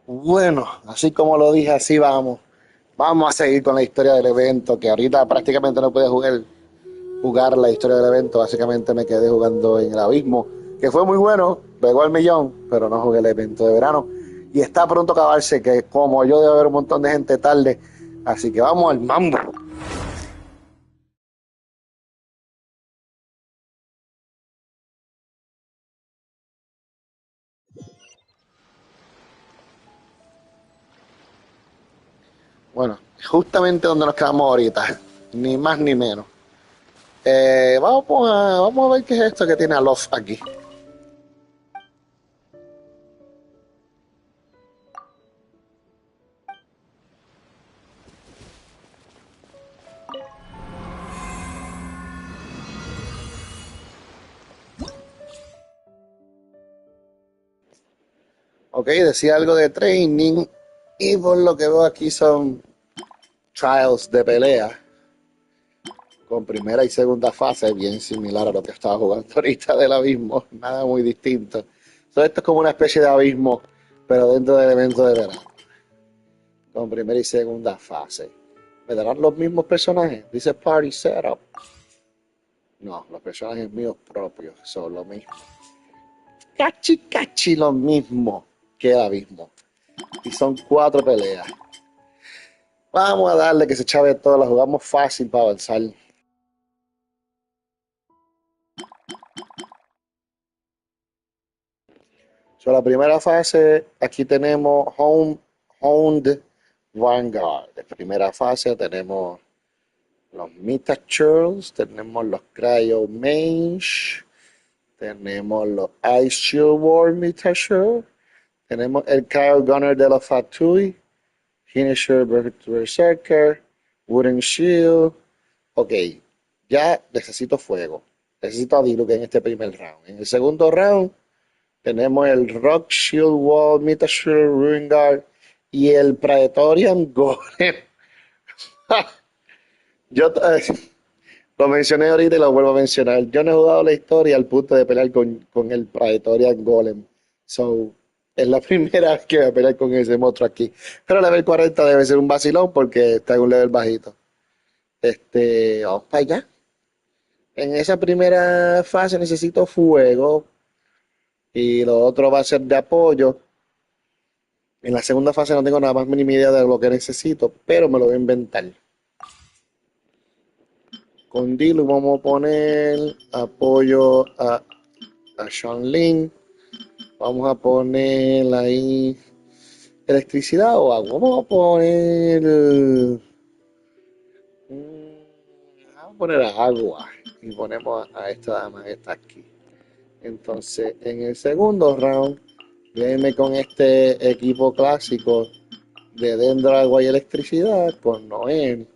Bueno, así como lo dije, así vamos. Vamos a seguir con la historia del evento, que ahorita prácticamente no pude jugar la historia del evento. Básicamente me quedé jugando en el abismo, que fue muy bueno, pegó al millón, pero no jugué el evento de verano. Y está pronto a acabarse, que como yo debe haber un montón de gente tarde. Así que vamos al mambo. Bueno, justamente donde nos quedamos ahorita, ni más ni menos. Vamos a ver qué es esto que tiene a Love aquí. Ok, decía algo de training y por lo que veo aquí son trials de pelea con primera y segunda fase, bien similar a lo que estaba jugando ahorita del abismo, nada muy distinto. Entonces esto es como una especie de abismo, pero dentro del evento de verano, con primera y segunda fase. ¿Me darán los mismos personajes? Dice Party Setup. No, los personajes míos propios son lo mismo. Cachi, cachi, lo mismo que el abismo. Y son 4 peleas. Vamos a darle que se chave todo, la jugamos fácil para avanzar. So, la primera fase, aquí tenemos Honed Vanguard. En primera fase tenemos los Mita Churls, tenemos los Cryo Mage, tenemos los Ice Shield War Mita Churl, tenemos el Cryo Gunner de los Fatui, Finisher Berserker, Wooden Shield. Ok, ya necesito fuego. Necesito a Diluc en este primer round. En el segundo round tenemos el Rock Shield Wall, Metal Shield Ruin Guard y el Praetorian Golem. Yo lo mencioné ahorita y lo vuelvo a mencionar. Yo no he jugado la historia al punto de pelear con el Praetorian Golem. So, es la primera vez que voy a pelear con ese monstruo aquí. Pero el level 40 debe ser un vacilón porque está en un level bajito. Vamos para allá. En esa primera fase necesito fuego y lo otro va a ser de apoyo. En la segunda fase no tengo nada más mínima idea de lo que necesito, pero me lo voy a inventar. Con Dilu vamos a poner apoyo a Sean Lin. Vamos a poner ahí electricidad o agua. Vamos a poner. Vamos a poner agua. Y ponemos a esta dama que está aquí. Entonces, en el segundo round, viene con este equipo clásico de dentro, agua y electricidad con Noel.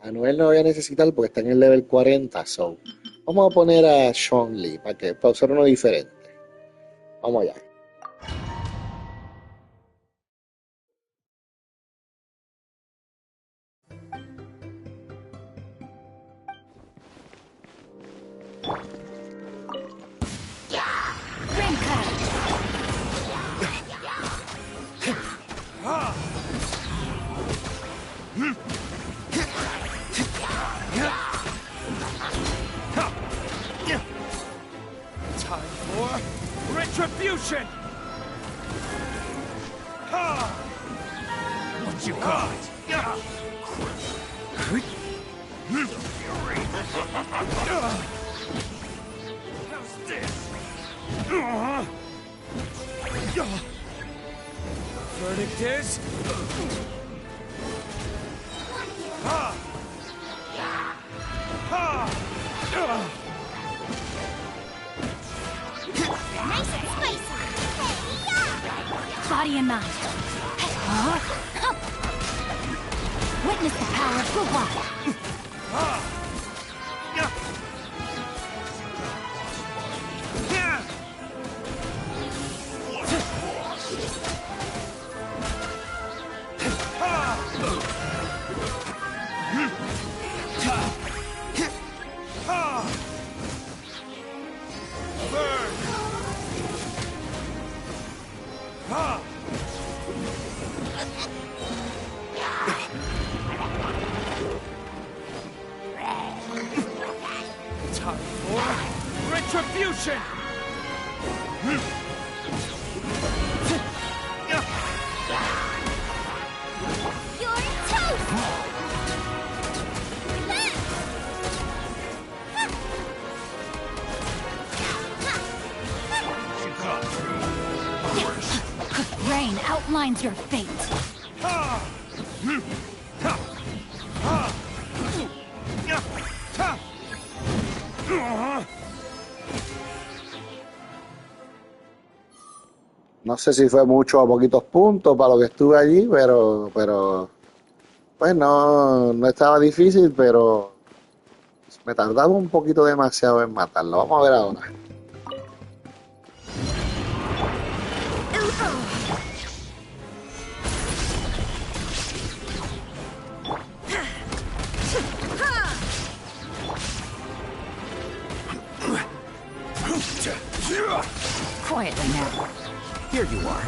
A Noel no voy a necesitar porque está en el level 40. So, vamos a poner a Sean Lee para usar uno diferente. Vamos allá. Time for retribution! What you got? How's this? Verdict is... Nice and spicy. Body and mind. Witness the power of Guwa. You're toast! Rain outlines your fate. No sé si fue mucho o poquitos puntos para lo que estuve allí, pero pues no estaba difícil, pero me tardaba un poquito demasiado en matarlo. Vamos a ver ahora. Quietly now. Here you are.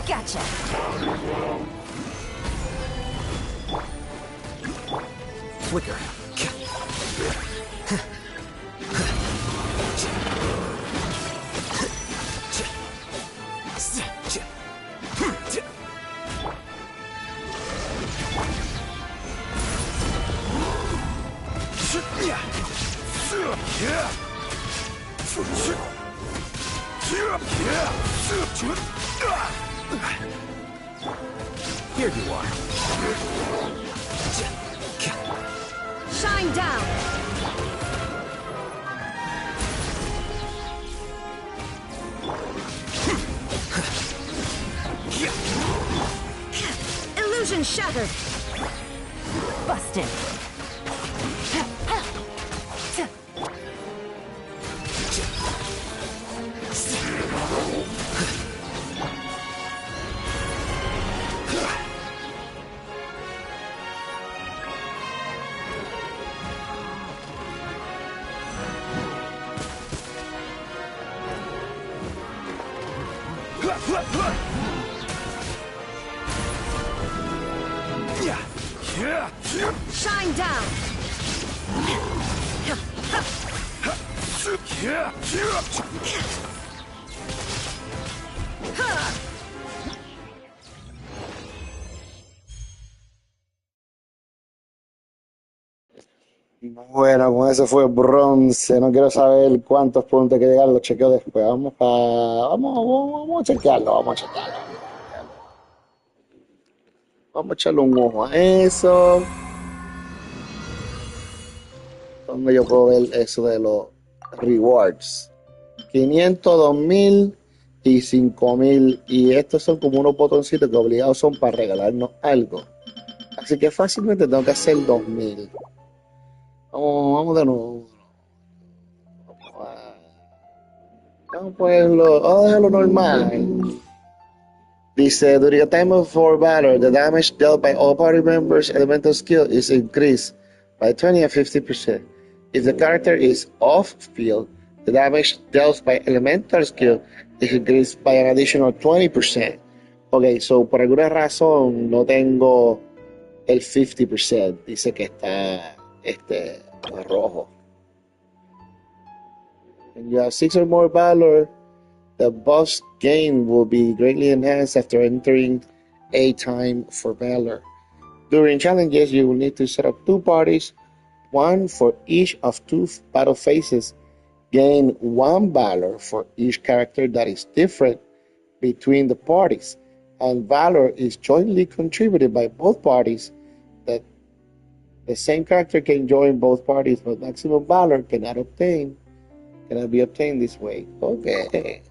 Gotcha. Flicker. Here you are. Shine down. Illusion shattered. Busted. Shine down. Bueno, con ese fue bronce. No quiero saber cuántos puntos hay que llegar, los chequeo después. Vamos a chequearlo, vamos a chequearlo. Vamos a echarle un ojo a eso. ¿Dónde yo puedo ver eso de los rewards? 500, 2000 y 5000. Y estos son como unos botoncitos que obligados son para regalarnos algo. Así que fácilmente tengo que hacer 2000. Vamos de nuevo. Vamos a ponerlo. Vamos a dejarlo normal. Dice, during a time of war battle, the damage dealt by all party members' elemental skill is increased by 20 and 50%. If the character is off-field, the damage dealt by elemental skill is increased by an additional 20%. Ok, so por alguna razón no tengo el 50%. Dice que está rojo. And you have 6 or more valor. The buff's gain will be greatly enhanced after entering a time for valor. During challenges, you will need to set up 2 parties, one for each of 2 battle phases. Gain 1 valor for each character that is different between the parties, and valor is jointly contributed by both parties. That the same character can join both parties, but maximum valor cannot be obtained this way. Okay.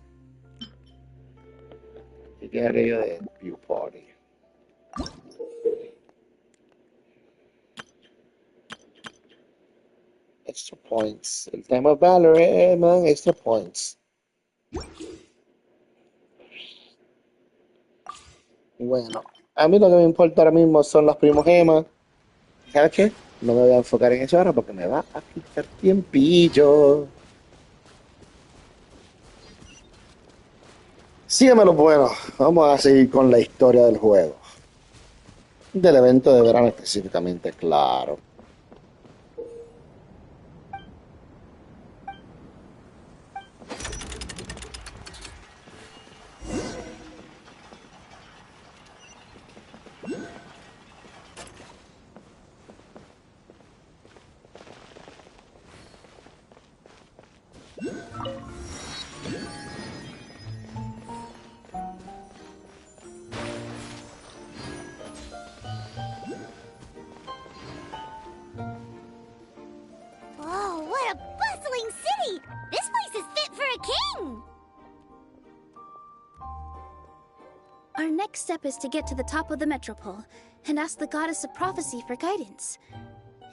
¿Qué arriba de View Party? Extra points. El tema of valor, man, extra points. Bueno, a mí lo que me importa ahora mismo son las primogemas. ¿Sabes qué? No me voy a enfocar en eso ahora porque me va a quitar tiempillo. Sígueme lo bueno. Vamos a seguir con la historia del juego. Del evento de verano específicamente, claro. Whoa, what a bustling city! This place is fit for a king! Our next step is to get to the top of the metropole and ask the goddess of prophecy for guidance.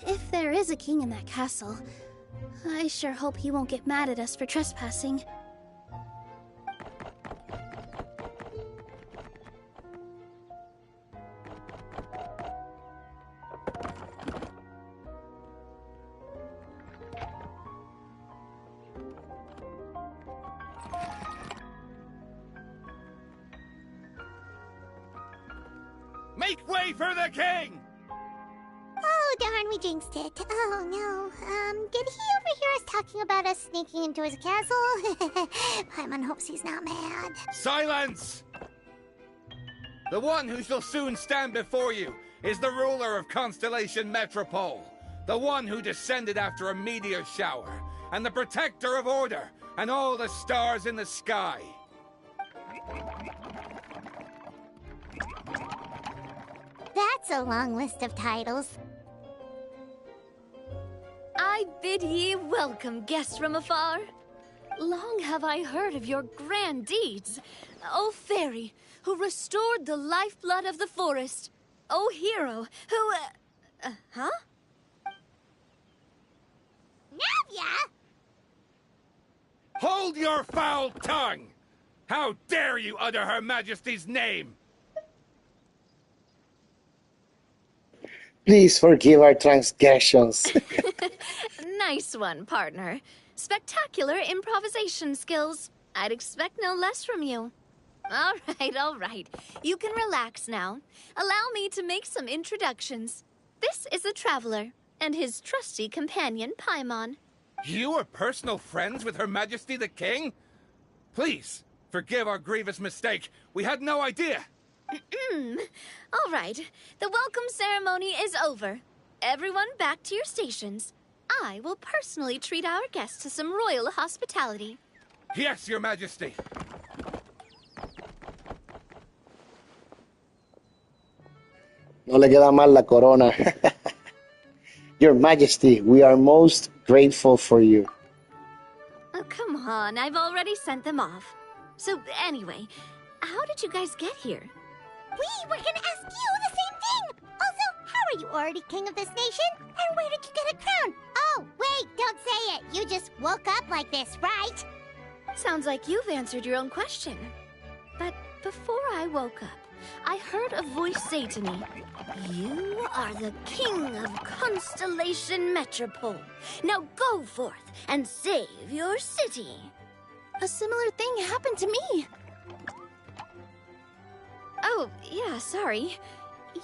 If there is a king in that castle, I sure hope he won't get mad at us for trespassing. Make way for the king! Oh, darn, we jinxed it. Oh, no. Did he overhear us talking about us sneaking into his castle? Paimon hopes he's not mad. Silence! The one who shall soon stand before you is the ruler of Constellation Metropole, the one who descended after a meteor shower, and the protector of order and all the stars in the sky. That's a long list of titles. I bid ye welcome, guests from afar. Long have I heard of your grand deeds. O fairy, who restored the lifeblood of the forest. O hero, who, huh? Navia! Hold your foul tongue! How dare you utter Her Majesty's name? Please forgive our transgressions. Nice one, partner. Spectacular improvisation skills. I'd expect no less from you. All right. You can relax now. Allow me to make some introductions. This is the Traveler, and his trusty companion, Paimon. You are personal friends with Her Majesty the King? Please, forgive our grievous mistake. We had no idea. All right. The welcome ceremony is over. Everyone back to your stations. I will personally treat our guests to some royal hospitality. Yes, Your Majesty. No le queda mal la corona. Your Majesty, we are most grateful for you. Oh, come on. I've already sent them off. So, anyway, how did you guys get here? We were gonna ask you the same thing! Also, how are you already king of this nation? And where did you get a crown? Oh, wait, don't say it! You just woke up like this, right? Sounds like you've answered your own question. But before I woke up, I heard a voice say to me, "You are the king of Constellation Metropole. Now go forth and save your city." A similar thing happened to me. Oh, yeah, sorry.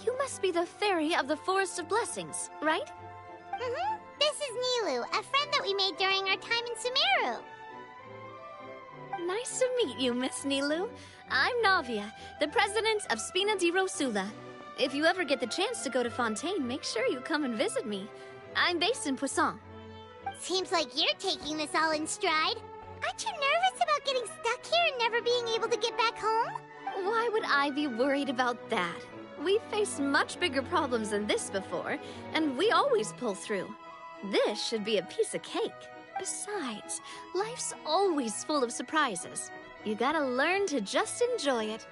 You must be the fairy of the Forest of Blessings, right? Mm-hmm. This is Nilu, a friend that we made during our time in Sumeru. Nice to meet you, Miss Nilu. I'm Navia, the president of Spina di Rosula. If you ever get the chance to go to Fontaine, make sure you come and visit me. I'm based in Poisson. Seems like you're taking this all in stride. Aren't you nervous about getting stuck here and never being able to get back home? Why would I be worried about that? We've faced much bigger problems than this before, and we always pull through. This should be a piece of cake. Besides, life's always full of surprises. You gotta learn to just enjoy it.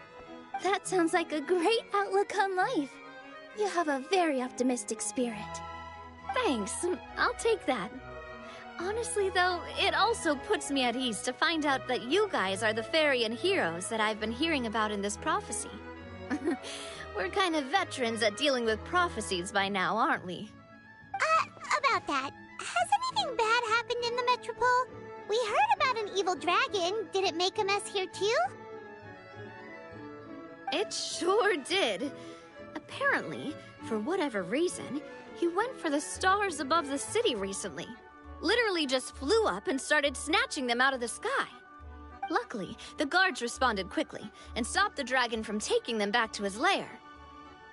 That sounds like a great outlook on life. You have a very optimistic spirit. Thanks, I'll take that. Honestly, though, it also puts me at ease to find out that you guys are the fairy and heroes that I've been hearing about in this prophecy. We're kind of veterans at dealing with prophecies by now, aren't we? About that, has anything bad happened in the Metropole? We heard about an evil dragon. Did it make a mess here too? It sure did. Apparently, for whatever reason, he went for the stars above the city recently. Literally just flew up and started snatching them out of the sky. Luckily, the guards responded quickly and stopped the dragon from taking them back to his lair.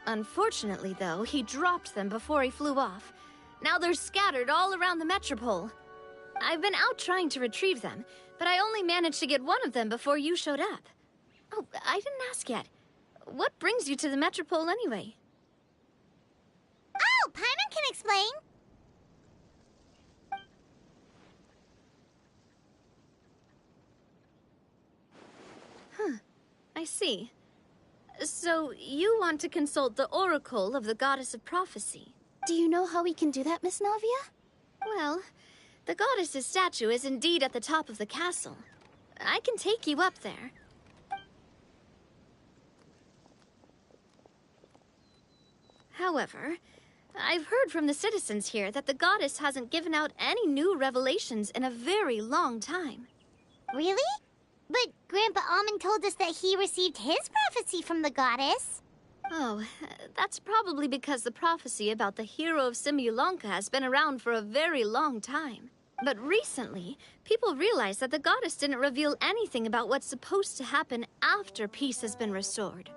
Unfortunately, though, he dropped them before he flew off. Now they're scattered all around the metropole. I've been out trying to retrieve them, but I only managed to get one of them before you showed up. Oh, I didn't ask yet. What brings you to the metropole anyway? Oh, Paimon can explain. I see. So, you want to consult the oracle of the goddess of prophecy? Do you know how we can do that, Miss Navia? Well, the goddess's statue is indeed at the top of the castle. I can take you up there. However, I've heard from the citizens here that the goddess hasn't given out any new revelations in a very long time. Really? But Grandpa Almond told us that he received his prophecy from the goddess. Oh, that's probably because the prophecy about the hero of Simulanka has been around for a very long time. But recently, people realized that the goddess didn't reveal anything about what's supposed to happen after peace has been restored.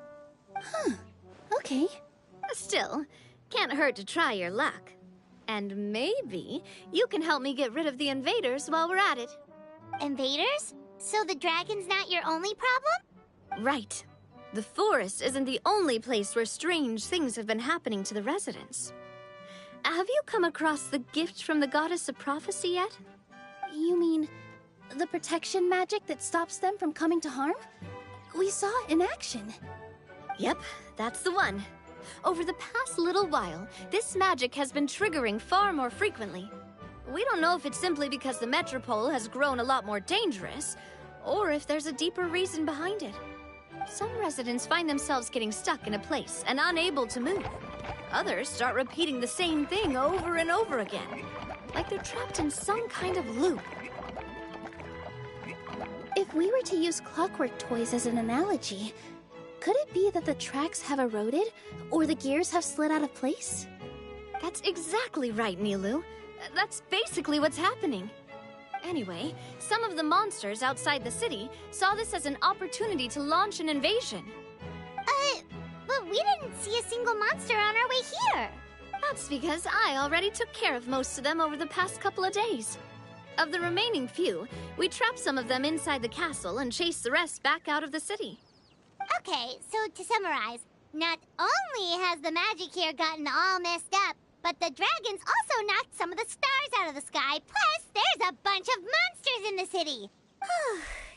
Okay. Still, can't hurt to try your luck. And maybe you can help me get rid of the invaders while we're at it. Invaders? So the dragon's not your only problem? Right. The forest isn't the only place where strange things have been happening to the residents. Have you come across the gift from the goddess of prophecy yet? You mean the protection magic that stops them from coming to harm? We saw it in action. Yep, that's the one. Over the past little while, this magic has been triggering far more frequently. We don't know if it's simply because the metropole has grown a lot more dangerous, or if there's a deeper reason behind it. Some residents find themselves getting stuck in a place and unable to move. Others start repeating the same thing over and over again, like they're trapped in some kind of loop. If we were to use clockwork toys as an analogy, could it be that the tracks have eroded, or the gears have slid out of place? That's exactly right, Nilu. That's basically what's happening. Anyway, some of the monsters outside the city saw this as an opportunity to launch an invasion. But we didn't see a single monster on our way here. That's because I already took care of most of them over the past couple of days. Of the remaining few, we trapped some of them inside the castle and chased the rest back out of the city. Okay, so to summarize, not only has the magic here gotten all messed up, but the dragons also knocked some of the stars out of the sky, plus there's a bunch of monsters in the city.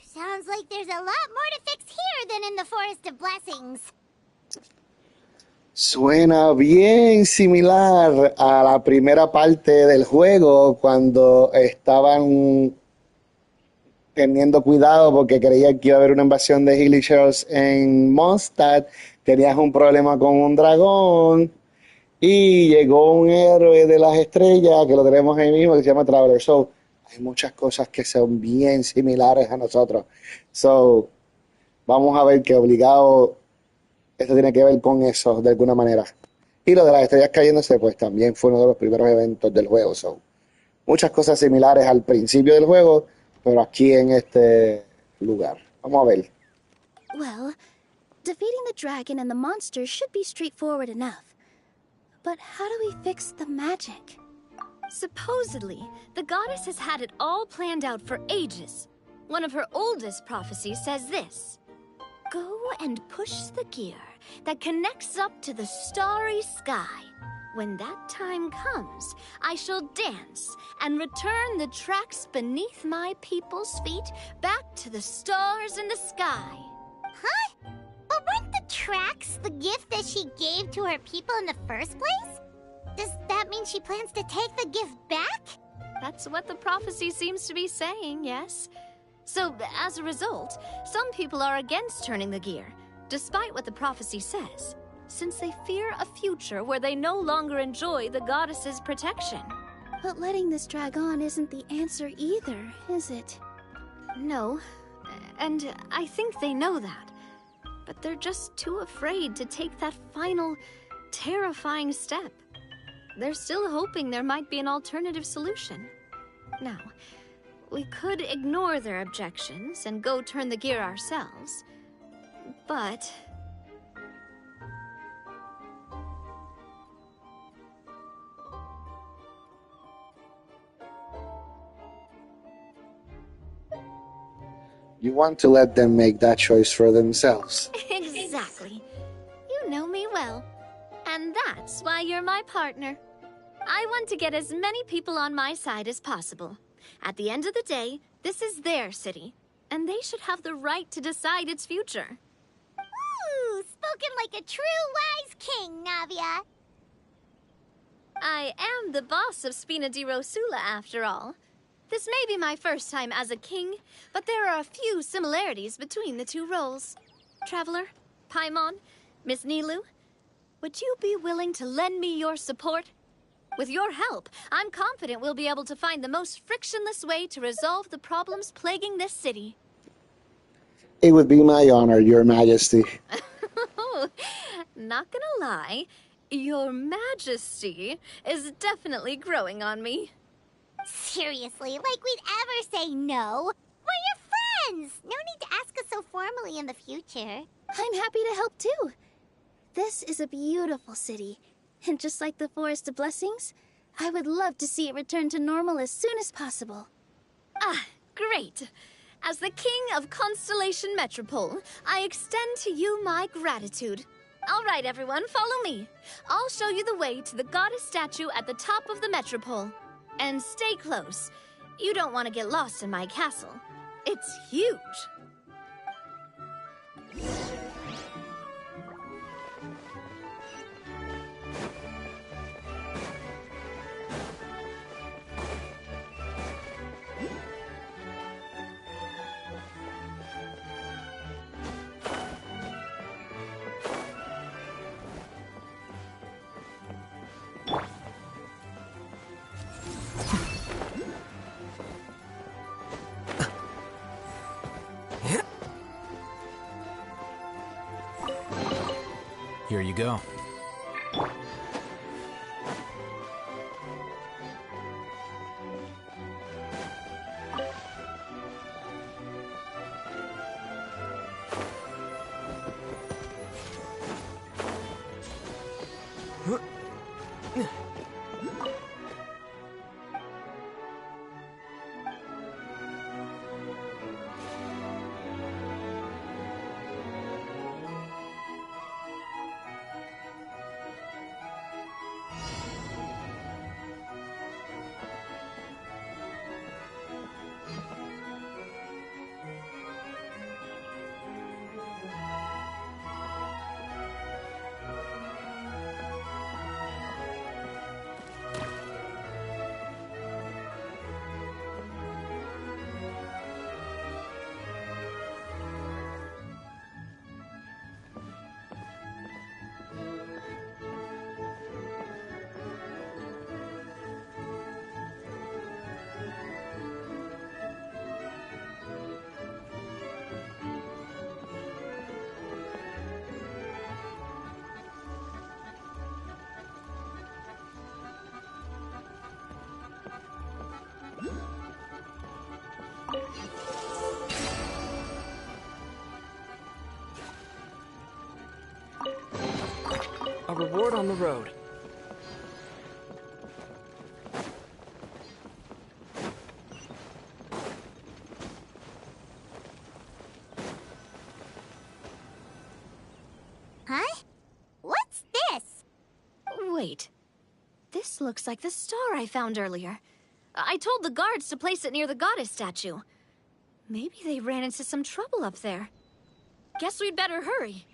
Sounds like there's a lot more to fix here than in the Forest of Blessings. Suena bien similar a la primera parte del juego cuando estaban teniendo cuidado porque creían que iba a haber una invasión de Hillishers en Mondstadt. Tenías un problema con un dragón y llegó un héroe de las estrellas que lo tenemos ahí mismo que se llama Traveler. So, hay muchas cosas que son bien similares a nosotros. So, vamos a ver que obligado esto tiene que ver con eso de alguna manera. Y lo de las estrellas cayéndose, pues también fue uno de los primeros eventos del juego. So, muchas cosas similares al principio del juego, pero aquí en este lugar. Vamos a ver. Well, defeating the dragon and the monsters should be straightforward enough. But how do we fix the magic? Supposedly, the goddess has had it all planned out for ages. One of her oldest prophecies says this: "Go and push the gear that connects up to the starry sky. When that time comes, I shall dance and return the tracks beneath my people's feet back to the stars in the sky." Huh? But weren't the tracks the gift that she gave to her people in the first place? Does that mean she plans to take the gift back? That's what the prophecy seems to be saying, yes. So, as a result, some people are against turning the gear, despite what the prophecy says, since they fear a future where they no longer enjoy the goddess's protection. But letting this drag on isn't the answer either, is it? No, and I think they know that. but they're just too afraid to take that final, terrifying step. They're still hoping there might be an alternative solution. Now, we could ignore their objections and go turn the gear ourselves, but... You want to let them make that choice for themselves. Exactly. You know me well. And that's why you're my partner. I want to get as many people on my side as possible. At the end of the day, this is their city, and they should have the right to decide its future. Ooh, spoken like a true wise king, Navia. I am the boss of Spina di Rosula, after all. This may be my first time as a king, but there are a few similarities between the two roles. Traveler, Paimon, Miss Nilu, would you be willing to lend me your support? With your help, I'm confident we'll be able to find the most frictionless way to resolve the problems plaguing this city. It would be my honor, Your Majesty. Not gonna lie, Your Majesty is definitely growing on me. Seriously, like we'd ever say no. We're your friends. No need to ask us so formally in the future. I'm happy to help too. This is a beautiful city, and just like the Forest of Blessings, I would love to see it return to normal as soon as possible. Ah, great. As the King of Constellation Metropole, I extend to you my gratitude. All right, everyone, follow me. I'll show you the way to the goddess statue at the top of the Metropole. And stay close. You don't want to get lost in my castle. It's huge. Here you go. A reward on the road. Huh? What's this? Wait. This looks like the star I found earlier. I told the guards to place it near the goddess statue. Maybe they ran into some trouble up there. Guess we'd better hurry.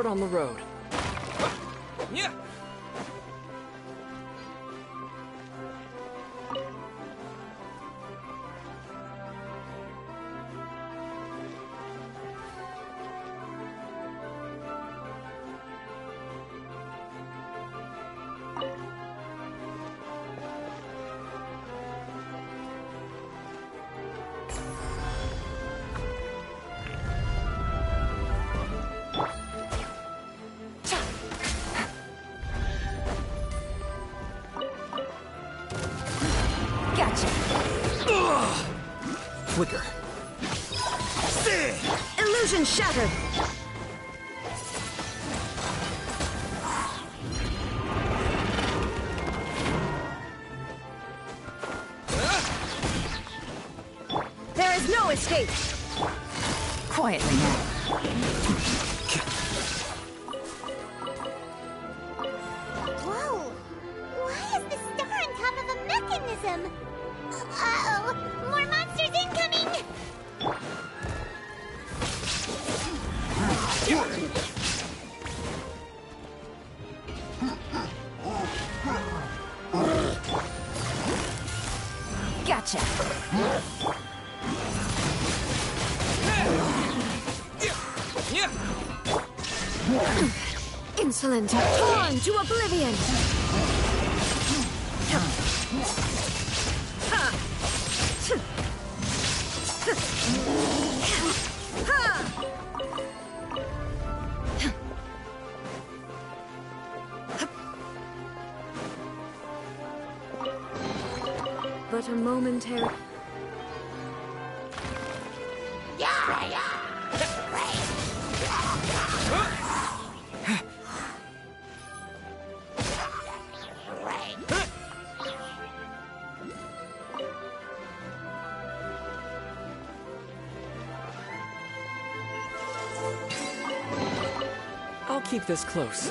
reward on the road. Yeah. Gotcha. Flicker. Illusion shattered. There is no escape. Quietly now. Whoa! Why is the star on top of a mechanism? Uh-oh! More monsters incoming! Gotcha. Insolent. Torn to oblivion. But a momentary... I'll keep this close.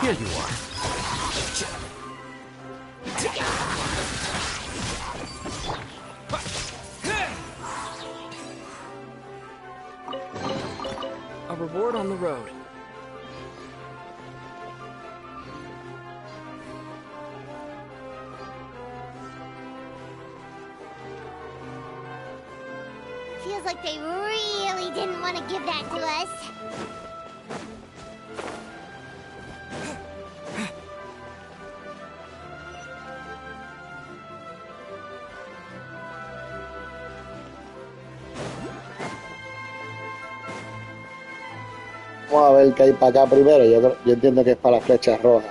Here you are. A reward on the road. Feels like they really didn't want to give that to us. Vamos a ver qué hay para acá primero. Yo entiendo que es para la flecha roja.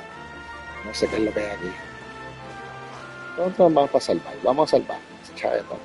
No sé qué es lo que hay aquí. Nosotros vamos a salvar. Vamos a salvar. Chavetón.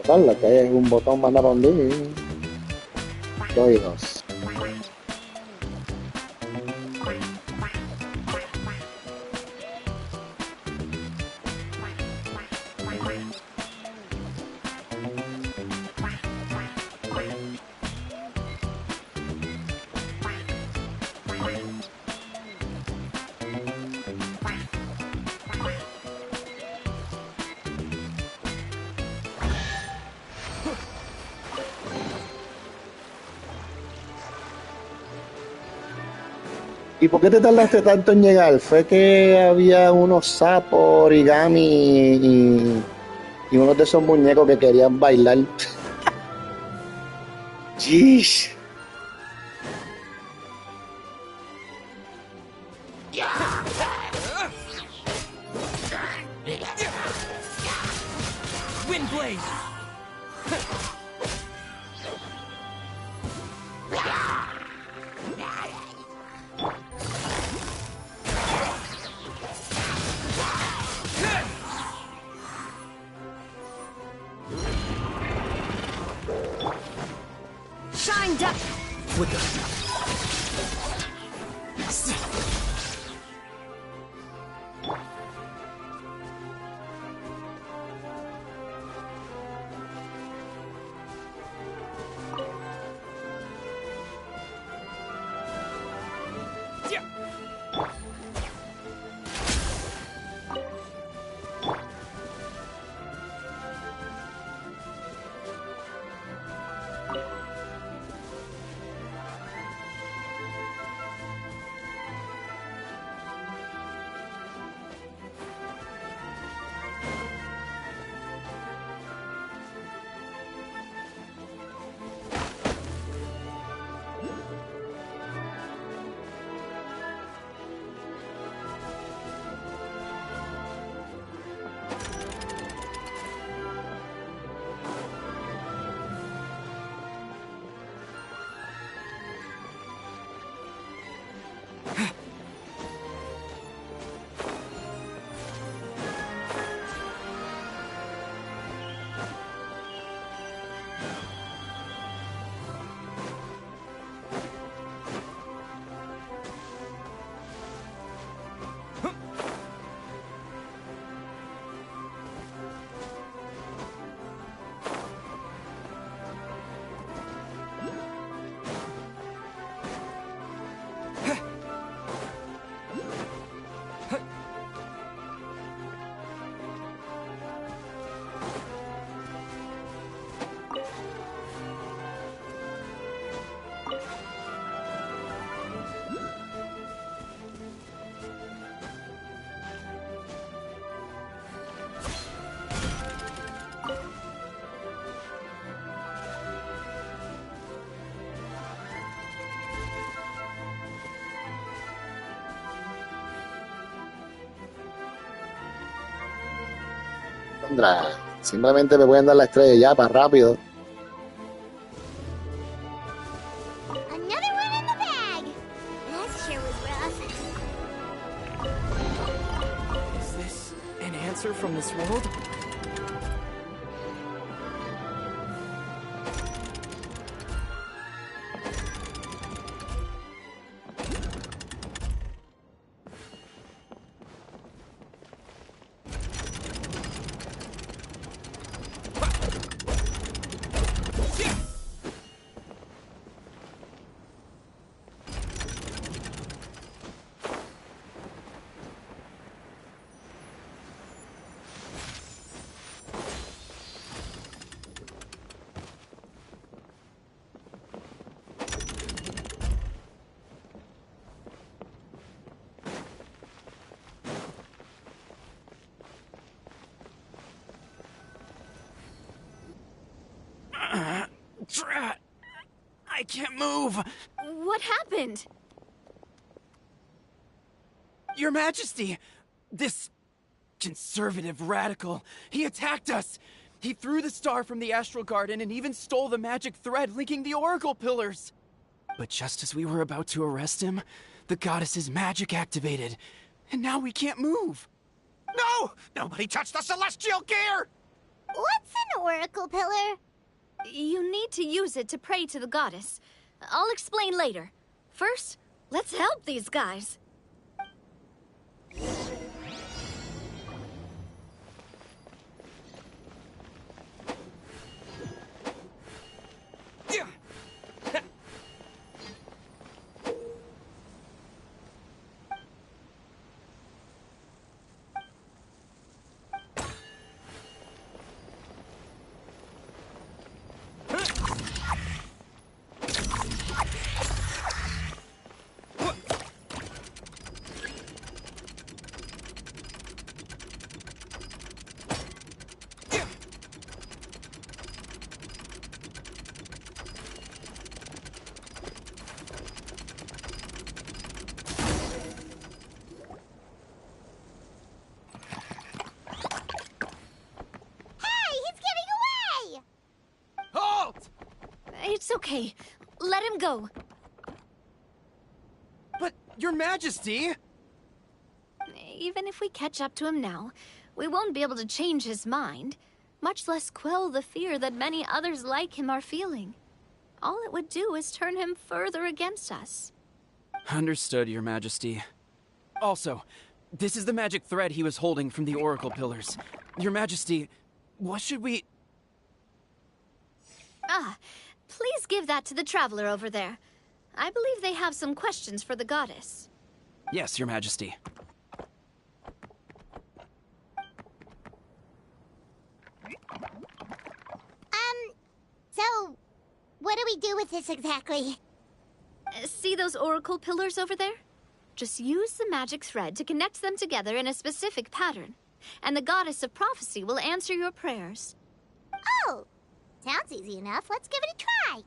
Lo que hay es un botón mandar a un link. 2 y 2. ¿Y por qué te tardaste tanto en llegar? Fue que había unos sapos, origami y unos de esos muñecos que querían bailar. Jeez. Wind blade. Shine down. With the Sandra, simplemente me pueden dar la estrella ya para rápido. Another one in the bag. That sure was rough. Is this an answer from this world? Drat! I can't move! What happened? Your Majesty! This conservative radical, he attacked us! He threw the star from the Astral Garden and even stole the magic thread linking the Oracle Pillars! But just as we were about to arrest him, the goddess's magic activated, and now we can't move! No! Nobody touched the celestial gear! What's an oracle pillar? You need to use it to pray to the goddess. I'll explain later. First, let's help these guys. Okay, let him go. But, Your Majesty! Even if we catch up to him now, we won't be able to change his mind, much less quell the fear that many others like him are feeling. All it would do is turn him further against us. Understood, Your Majesty. Also, this is the magic thread he was holding from the Oracle Pillars. Your Majesty, what should we... Please give that to the traveler over there. I believe they have some questions for the goddess. Yes, Your Majesty. So, what do we do with this exactly? See those Oracle Pillars over there? Just use the magic thread to connect them together in a specific pattern, and the goddess of prophecy will answer your prayers. Oh, sounds easy enough. Let's give it a try.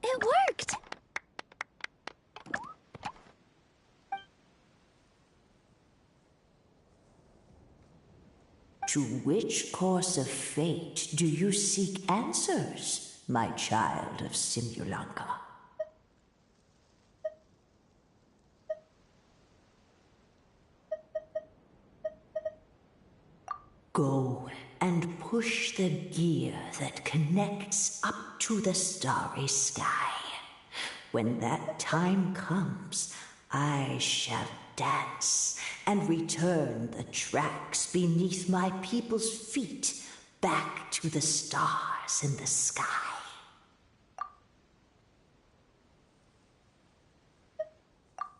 It worked! To which course of fate do you seek answers, my child of Simulanka? Go and push the gear that connects up to the starry sky. When that time comes, I shall dance and return the tracks beneath my people's feet back to the stars in the sky.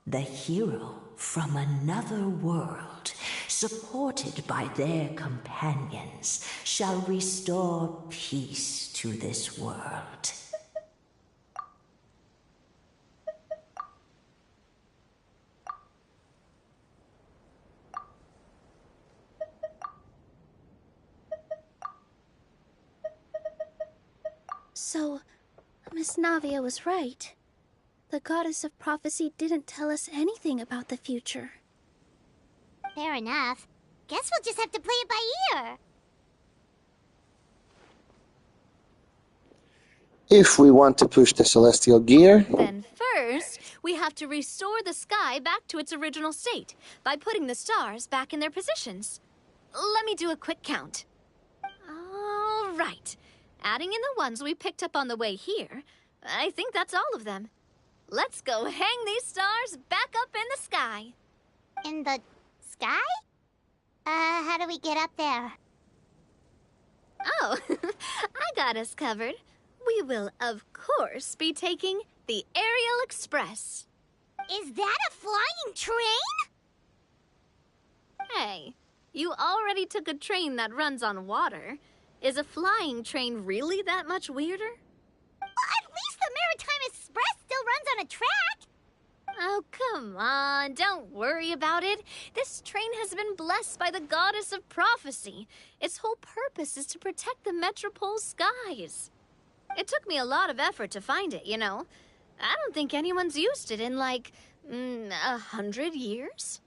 The hero from another world, supported by their companions, shall restore peace to this world. So, Miss Navia was right. The goddess of prophecy didn't tell us anything about the future. Fair enough. Guess we'll just have to play it by ear. If we want to push the celestial gear, Then first, we have to restore the sky back to its original state by putting the stars back in their positions. Let me do a quick count. All right. Adding in the ones we picked up on the way here, I think that's all of them. Let's go hang these stars back up in the sky. In the sky? How do we get up there? Oh, I got us covered. We will, of course, be taking the Aerial Express. Is that a flying train? Hey, you already took a train that runs on water. Is a flying train really that much weirder? Well, at least the Maritime Express still runs on a track. Oh, come on, don't worry about it. This train has been blessed by the goddess of prophecy. Its whole purpose is to protect the Metropole's skies. It took me a lot of effort to find it, you know. I don't think anyone's used it in, like, 100 years?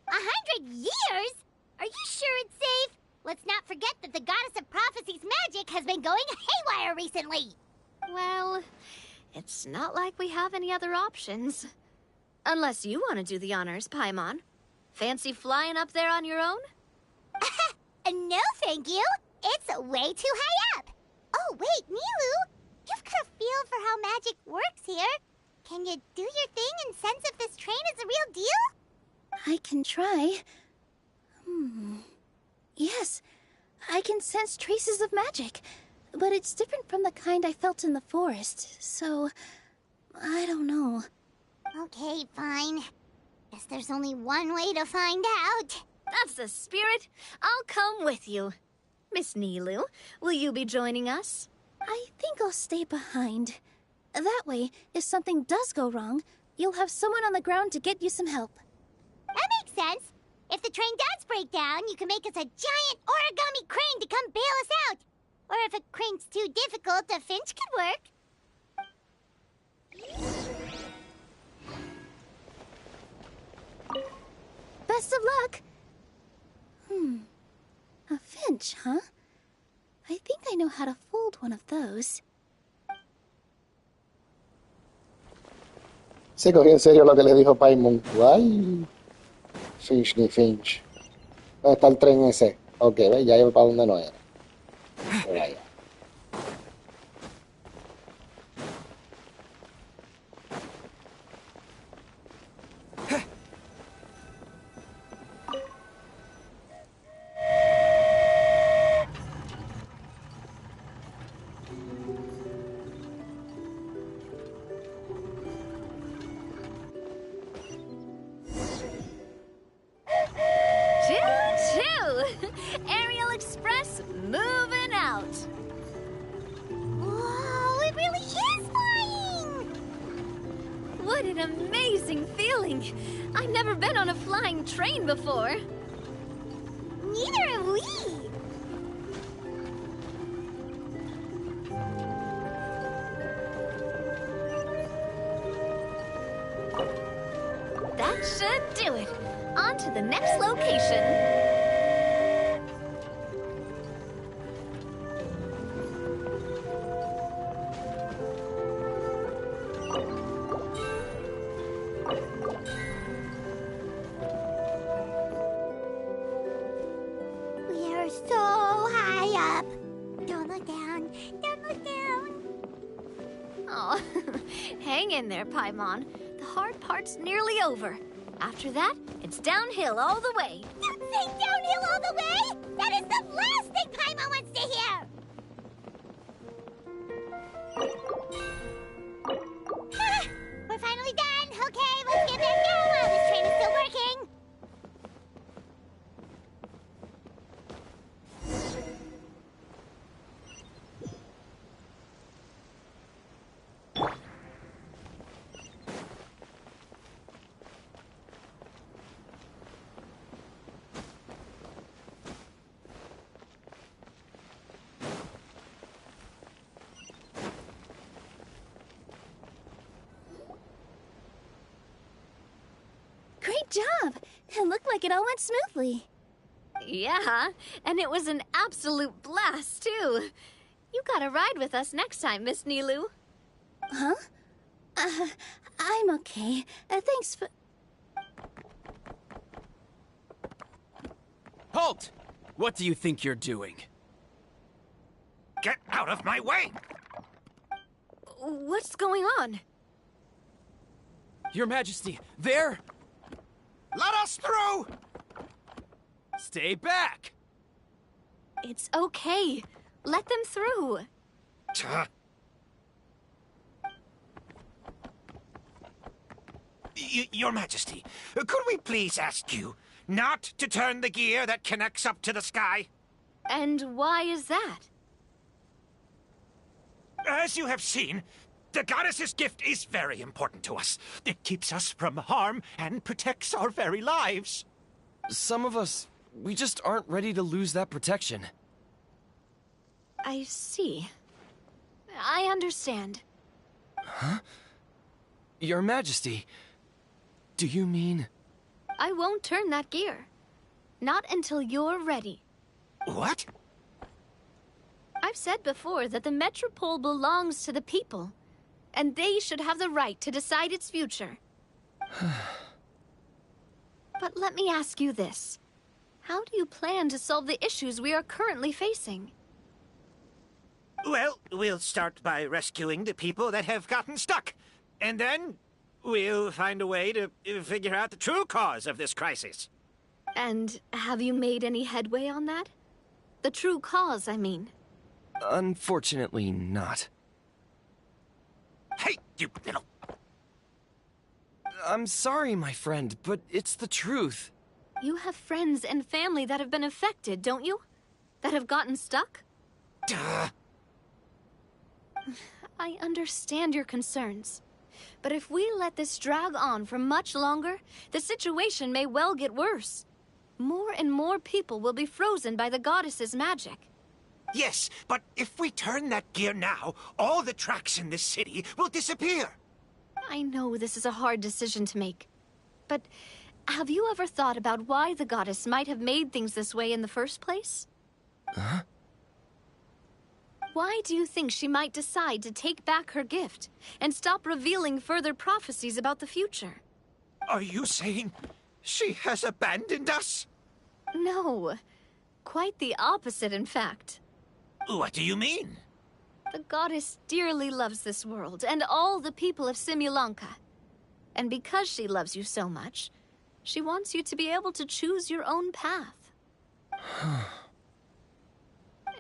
100 years? Are you sure it's safe? Let's not forget that the goddess of prophecy's magic has been going haywire recently. Well, it's not like we have any other options. Unless you want to do the honors, Paimon. Fancy flying up there on your own? No, thank you. It's way too high up. Oh, wait, Nilu. You've got a feel for how magic works here. Can you do your thing and sense if this train is the real deal? I can try. Yes, I can sense traces of magic. But it's different from the kind I felt in the forest, so I don't know. Okay, fine. Guess there's only one way to find out. That's the spirit. I'll come with you. Miss Nilu, will you be joining us? I think I'll stay behind. That way, if something does go wrong, you'll have someone on the ground to get you some help. That makes sense. If the train does break down, you can make us a giant origami crane to come bail us out. Or if a crane's too difficult, a finch could work. Best of luck! A finch, huh? I think I know how to fold one of those. Se cogió en serio lo que le dijo Paimon. Ay, Finch ni Finch. ¿Dónde está el tren ese? Ok, ¿ves? Ya iba para donde no era. Por allá. Choo-choo! Aerial Express moving out. Whoa, it really is flying! What an amazing feeling. I've never been on a flying train before. Neither have we. That should do it. On to the next location. We are so high up. Don't look down. Don't look down. Oh, hang in there, Paimon. The hard part's nearly over. After that, it's downhill all the way. Don't say downhill all the way! That is the last thing Paimon wants to hear! Ha! We're finally done! Okay, let's get back down while this train is still working! Great job! It looked like it all went smoothly. Yeah, and it was an absolute blast, too. You gotta ride with us next time, Miss Nilu. Huh? I'm okay. Thanks for... Halt! What do you think you're doing? Get out of my way! What's going on? Your Majesty, there! Let us through! Stay back! It's okay. Let them through. Your Majesty, could we please ask you not to turn the gear that connects up to the sky? And why is that? As you have seen, the goddess's gift is very important to us. It keeps us from harm and protects our very lives. Some of us, we just aren't ready to lose that protection. I see. I understand. Huh? Your Majesty, do you mean... I won't turn that gear. Not until you're ready. What? I've said before that the Metropole belongs to the people. and they should have the right to decide its future. But let me ask you this. How do you plan to solve the issues we are currently facing? Well, we'll start by rescuing the people that have gotten stuck. And then we'll find a way to figure out the true cause of this crisis. And have you made any headway on that? The true cause, I mean. Unfortunately not. Hey, you little... I'm sorry, my friend, but it's the truth. You have friends and family that have been affected, don't you? That have gotten stuck? Duh. I understand your concerns. But if we let this drag on for much longer, the situation may well get worse. More and more people will be frozen by the goddess's magic. Yes, but if we turn that gear now, all the tracks in this city will disappear. I know this is a hard decision to make. But have you ever thought about why the goddess might have made things this way in the first place? Huh? Why do you think she might decide to take back her gift and stop revealing further prophecies about the future? Are you saying she has abandoned us? No. Quite the opposite, in fact. What do you mean? The goddess dearly loves this world and all the people of Simulanka. And because she loves you so much, she wants you to be able to choose your own path.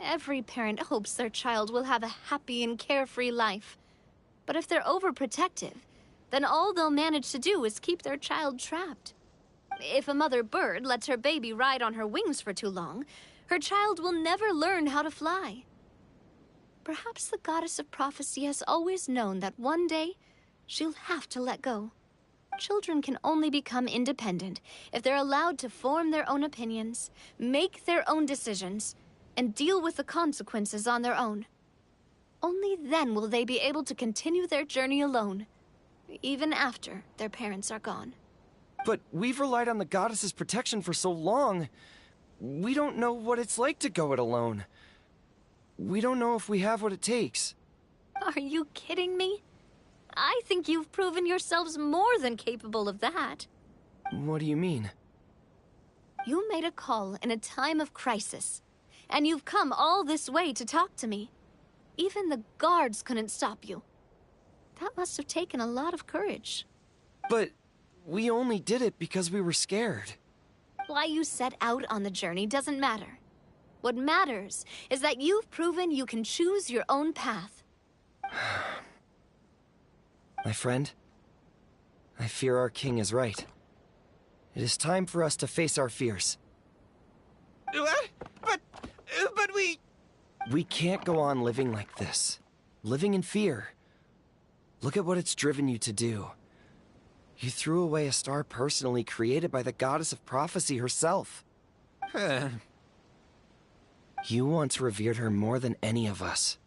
Every parent hopes their child will have a happy and carefree life. But if they're overprotective, then all they'll manage to do is keep their child trapped. If a mother bird lets her baby ride on her wings for too long, her child will never learn how to fly. Perhaps the goddess of prophecy has always known that one day she'll have to let go. Children can only become independent if they're allowed to form their own opinions, make their own decisions, and deal with the consequences on their own. Only then will they be able to continue their journey alone, even after their parents are gone. But we've relied on the goddess's protection for so long. We don't know what it's like to go it alone. We don't know if we have what it takes. Are you kidding me? I think you've proven yourselves more than capable of that. What do you mean? You made a call in a time of crisis, and you've come all this way to talk to me. Even the guards couldn't stop you. That must have taken a lot of courage. But we only did it because we were scared. Why you set out on the journey doesn't matter. What matters is that you've proven you can choose your own path. My friend, I fear our king is right. It is time for us to face our fears. What? But we... We can't go on living like this. Living in fear. Look at what it's driven you to do. You threw away a star personally created by the goddess of prophecy herself. You once revered her more than any of us.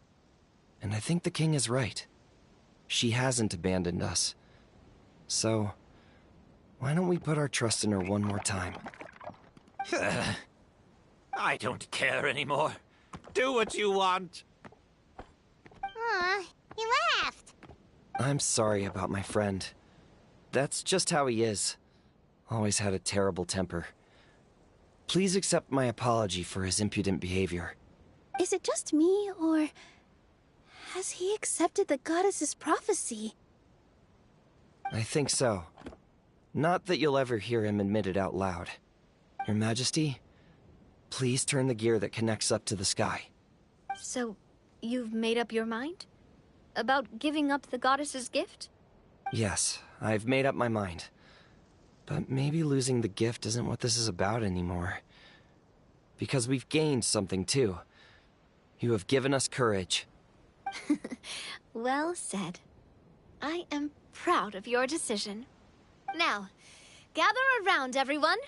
And I think the king is right. She hasn't abandoned us. So, why don't we put our trust in her one more time? I don't care anymore. Do what you want. Aw, he laughed. I'm sorry about my friend. That's just how he is. Always had a terrible temper. Please accept my apology for his impudent behavior. Is it just me, or has he accepted the goddess's prophecy? I think so. Not that you'll ever hear him admit it out loud. Your Majesty, please turn the gear that connects up to the sky. So, you've made up your mind? About giving up the goddess's gift? Yes, I've made up my mind. But maybe losing the gift isn't what this is about anymore. Because we've gained something too. You have given us courage. Well said. I am proud of your decision. Now, gather around, everyone,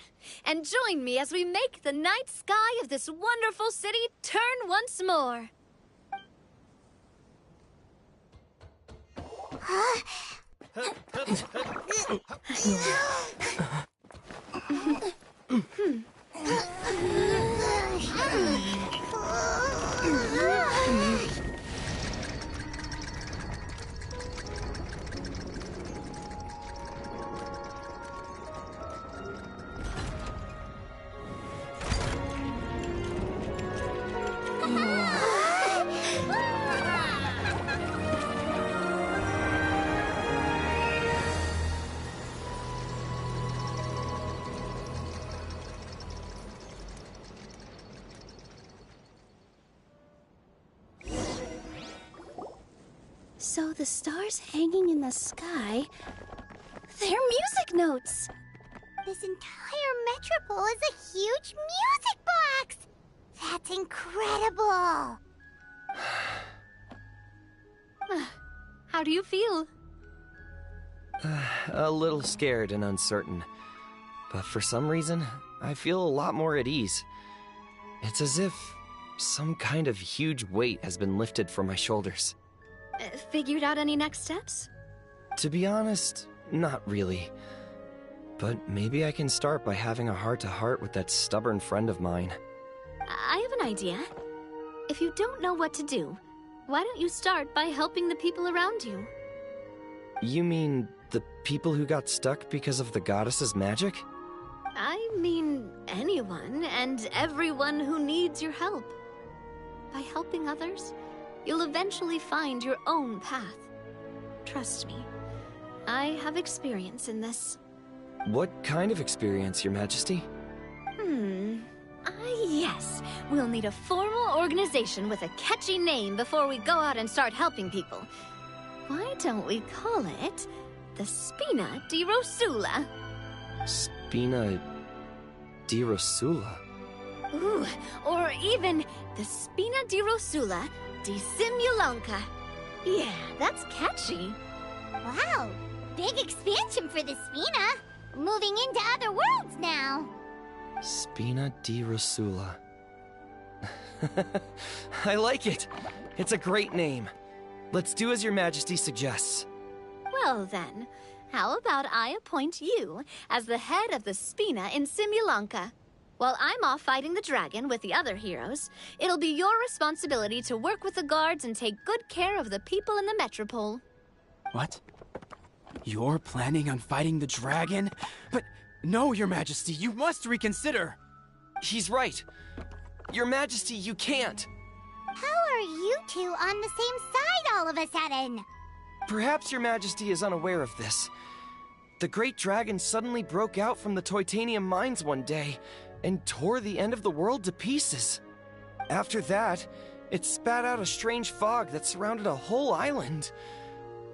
and join me as we make the night sky of this wonderful city turn once more. So the stars hanging in the sky, they're music notes. This entire metropole is a huge music box! That's incredible! How do you feel? A little scared and uncertain. But for some reason, I feel a lot more at ease. It's as if some kind of huge weight has been lifted from my shoulders. Figured out any next steps? To be honest, not really. But maybe I can start by having a heart-to-heart with that stubborn friend of mine. I have an idea. If you don't know what to do, why don't you start by helping the people around you? You mean the people who got stuck because of the goddess's magic? I mean anyone and everyone who needs your help. By helping others, you'll eventually find your own path. Trust me, I have experience in this. What kind of experience, Your Majesty? Yes. We'll need a formal organization with a catchy name before we go out and start helping people. Why don't we call it the Spina di Rosula? Spina di Rosula? Ooh, or even the Spina di Rosula di Simulanka. Yeah, that's catchy. Wow, big expansion for the Spina. Moving into other worlds now. Spina di Rosula. I like it. It's a great name. Let's do as Your Majesty suggests. Well then, how about I appoint you as the head of the Spina in Simulanka? While I'm off fighting the dragon with the other heroes, it'll be your responsibility to work with the guards and take good care of the people in the metropole. What? You're planning on fighting the dragon? But no, Your Majesty, you must reconsider. He's right. Your Majesty, you can't. How are you two on the same side all of a sudden? Perhaps Your Majesty is unaware of this. The great dragon suddenly broke out from the Titanium mines one day and tore the end of the world to pieces. After that, it spat out a strange fog that surrounded a whole island.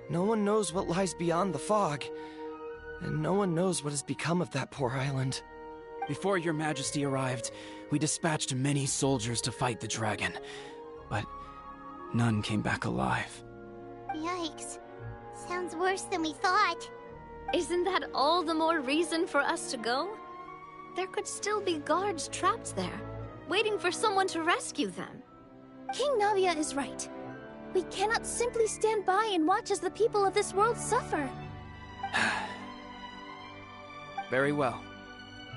No one knows what lies beyond the fog, and no one knows what has become of that poor island. Before Your Majesty arrived, we dispatched many soldiers to fight the dragon, but none came back alive. Yikes. Sounds worse than we thought. Isn't that all the more reason for us to go? There could still be guards trapped there, waiting for someone to rescue them. King Navia is right. We cannot simply stand by and watch as the people of this world suffer. Very well.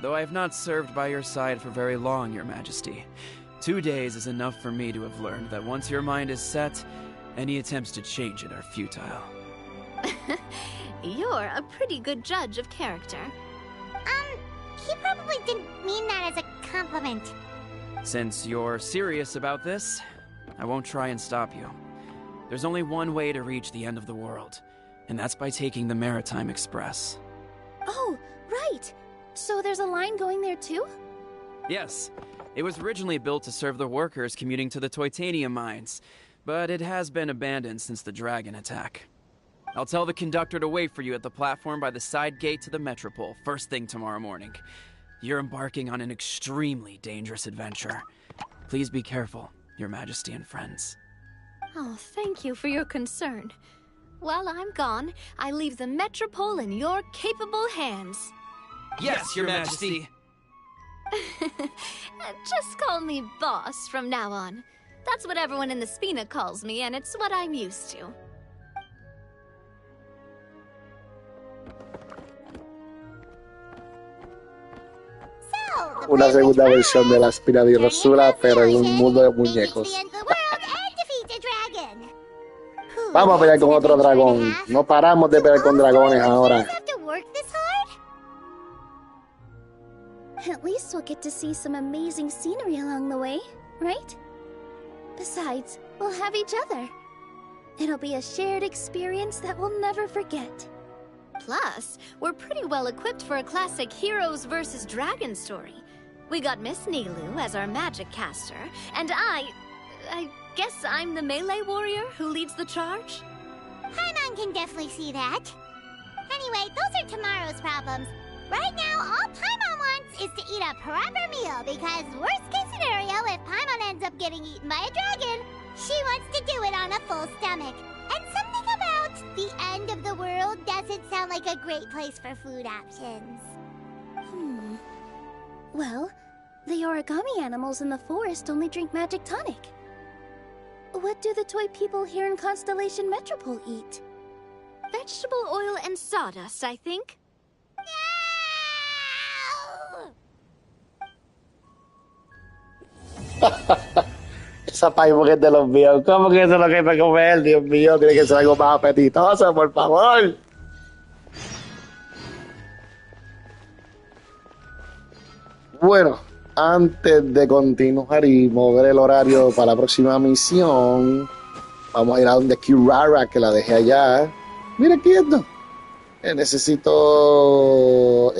Though I have not served by your side for very long, Your Majesty. 2 days is enough for me to have learned that once your mind is set, any attempts to change it are futile. You're a pretty good judge of character. He probably didn't mean that as a compliment. Since you're serious about this, I won't try and stop you. There's only one way to reach the end of the world, and that's by taking the Maritime Express. Oh, right. So there's a line going there too? Yes. It was originally built to serve the workers commuting to the titanium mines, but it has been abandoned since the dragon attack. I'll tell the conductor to wait for you at the platform by the side gate to the metropole first thing tomorrow morning. You're embarking on an extremely dangerous adventure. Please be careful, Your Majesty and friends. Oh, thank you for your concern. While I'm gone, I leave the metropole in your capable hands. Yes, Your Majesty! Just call me boss from now on. That's what everyone in the Spina calls me, and it's what I'm used to. Una segunda versión de la Spina di Rosula, pero en un mundo de muñecos. Vamos a pelear con otro dragón. No paramos de pelear con dragones ahora. At least we'll get to see some amazing scenery along the way, right? Besides, we'll have each other. It'll be a shared experience that we'll never forget. Plus, we're pretty well equipped for a classic heroes versus dragons story. We got Miss Nilu as our magic caster, and I guess I'm the melee warrior who leads the charge? Paimon can definitely see that. Anyway, those are tomorrow's problems. Right now, all Paimon wants is to eat a proper meal because worst case scenario, if Paimon ends up getting eaten by a dragon, she wants to do it on a full stomach. And something about the end of the world doesn't sound like a great place for food options. Well, the origami animals in the forest only drink magic tonic. What do the toy people here in Constellation Metropole eat? Vegetable oil and sawdust, I think. Esa paimo que es de los míos. ¿Cómo que eso es lo que me comer? Dios mío, tiene que ser algo más apetitoso, por favor. Bueno, antes de continuar y mover el horario para la próxima misión, vamos a ir a donde Kirara, que la dejé allá. Mira aquí esto. Necesito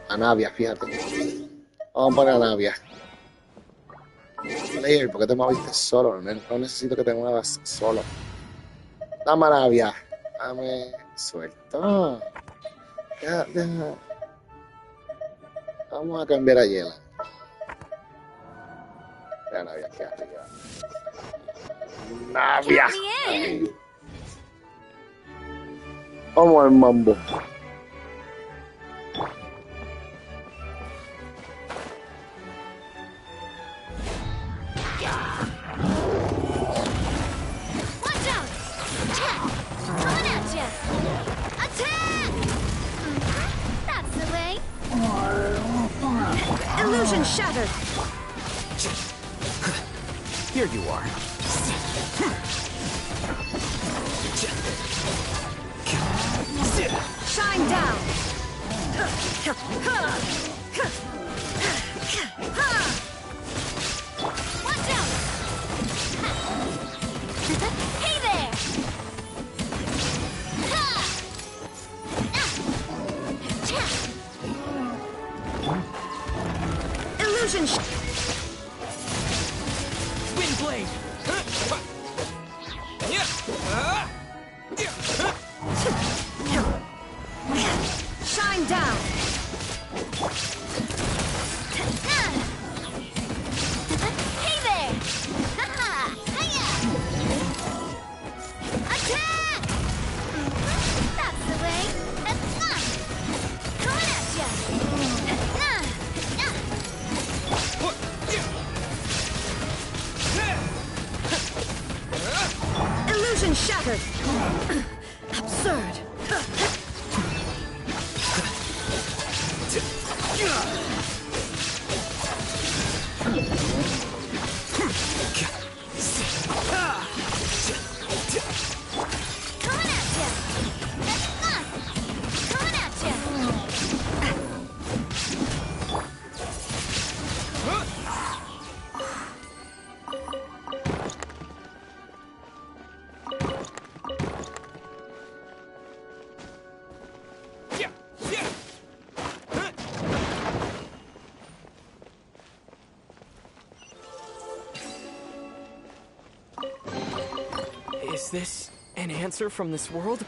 a Navia, fíjate. Vamos a poner a Navia. Player, ¿por qué te moviste solo? No necesito que te muevas solo. Dame a Navia. Dame suelto. Ya. Vamos a cambiar a Yela. Ya Navia aquí arriba. Navia. Ahí. Vamos al mambo. Illusion shattered. Here you are. Shine down. Watch out. Hey there. Illusion Wind blade. shine down. Hey there. Attack. That's the way. Coming at ya. Illusion shattered. Absurd. Coming at ya. Coming at ya. Is this an answer from this world?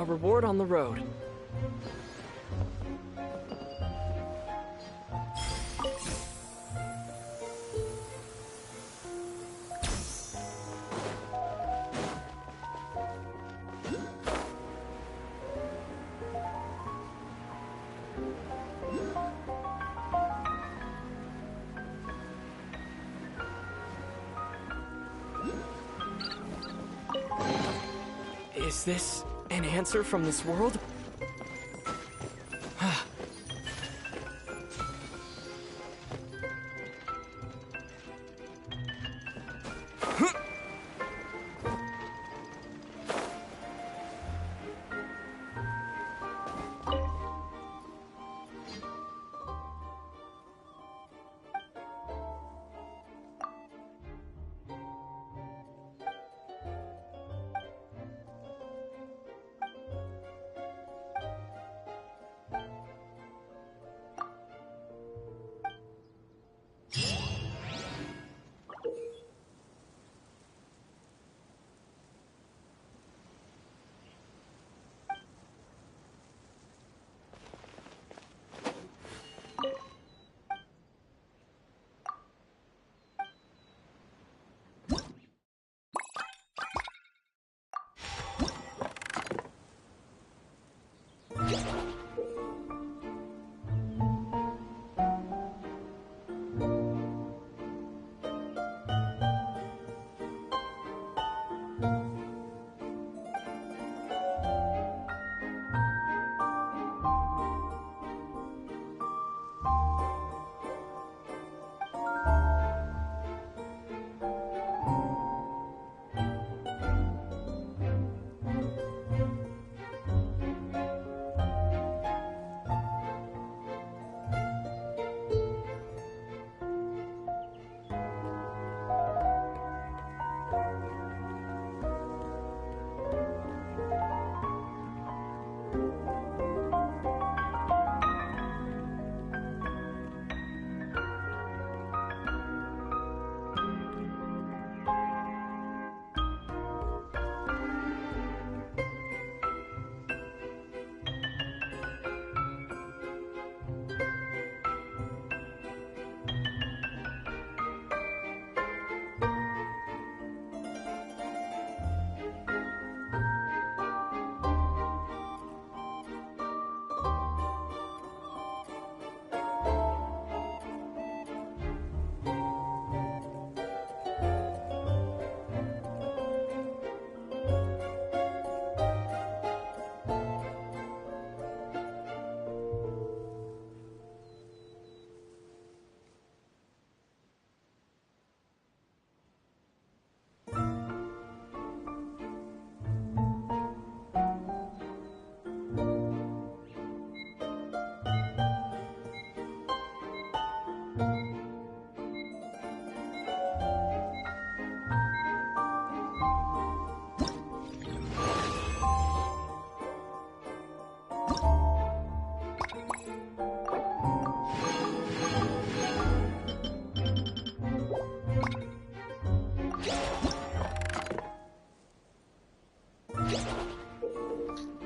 A reward on the road. Is this an answer from this world?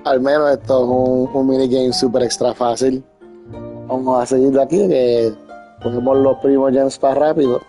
Al menos esto es un minigame super extra fácil. Vamos a seguir de aquí que ponemos los primos gems para rápido.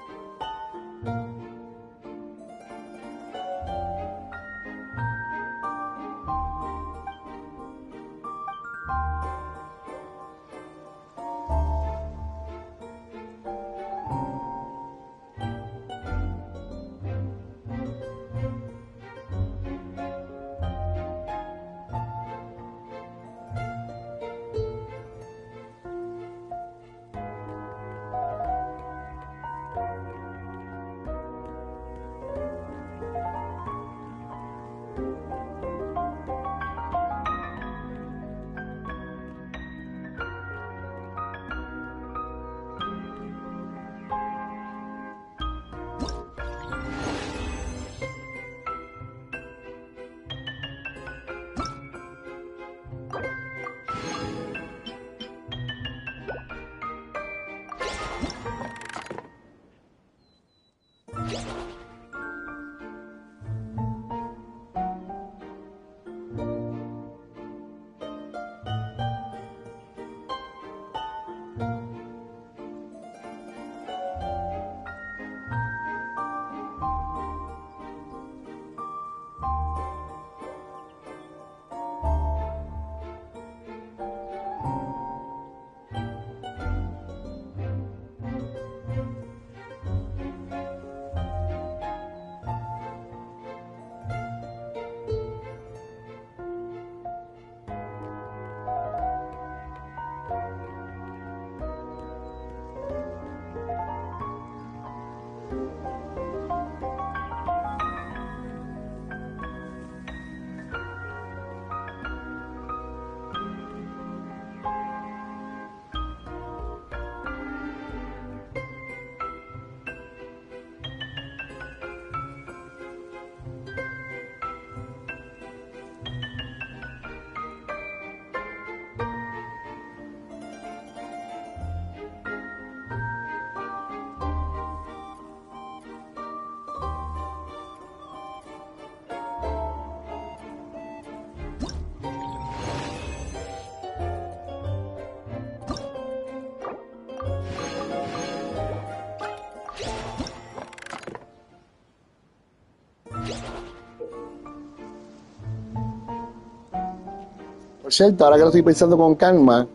Por cierto, ahora que lo estoy pensando con calma,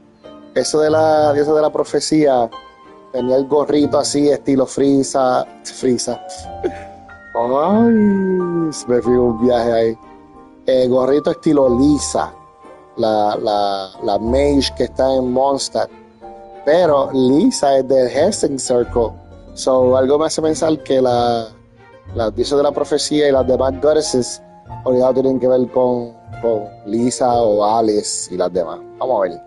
eso de la profecía, tenía el gorrito así, estilo frisa. Ay, me fui un viaje ahí. Gorrito estilo Lisa, la mage que está en Mondstadt. Pero Lisa es del Helsing Circle. So, algo me hace pensar que las dioses de la profecía y las demás goddesses obligado tienen que ver con Lisa o Alice y las demás. Vamos a ver.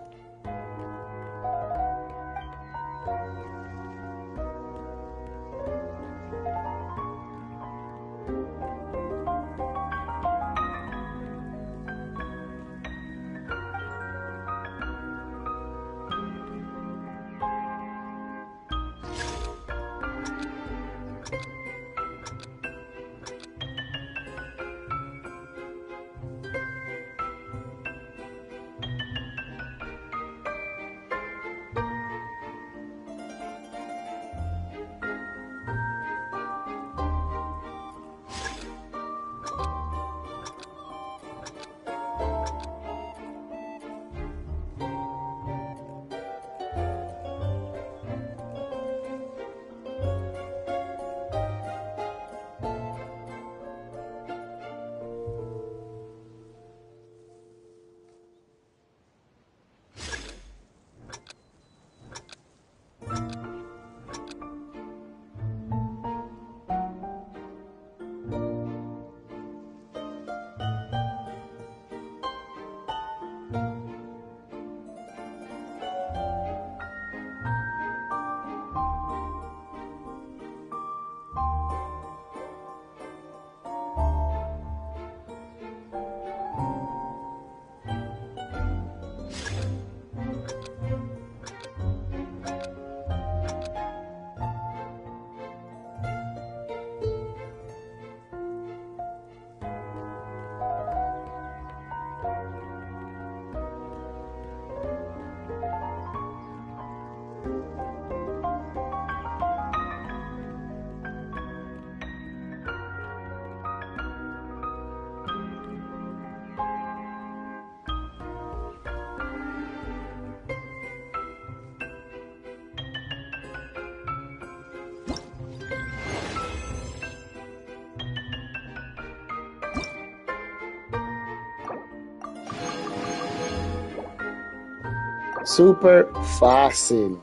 Super fácil.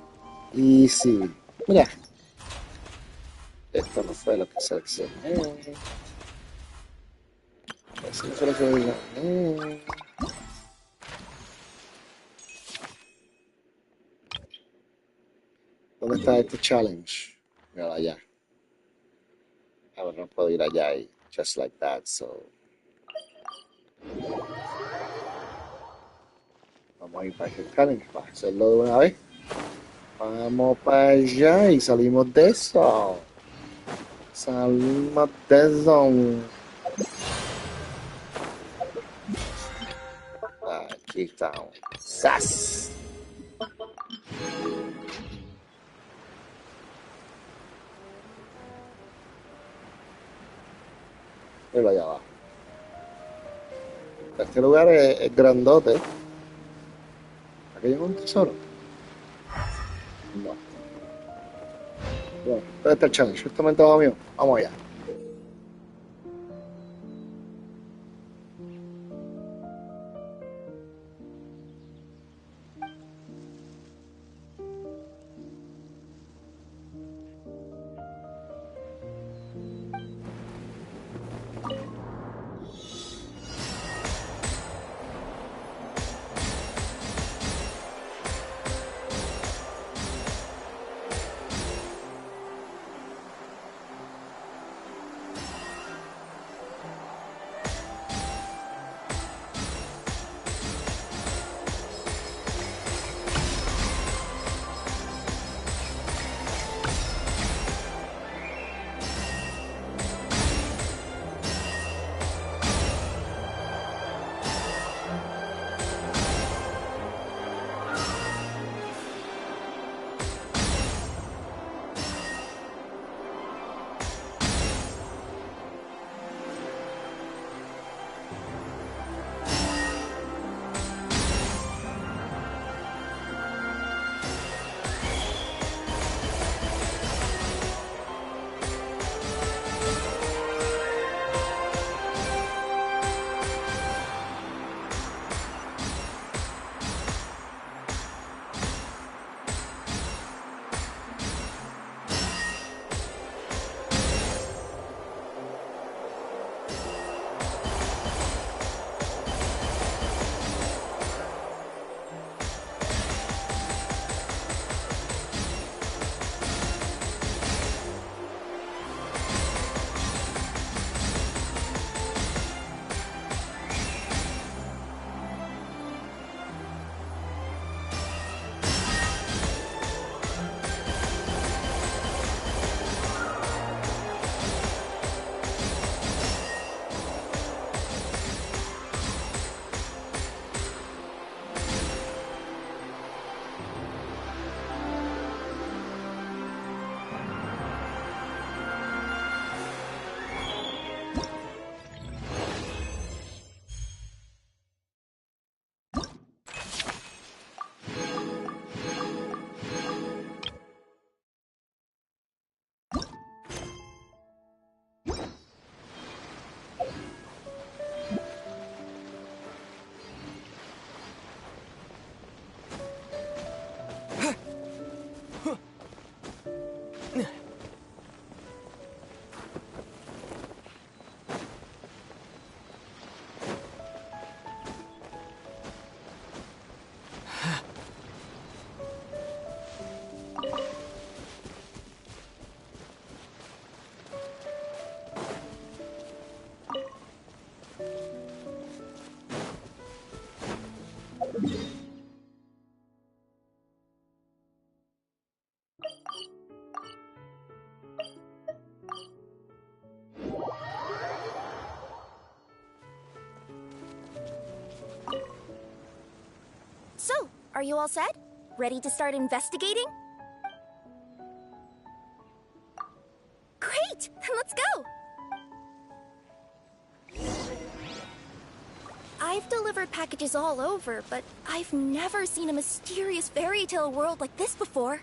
Easy. Mira. Esto no fue lo que seleccioné. Eso no fue lo que seleccioné. ¿Dónde está este challenge? Mira allá. Ah, bueno, no puedo ir allá y just like that, so. Vamos a ir para este challenge para hacerlo de una vez. Vamos para allá y salimos de eso. Salimos de eso. Aquí estamos. ¡Sas! Mira allá abajo. Este lugar es grandote. ¿Aquí hay un tesoro? No. Bueno, ¿dónde está el challenge? Justamente abajo mío. Vamos allá. Are you all set? Ready to start investigating? Great! Then let's go! I've delivered packages all over, but I've never seen a mysterious fairy tale world like this before.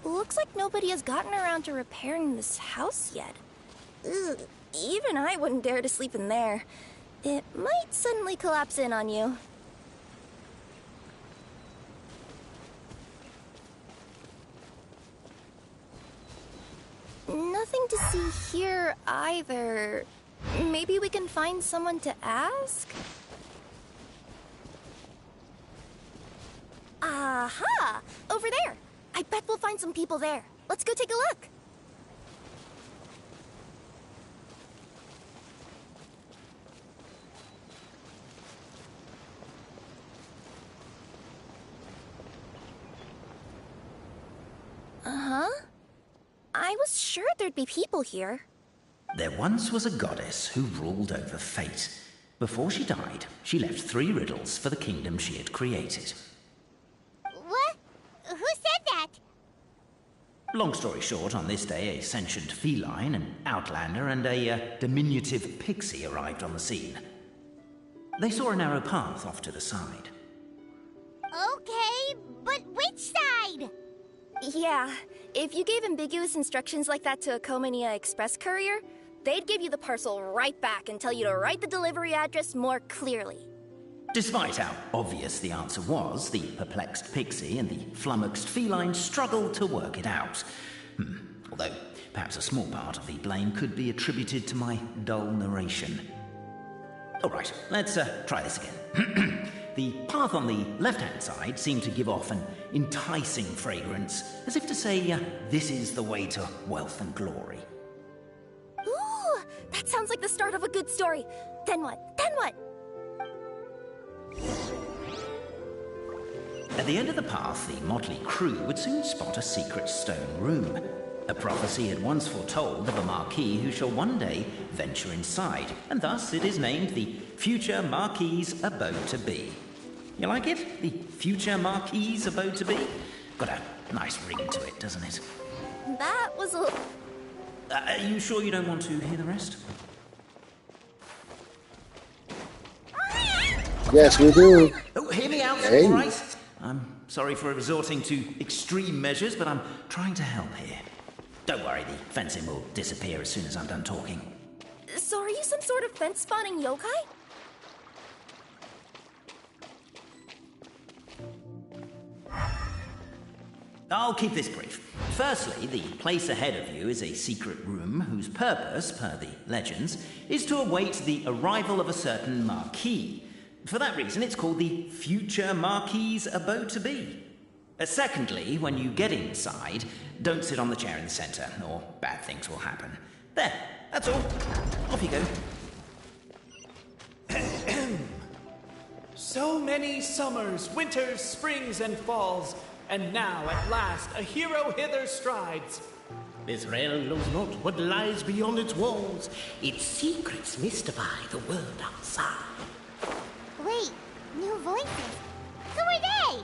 Looks like nobody has gotten around to repairing this house yet. Ugh, even I wouldn't dare to sleep in there. It might suddenly collapse in on you. Nothing to see here either. Maybe we can find someone to ask? Aha! Over there! I bet we'll find some people there. Let's go take a look. Uh-huh. I was sure there'd be people here. There once was a goddess who ruled over fate. Before she died, she left 3 riddles for the kingdom she had created. What? Who said that? Long story short, on this day, a sentient feline, an outlander, and a diminutive pixie arrived on the scene. They saw a narrow path off to the side. Okay, but which side? Yeah, if you gave ambiguous instructions like that to a Comania Express courier, they'd give you the parcel right back and tell you to write the delivery address more clearly. Despite how obvious the answer was, the perplexed pixie and the flummoxed feline struggled to work it out. Although, perhaps a small part of the blame could be attributed to my dull narration. All right, let's try this again. The path on the left-hand side seemed to give off an enticing fragrance, as if to say, this is the way to wealth and glory. Ooh, that sounds like the start of a good story. Then what? Then what? At the end of the path, the motley crew would soon spot a secret stone room. A prophecy had once foretold of a marquis who shall one day venture inside, and thus it is named the future Marquis's abode to be. You like it? The future Marquis's abode to be? Got a nice ring to it, doesn't it? That was a... Are you sure you don't want to hear the rest? Yes, we do. Oh, hear me out, Hey. all right? I'm sorry for resorting to extreme measures, but I'm trying to help here. Don't worry, the fencing will disappear as soon as I'm done talking. So are you some sort of fence-spawning yokai? I'll keep this brief. Firstly, the place ahead of you is a secret room whose purpose, per the legends, is to await the arrival of a certain marquis. For that reason, it's called the future Marquis's abode to be. Secondly, when you get inside, don't sit on the chair in the centre, or bad things will happen. There, that's all. Off you go. So many summers, winters, springs, and falls, and now at last a hero hither strides. This realm knows not what lies beyond its walls. Its secrets mystify the world outside. Wait, new voices. Who are they?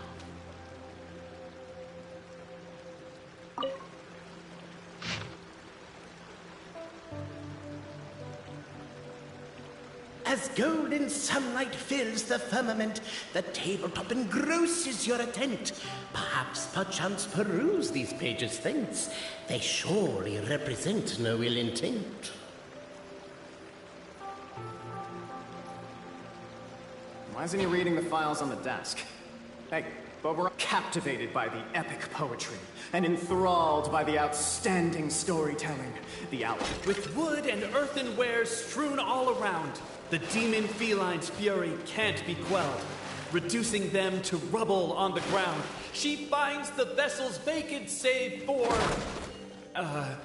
As golden sunlight fills the firmament, the tabletop engrosses your attent. Perchance peruse these pages thence. They surely represent no ill intent. Why isn't he reading the files on the desk? Hey, but we're captivated by the epic poetry and enthralled by the outstanding storytelling. The outfit With wood and earthenware strewn all around, the demon feline's fury can't be quelled. Reducing them to rubble on the ground, she finds the vessel's vacant save for... air?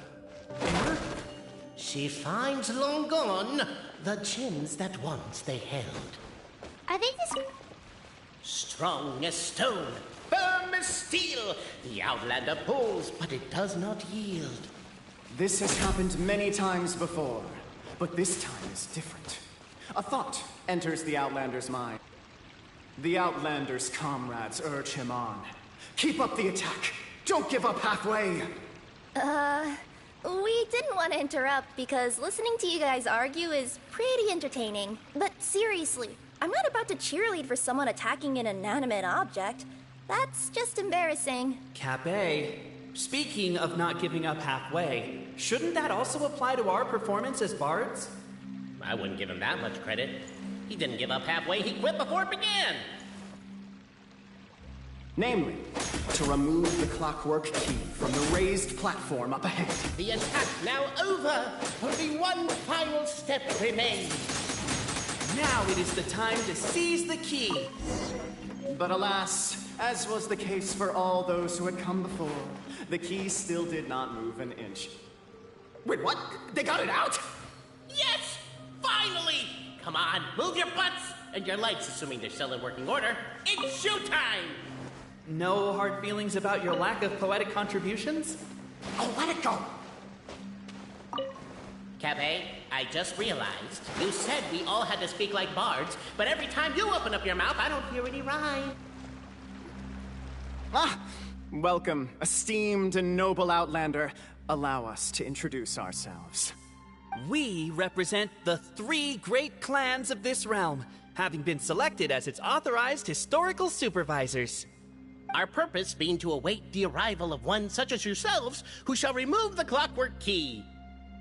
She finds long gone the gems that once they held. Are they just... Strong as stone, firm as steel, the outlander pulls, but it does not yield. This has happened many times before, but this time is different. A thought enters the Outlander's mind. The Outlander's comrades urge him on. Keep up the attack. Don't give up halfway. We didn't want to interrupt because listening to you guys argue is pretty entertaining. But seriously, I'm not about to cheerlead for someone attacking an inanimate object. That's just embarrassing. Cape, speaking of not giving up halfway, shouldn't that also apply to our performance as bards? I wouldn't give him that much credit. He didn't give up halfway, he quit before it began! Namely, to remove the clockwork key from the raised platform up ahead. The attack now over! Only one final step remains. Now it is the time to seize the key. But alas, as was the case for all those who had come before, the key still did not move an inch. Wait, what? They got it out? Yes! Finally! Come on, move your butts! And your legs, assuming they're still in working order. It's showtime! No hard feelings about your lack of poetic contributions? Oh, let it go! Cape, I just realized you said we all had to speak like bards, but every time you open up your mouth, I don't hear any rhyme. Welcome, esteemed and noble Outlander. Allow us to introduce ourselves. We represent the 3 great clans of this realm, having been selected as its authorized historical supervisors. Our purpose being to await the arrival of one such as yourselves, who shall remove the clockwork key.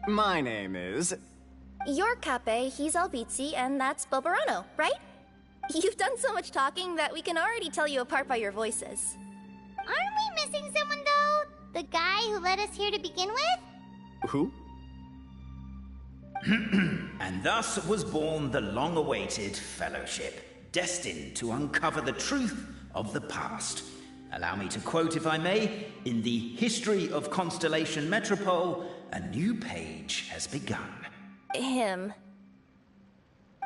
My name is... You're Cape, he's Albizzi, and that's Bobarano, right? You've done so much talking that we can already tell you apart by your voices. Aren't we missing someone, though? The guy who led us here to begin with? Who? And thus was born the long-awaited Fellowship, destined to uncover the truth of the past. Allow me to quote, if I may, in the history of Constellation Metropole, a new page has begun. Him.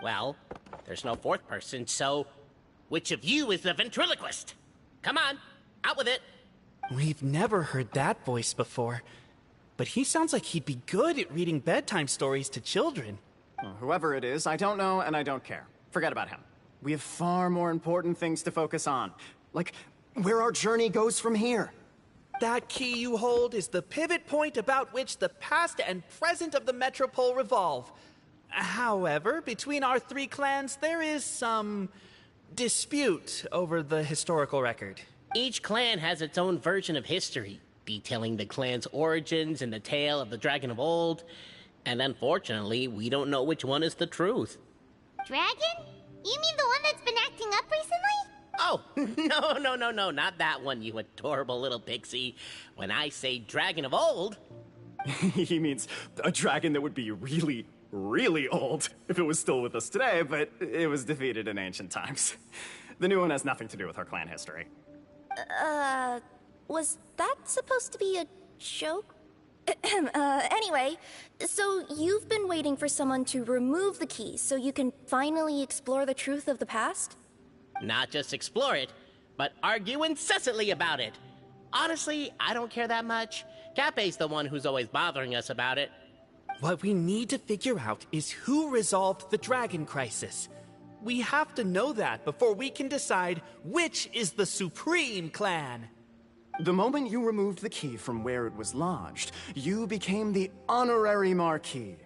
Well, there's no fourth person, so which of you is the ventriloquist? Come on, out with it. We've never heard that voice before, but he sounds like he'd be good at reading bedtime stories to children. Well, whoever it is, I don't know and I don't care. Forget about him. We have far more important things to focus on, like where our journey goes from here. That key you hold is the pivot point about which the past and present of the Metropole revolve. However, between our 3 clans, there is some dispute over the historical record. Each clan has its own version of history, detailing the clan's origins and the tale of the Dragon of Old. And unfortunately, we don't know which one is the truth. Dragon? You mean the one that's been acting up recently? Oh, no, not that one, you adorable little pixie. When I say Dragon of Old... He means a dragon that would be really, really old if it was still with us today, but it was defeated in ancient times. The new one has nothing to do with our clan history. Was that supposed to be a joke? Anyway, so you've been waiting for someone to remove the key so you can finally explore the truth of the past? Not just explore it, but argue incessantly about it. Honestly, I don't care that much. Cape's the one who's always bothering us about it. What we need to figure out is who resolved the dragon crisis. We have to know that before we can decide which is the supreme clan. The moment you removed the key from where it was lodged, you became the honorary Marquis.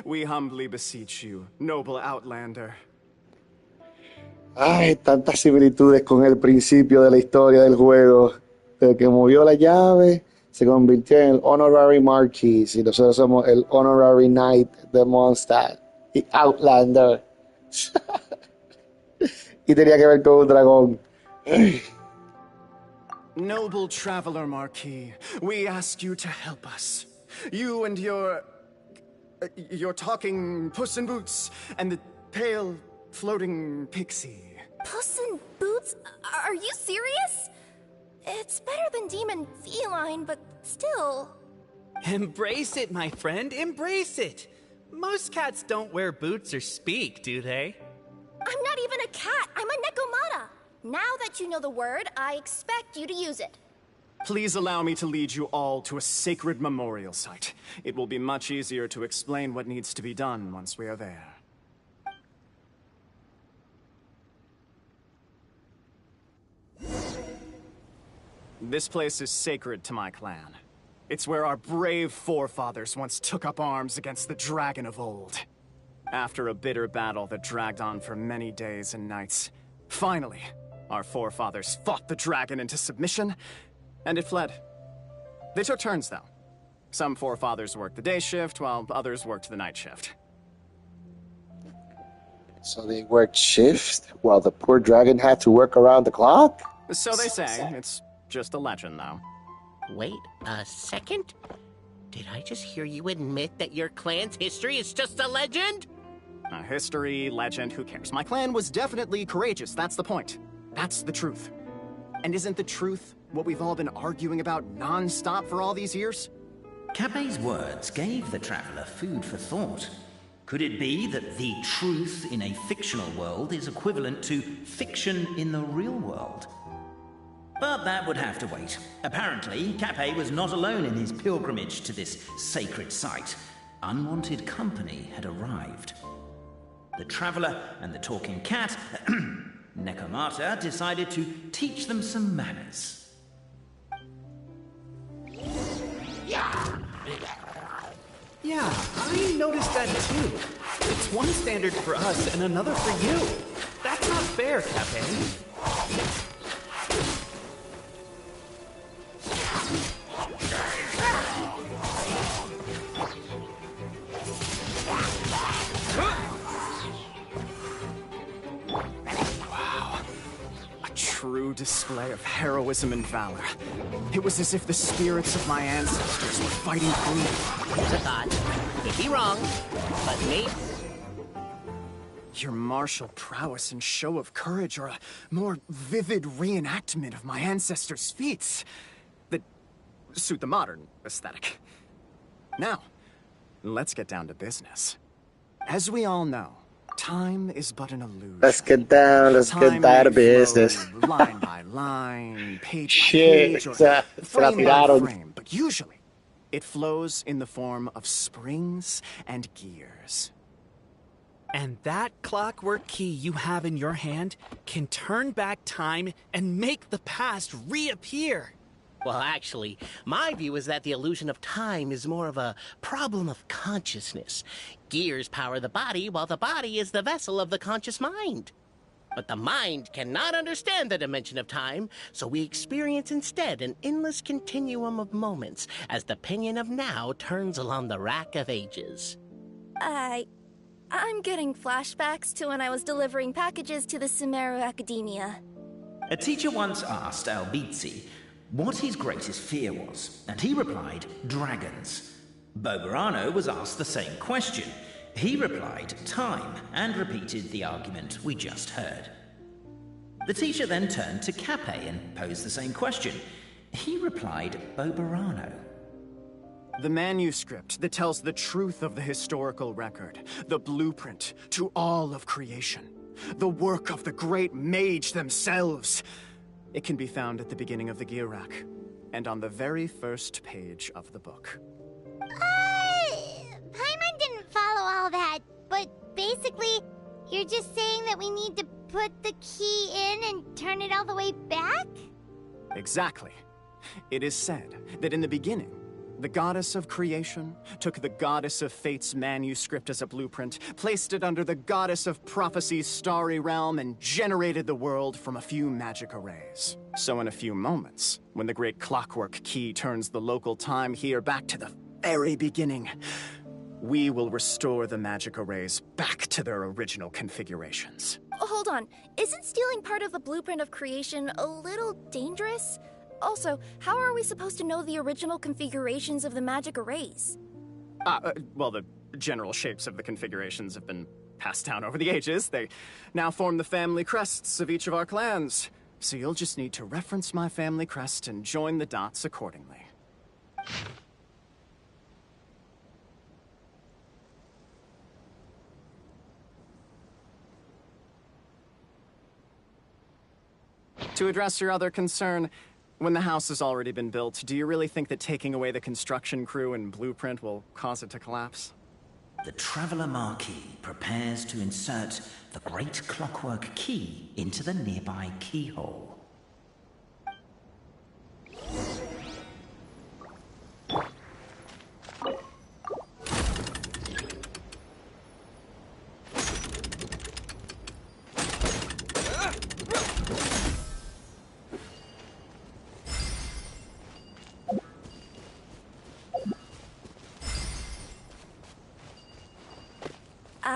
We humbly beseech you, noble Outlander. Ay, tantas similitudes con el principio de la historia del juego. El que movió la llave se convirtió en el Honorary Marquis y nosotros somos el Honorary Knight de Mondstadt y Outlander. Y tenía que ver con un dragón. Noble traveler Marquis, we ask you to help us. You and your talking Puss in Boots and the pale floating pixie. Puss in Boots? Are you serious? It's better than demon feline, but still. Embrace it, my friend, embrace it. Most cats don't wear boots or speak, do they? I'm not even a cat, I'm a Nekomata. Now that you know the word, I expect you to use it. Please allow me to lead you all to a sacred memorial site. It will be much easier to explain what needs to be done once we are there. This place is sacred to my clan. It's where our brave forefathers once took up arms against the dragon of old. After a bitter battle that dragged on for many days and nights, finally, our forefathers fought the dragon into submission, and it fled. They took turns, though. Some forefathers worked the day shift, while others worked the night shift. So they worked shift while the poor dragon had to work around the clock? So they say. It's just a legend, though. Wait a second? Did I just hear you admit that your clan's history is just a legend? History, legend, who cares? My clan was definitely courageous, that's the point. That's the truth. And isn't the truth what we've all been arguing about non-stop for all these years? Capet's words gave the traveler food for thought. Could it be that the truth in a fictional world is equivalent to fiction in the real world? But that would have to wait. Apparently, Capet was not alone in his pilgrimage to this sacred site. Unwanted company had arrived. The traveler and the talking cat, Nekomata, decided to teach them some manners. Yeah, I noticed that too. It's one standard for us and another for you. That's not fair, Capet. True display of heroism and valor. It was as if the spirits of my ancestors were fighting through me. Here's a thought. Could be wrong, but maybe... Your martial prowess and show of courage are a more vivid reenactment of my ancestors' feats that suit the modern aesthetic. Now, let's get down to business. As we all know, time is but an illusion. Let's get down to business. Line by line, page by Shit, page, or se la frame by tiraron. frame. But usually, it flows in the form of springs and gears. And that clockwork key you have in your hand can turn back time and make the past reappear. Well, actually, my view is that the illusion of time is more of a problem of consciousness. Gears power the body, while the body is the vessel of the conscious mind. But the mind cannot understand the dimension of time, so we experience instead an endless continuum of moments as the pinion of now turns along the rack of ages. I'm getting flashbacks to when I was delivering packages to the Sumeru Academia. A teacher once asked Albizzi what his greatest fear was, and he replied, dragons. Boberano was asked the same question. He replied, time, and repeated the argument we just heard. The teacher then turned to Capet and posed the same question. He replied, Boberano. The manuscript that tells the truth of the historical record, the blueprint to all of creation, the work of the great mage themselves. It can be found at the beginning of the gear rack, and on the very first page of the book. Paimon didn't follow all that, but basically, you're just saying that we need to put the key in and turn it all the way back? Exactly. It is said that in the beginning, the goddess of creation took the goddess of fate's manuscript as a blueprint, placed it under the goddess of prophecy's starry realm, and generated the world from a few magic arrays. So in a few moments, when the great clockwork key turns the local time here back to the very beginning, we will restore the magic arrays back to their original configurations. Hold on, isn't stealing part of the blueprint of creation a little dangerous? Also, how are we supposed to know the original configurations of the magic arrays? Well, the general shapes of the configurations have been passed down over the ages. They now form the family crests of each of our clans. So you'll just need to reference my family crest and join the dots accordingly. To address your other concern, when the house has already been built, do you really think that taking away the construction crew and blueprint will cause it to collapse? The Traveler Marquis prepares to insert the great clockwork key into the nearby keyhole.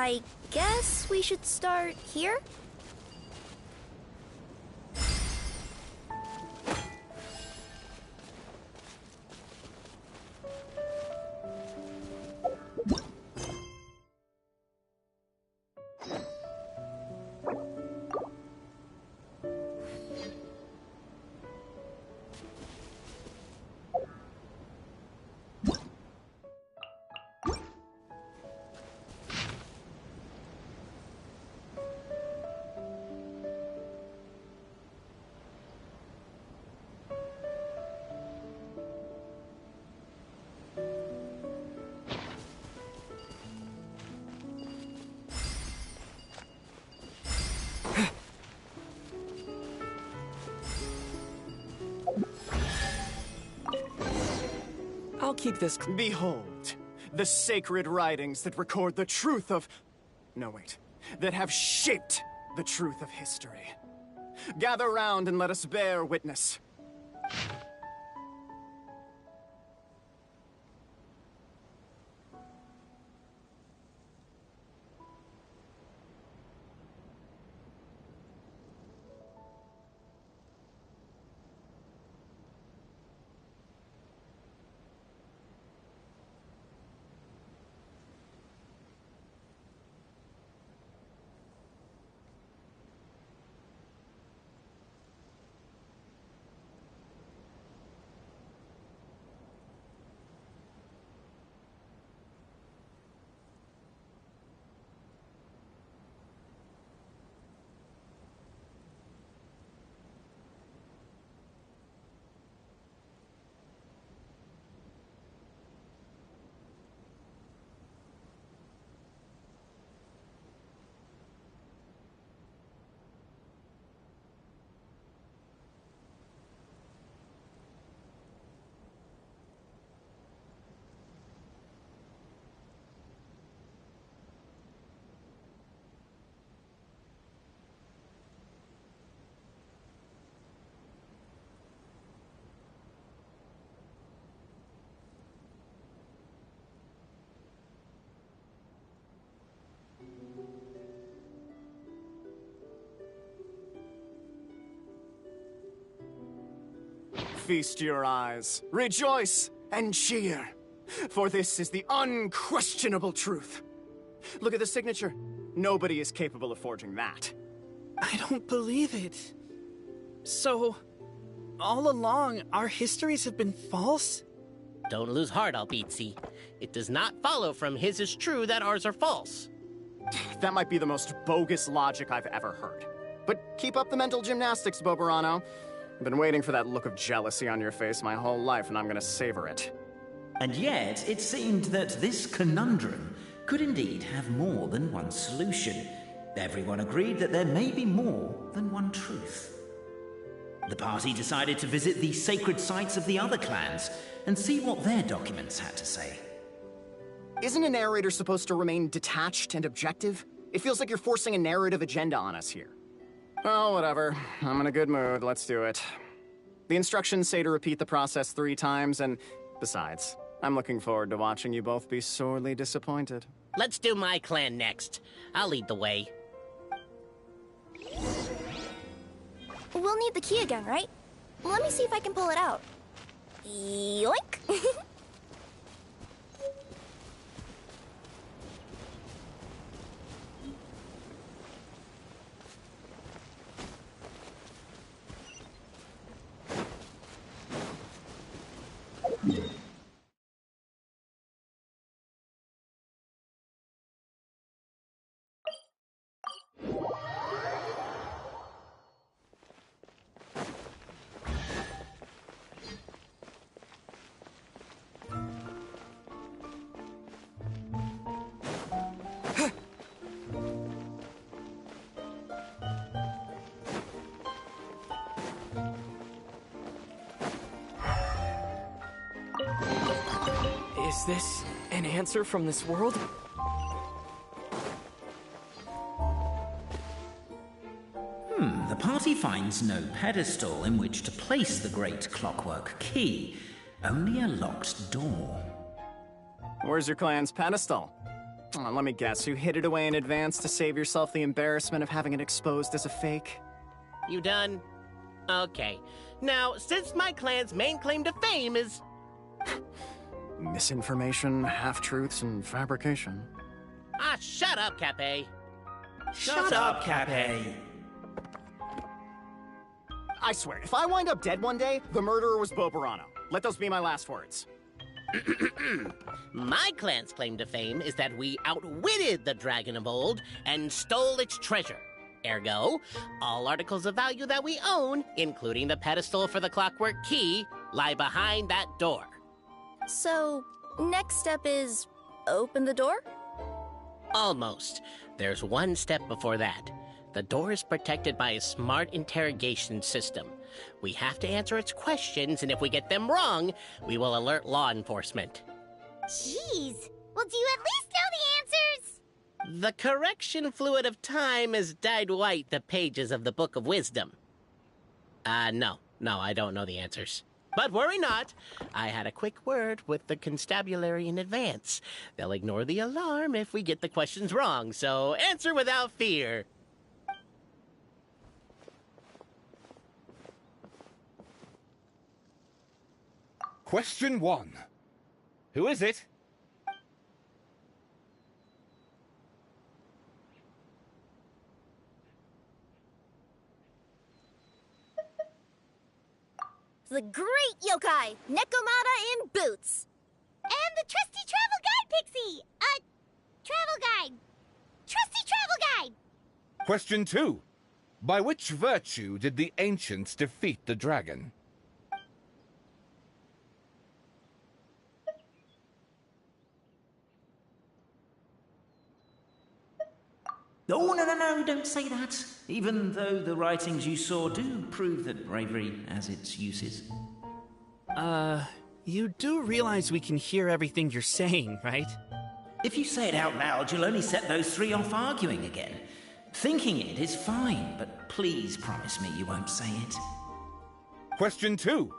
I guess we should start here? I'll keep this. Behold, the sacred writings that record the truth of... No, wait. That have shaped the truth of history. Gather round and let us bear witness. Feast your eyes, rejoice, and cheer, for this is the unquestionable truth. Look at the signature. Nobody is capable of forging that. I don't believe it. So, all along, our histories have been false? Don't lose heart, Albizzi. It does not follow from his is true that ours are false. That might be the most bogus logic I've ever heard. But keep up the mental gymnastics, Boberano. I've been waiting for that look of jealousy on your face my whole life, and I'm gonna savor it. And yet, it seemed that this conundrum could indeed have more than one solution. Everyone agreed that there may be more than one truth. The party decided to visit the sacred sites of the other clans and see what their documents had to say. Isn't a narrator supposed to remain detached and objective? It feels like you're forcing a narrative agenda on us here. Oh, whatever. I'm in a good mood. Let's do it. The instructions say to repeat the process 3 times, and besides, I'm looking forward to watching you both be sorely disappointed. Let's do my clan next. I'll lead the way. We'll need the key again, right? Let me see if I can pull it out. Yoink! Is this an answer from this world? The party finds no pedestal in which to place the great clockwork key, only a locked door. Where's your clan's pedestal? Let me guess, you hid it away in advance to save yourself the embarrassment of having it exposed as a fake? You done? Okay. Now, since my clan's main claim to fame is... Misinformation, half-truths, and fabrication. Ah, shut up, Cape. Shut up, Cape. I swear, if I wind up dead one day, the murderer was Boberano. Let those be my last words. My clan's claim to fame is that we outwitted the dragon of old and stole its treasure. Ergo, all articles of value that we own, including the pedestal for the clockwork key, lie behind that door. So, next step is open the door? Almost. There's one step before that. The door is protected by a smart interrogation system. We have to answer its questions, and if we get them wrong, we will alert law enforcement. Jeez. Well, do you at least know the answers? The correction fluid of time has dyed white the pages of the Book of Wisdom. No, I don't know the answers. But worry not. I had a quick word with the constabulary in advance. They'll ignore the alarm if we get the questions wrong, so answer without fear. Question 1. Who is it? The great yokai, Nekomata in boots. And the trusty travel guide, Pixie! Travel guide. Trusty travel guide! Question 2. By which virtue did the ancients defeat the dragon? Oh, no, don't say that. Even though the writings you saw do prove that bravery has its uses. You do realize we can hear everything you're saying, right? If you say it out loud, you'll only set those three off arguing again. Thinking it is fine, but please promise me you won't say it. Question 2.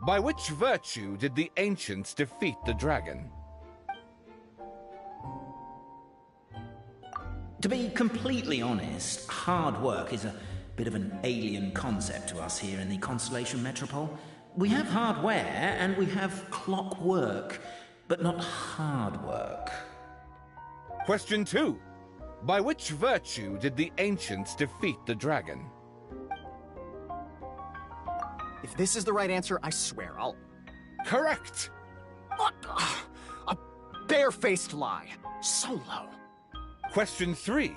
By which virtue did the ancients defeat the dragon? To be completely honest, hard work is a bit of an alien concept to us here in the Constellation Metropole. We have hardware and we have clockwork, but not hard work. Question 2. By which virtue did the ancients defeat the dragon? If this is the right answer, I swear I'll... Correct! What? A barefaced lie. So low. Question 3.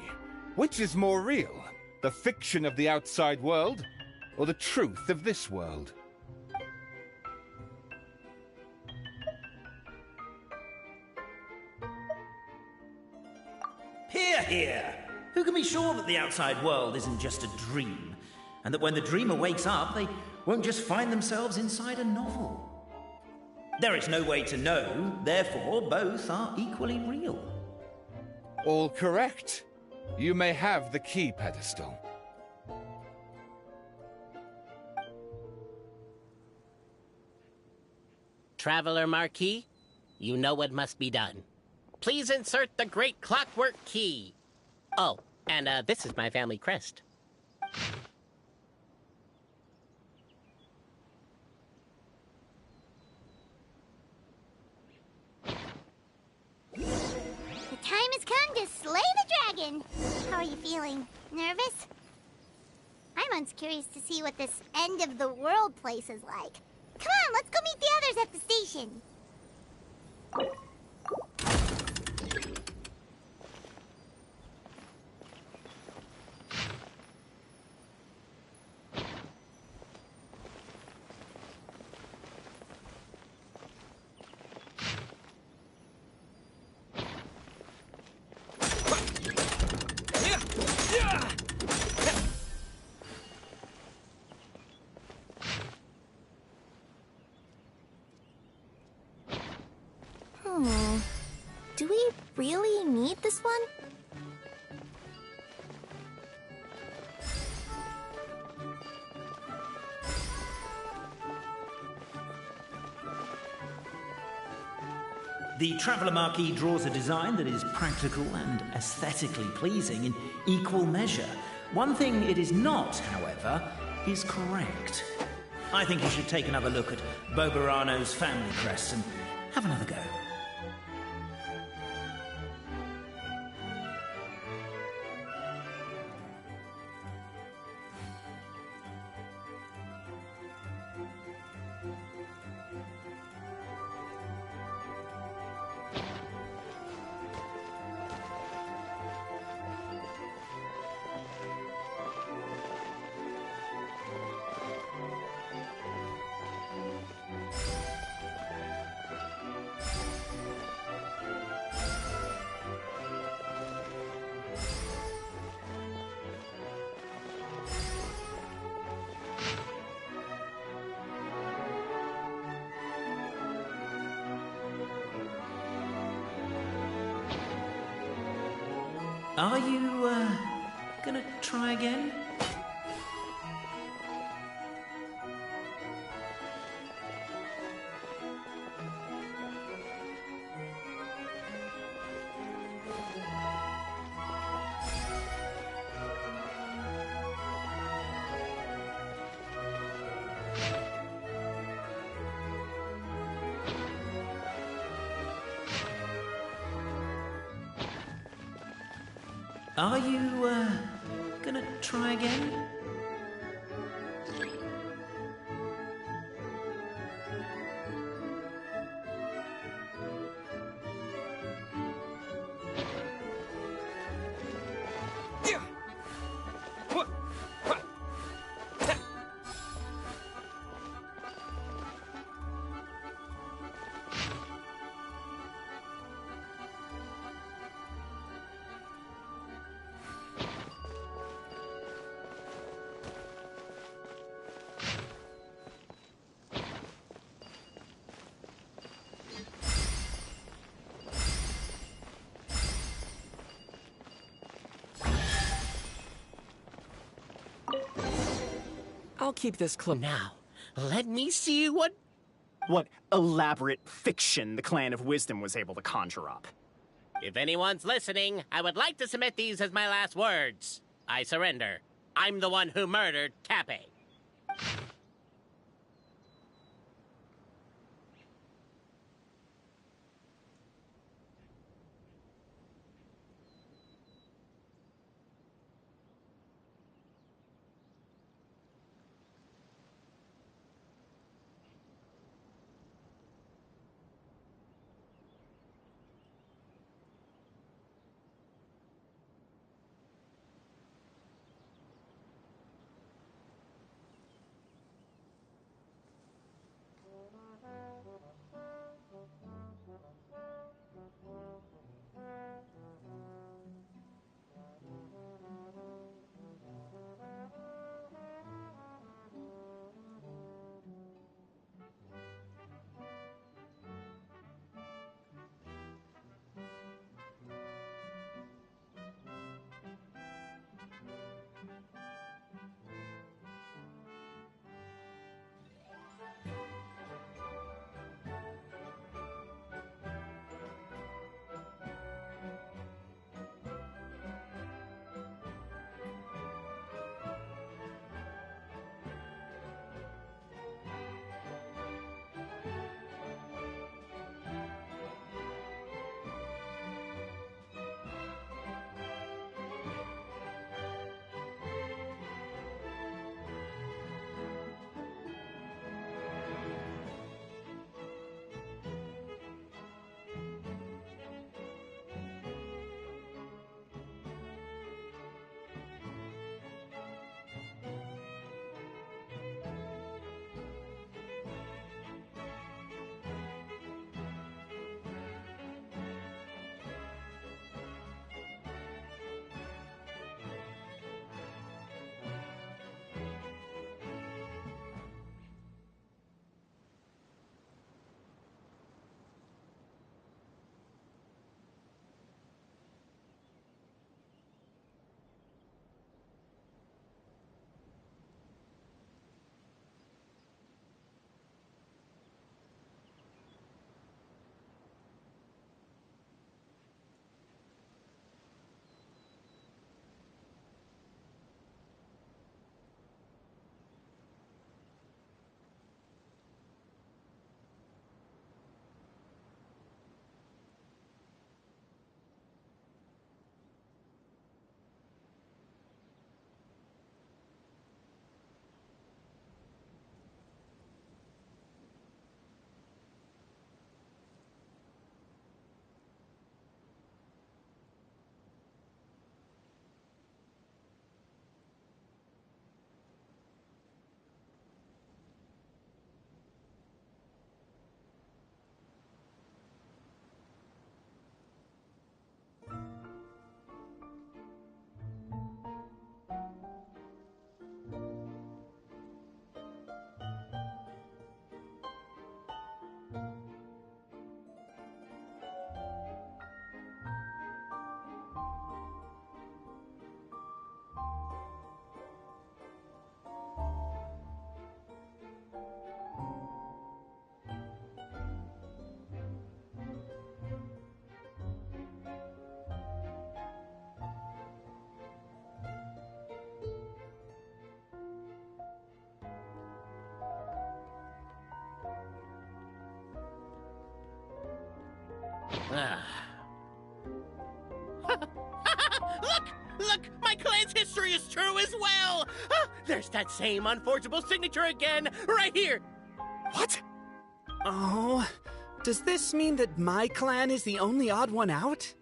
Which is more real? The fiction of the outside world, or the truth of this world? Hear, hear! Who can be sure that the outside world isn't just a dream? And that when the dreamer wakes up, they won't just find themselves inside a novel? There is no way to know, therefore both are equally real. All correct. You may have the key pedestal. Traveler Marquis, you know what must be done. Please insert the great clockwork key. Oh, and this is my family crest. The time has come to slay the dragon. How are you feeling? Nervous? I'm curious to see what this end of the world place is like. Come on, let's go meet the others at the station. Do we really need this one? The Traveller Marquis draws a design that is practical and aesthetically pleasing in equal measure. One thing it is not, however, is correct. I think you should take another look at Boberano's family crest and have another go. Are you, gonna try again? Are you, gonna try again? I'll keep this close. Now, let me see what elaborate fiction the Clan of Wisdom was able to conjure up. If anyone's listening, I would like to submit these as my last words. I surrender. I'm the one who murdered Cappe. Look! My clan's history is true as well! There's that same unforgeable signature again, right here! What? Oh, does this mean that my clan is the only odd one out?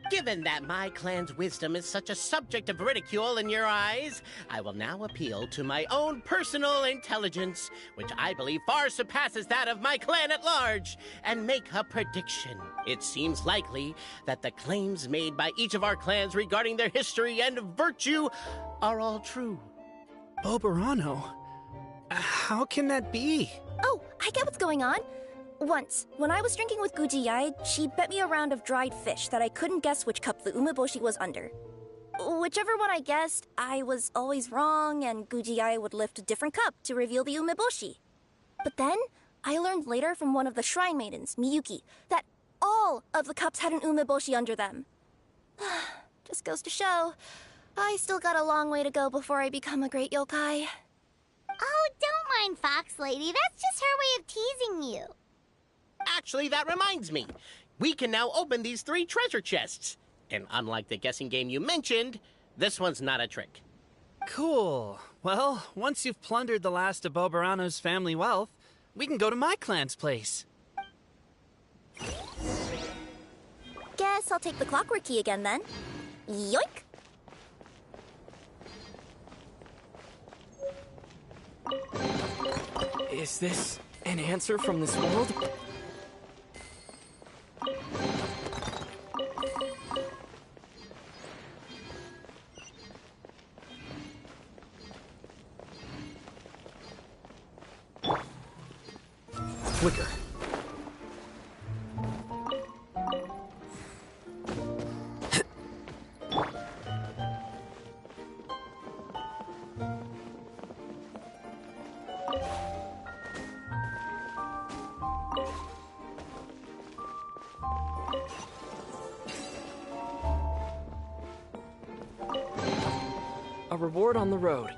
Given that my clan's wisdom is such a subject of ridicule in your eyes, I will now appeal to my own personal intelligence, which I believe far surpasses that of my clan at large, and make a prediction. It seems likely that the claims made by each of our clans regarding their history and virtue are all true. Boberano? How can that be? Oh, I get what's going on. Once, when I was drinking with Gujiyai, she bet me a round of dried fish that I couldn't guess which cup the umeboshi was under. Whichever one I guessed, I was always wrong, and Gujiyai would lift a different cup to reveal the umeboshi. But then, I learned later from one of the shrine maidens, Miyuki, that all of the cups had an umeboshi under them. Just goes to show, I still got a long way to go before I become a great yokai. Oh, don't mind Fox Lady. That's just her way of teasing you. Actually, that reminds me. We can now open these 3 treasure chests. And unlike the guessing game you mentioned, this one's not a trick. Cool. Well, once you've plundered the last of Boberano's family wealth, we can go to my clan's place. Guess I'll take the clockwork key again then. Yoink! Is this an answer from this world? Quicker. A reward on the road.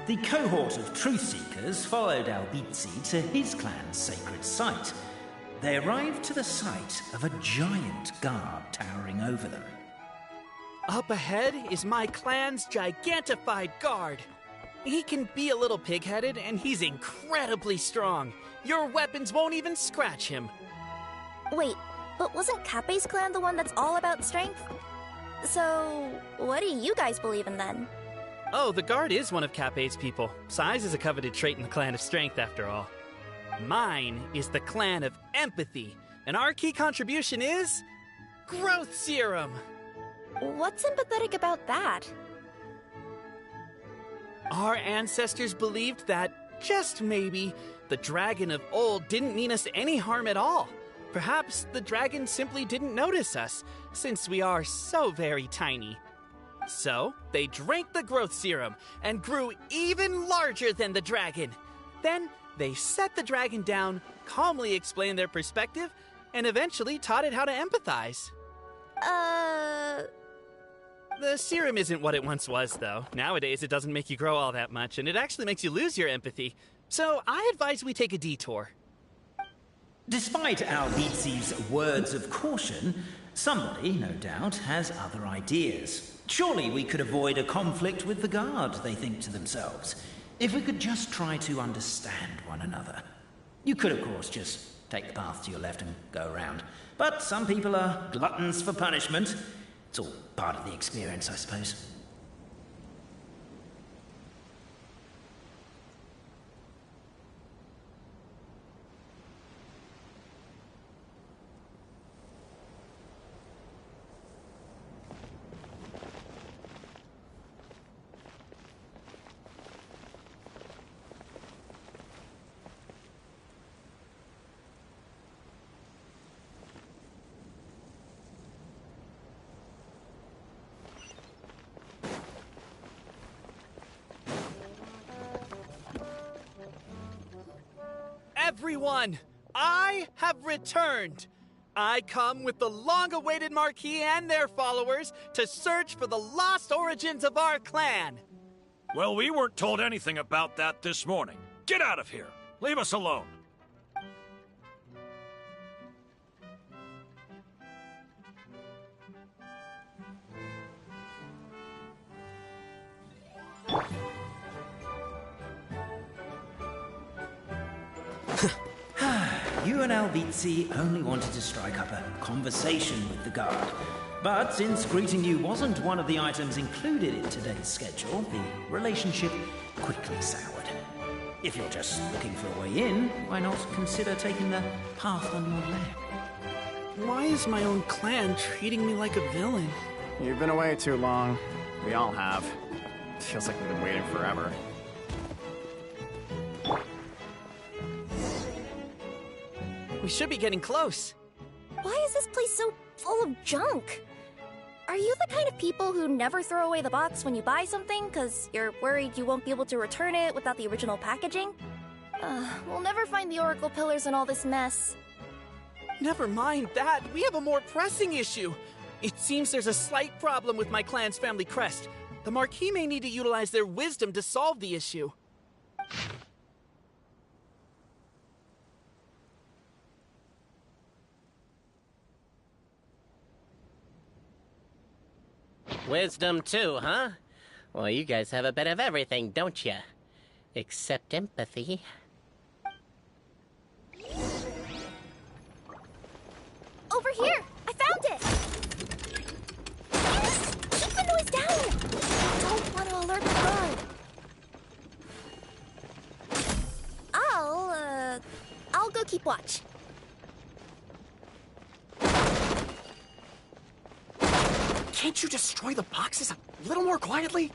The cohort of truth seekers followed Albizzi to his clan's sacred site. They arrived to the site of a giant guard towering over them. Up ahead is my clan's gigantified guard. He can be a little pig-headed, and he's incredibly strong. Your weapons won't even scratch him. Wait, but wasn't Kappei's clan the one that's all about strength? So, what do you guys believe in then? Oh, the guard is one of Kappei's people. Size is a coveted trait in the clan of strength, after all. Mine is the clan of empathy, and our key contribution is... growth serum! What's empathetic about that? Our ancestors believed that, just maybe, the dragon of old didn't mean us any harm at all. Perhaps the dragon simply didn't notice us, since we are so very tiny. So, they drank the growth serum and grew even larger than the dragon. Then, they set the dragon down, calmly explained their perspective, and eventually taught it how to empathize. The serum isn't what it once was, though. Nowadays, it doesn't make you grow all that much, and it actually makes you lose your empathy. So, I advise we take a detour. Despite Albizzi's words of caution, somebody, no doubt, has other ideas. Surely we could avoid a conflict with the guard, they think to themselves, if we could just try to understand one another. You could, of course, just take the path to your left and go around. But some people are gluttons for punishment. It's all part of the experience, I suppose. Everyone, I have returned. I come with the long-awaited Marquis and their followers to search for the lost origins of our clan. Well, we weren't told anything about that this morning. Get out of here. Leave us alone. You and Albizzi only wanted to strike up a conversation with the guard. But since greeting you wasn't one of the items included in today's schedule, the relationship quickly soured. If you're just looking for a way in, why not consider taking the path on your left? Why is my own clan treating me like a villain? You've been away too long. We all have. Feels like we've been waiting forever. We should be getting close. Why is this place so full of junk? Are you the kind of people who never throw away the box when you buy something because you're worried you won't be able to return it without the original packaging? We'll never find the Oracle Pillars in all this mess. Never mind that. We have a more pressing issue. It seems there's a slight problem with my clan's family crest. The Marquis may need to utilize their wisdom to solve the issue. Wisdom too, huh? Well, you guys have a bit of everything, don't you? Except empathy. Over here! I found it! Yes! Keep the noise down! I don't want to alert the guard. I'll go keep watch. Can't you destroy the boxes a little more quietly?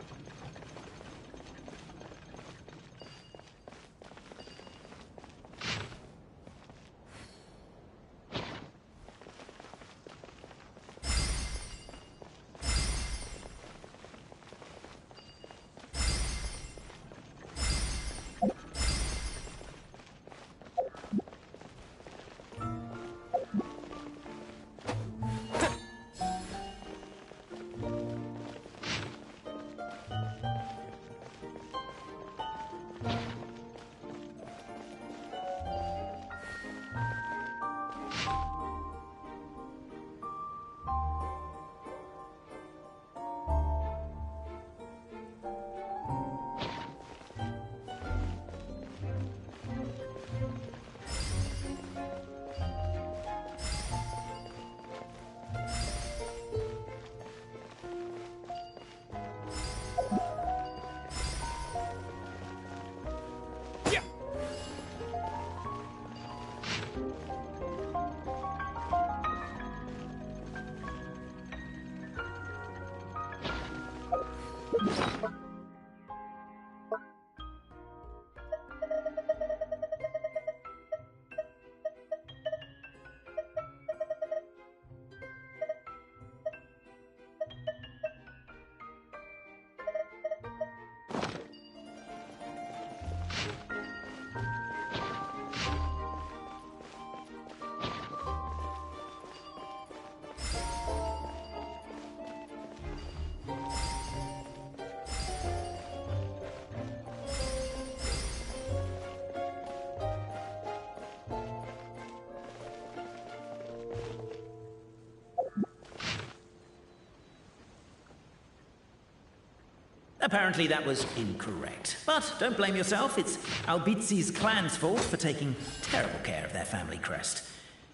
Apparently that was incorrect. But don't blame yourself, it's Albizi's clan's fault for taking terrible care of their family crest.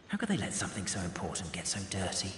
How could they let something so important get so dirty?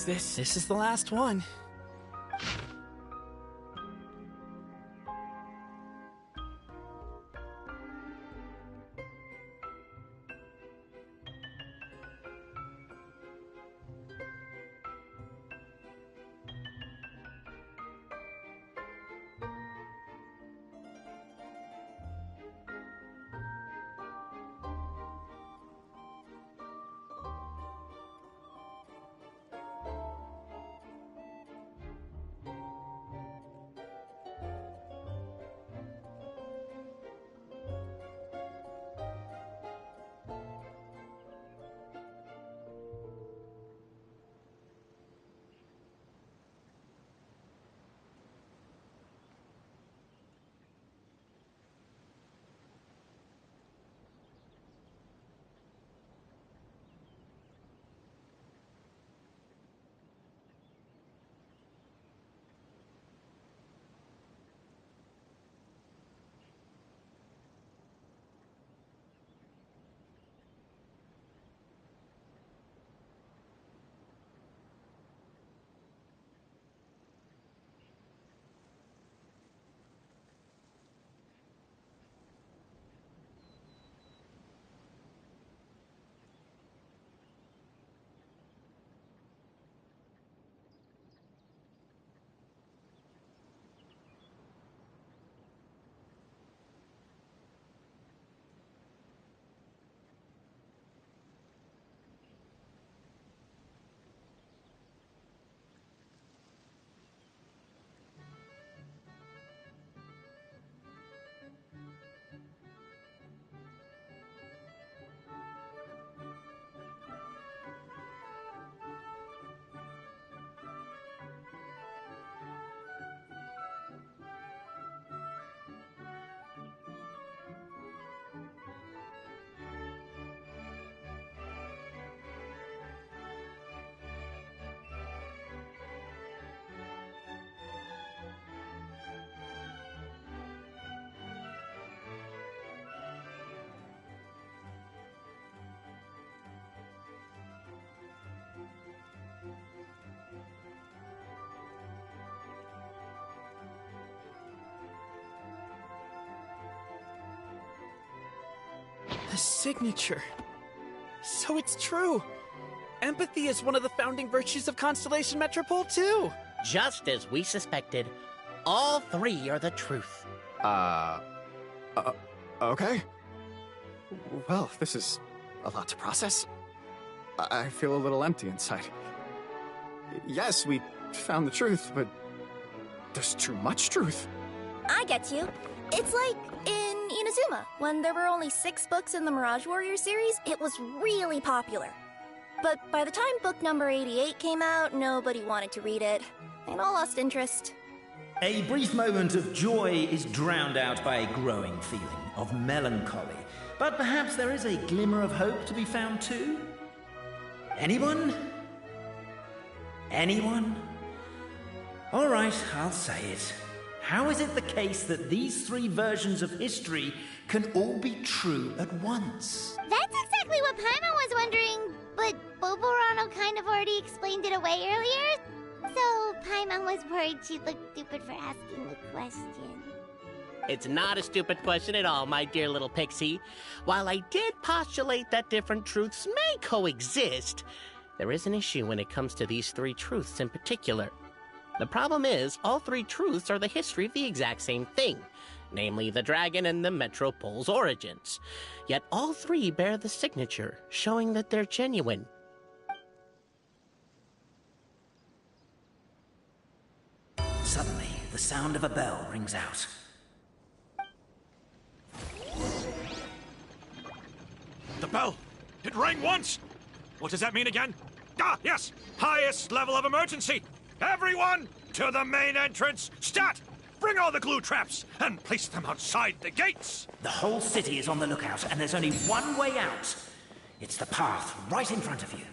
This is the last one. The signature. So it's true. Empathy is one of the founding virtues of Constellation Metropole, too. Just as we suspected, all three are the truth. Okay. Well, this is a lot to process. I feel a little empty inside. Yes, we found the truth, but there's too much truth. I get you. It's like in Inazuma. When there were only 6 books in the Mirage Warrior series, it was really popular. But by the time book number 88 came out, nobody wanted to read it. They all lost interest. A brief moment of joy is drowned out by a growing feeling of melancholy. But perhaps there is a glimmer of hope to be found too? Anyone? Anyone? All right, I'll say it. How is it the case that these 3 versions of history can all be true at once? That's exactly what Paimon was wondering, but Boborano kind of already explained it away earlier. So Paimon was worried she'd look stupid for asking the question. It's not a stupid question at all, my dear little pixie. While I did postulate that different truths may coexist, there is an issue when it comes to these 3 truths in particular. The problem is, all 3 truths are the history of the exact same thing, namely the dragon and the Metropole's origins. Yet all 3 bear the signature, showing that they're genuine. Suddenly, the sound of a bell rings out. The bell! It rang once! What does that mean again? Ah, yes! Highest level of emergency! Everyone, to the main entrance! Stat! Bring all the glue traps and place them outside the gates! The whole city is on the lookout, and there's only one way out. It's the path right in front of you.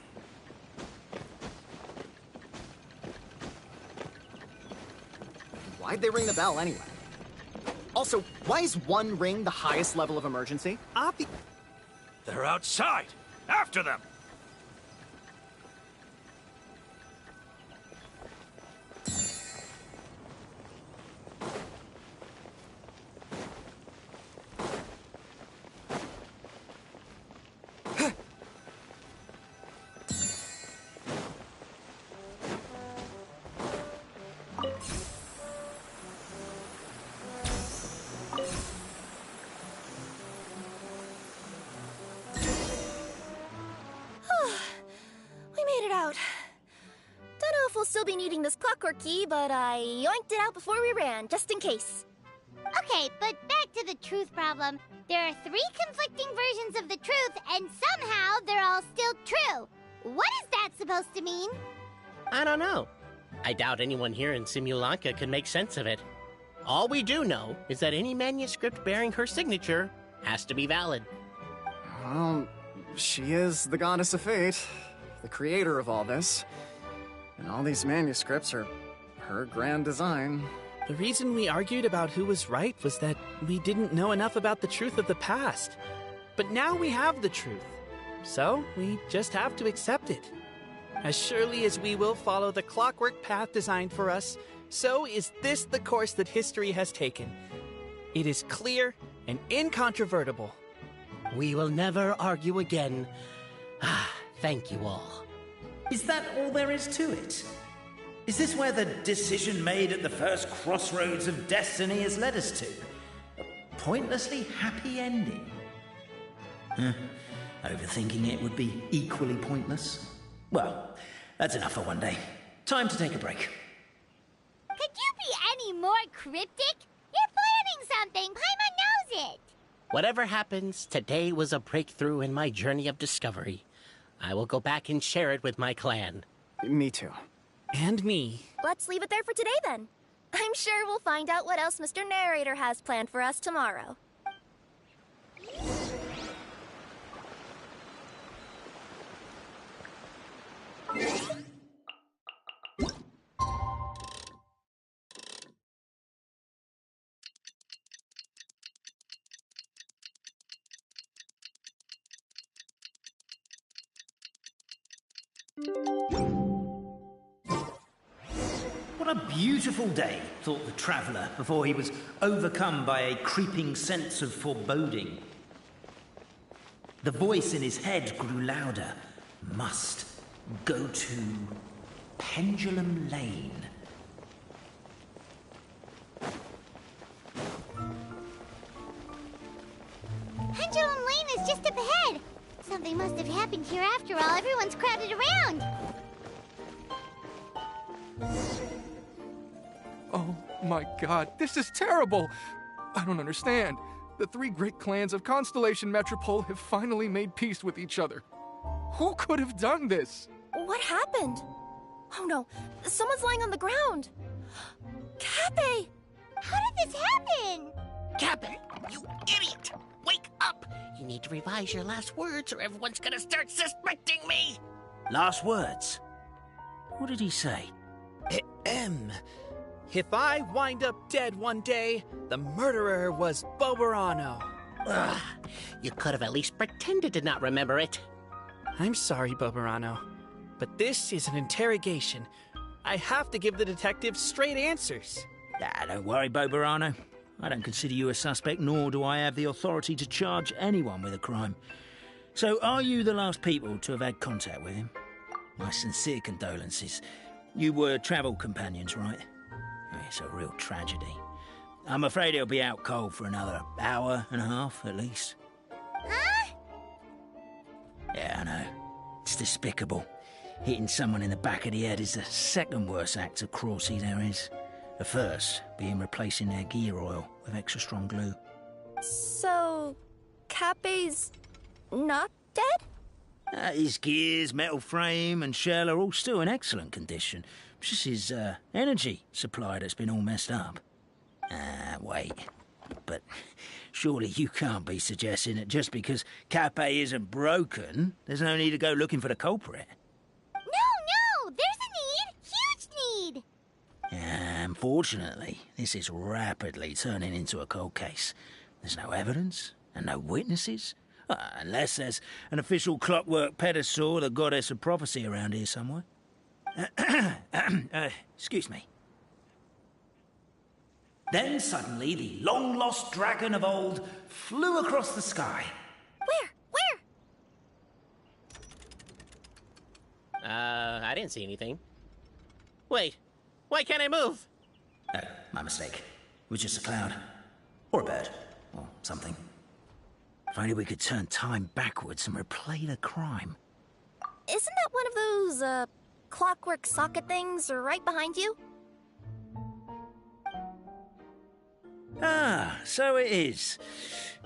Why'd they ring the bell anyway? Also, why is 1 ring the highest level of emergency? They're outside! After them! Still be needing this clockwork key, but I yoinked it out before we ran, just in case. Okay, but back to the truth problem. There are 3 conflicting versions of the truth, and somehow they're all still true. What is that supposed to mean? I don't know. I doubt anyone here in Simulanka can make sense of it. All we do know is that any manuscript bearing her signature has to be valid. Well, she is the goddess of fate, the creator of all this. And all these manuscripts are her grand design. The reason we argued about who was right was that we didn't know enough about the truth of the past. But now we have the truth. So we just have to accept it. As surely as we will follow the clockwork path designed for us, so is this the course that history has taken. It is clear and incontrovertible. We will never argue again. Thank you all. Is that all there is to it? Is this where the decision made at the first crossroads of destiny has led us to? A pointlessly happy ending? Overthinking it would be equally pointless. Well, that's enough for one day. Time to take a break. Could you be any more cryptic? You're planning something. Paimon knows it. Whatever happens, today was a breakthrough in my journey of discovery. I will go back and share it with my clan. Me too. And me. Let's leave it there for today then. I'm sure we'll find out what else Mr. Narrator has planned for us tomorrow. What a beautiful day, thought the traveller before he was overcome by a creeping sense of foreboding. The voice in his head grew louder. Must go to Pendulum Lane. Pendulum Lane is just up ahead. Something must have happened here after all. Everyone's crowded around. Oh my god, this is terrible! I don't understand. The three great clans of Constellation Metropole have finally made peace with each other. Who could have done this? What happened? Oh no, someone's lying on the ground. Cappy! How did this happen? Cappy, you idiot! Wake up! You need to revise your last words or everyone's gonna start suspecting me! Last words? What did he say? If I wind up dead one day, the murderer was Boberano. Ugh, you could have at least pretended to not remember it. I'm sorry, Boberano, but this is an interrogation. I have to give the detective straight answers. Don't worry, Boberano. I don't consider you a suspect, nor do I have the authority to charge anyone with a crime. So, are you the last people to have had contact with him? My sincere condolences. You were travel companions, right? It's a real tragedy. I'm afraid he'll be out cold for another hour and a half, at least. Huh? Yeah, I know. It's despicable. Hitting someone in the back of the head is the second worst act of cruelty there is. The first being replacing their gear oil with extra strong glue. So, Cappy's not dead? His gears, metal frame and shell are all still in excellent condition. It's just his energy supply that's been all messed up. Wait. But surely you can't be suggesting that just because Cappy isn't broken, there's no need to go looking for the culprit. No! There's a need! Huge need! Unfortunately, this is rapidly turning into a cold case. There's no evidence and no witnesses. Unless there's an official clockwork pedestal, the goddess of prophecy around here somewhere. Excuse me. Then suddenly the long-lost dragon of old flew across the sky. Where? I didn't see anything. Wait, why can't I move? Oh, my mistake. It was just a cloud. Or a bird. Or something. If only we could turn time backwards and replay the crime. Isn't that one of those, clockwork socket things right behind you? So it is.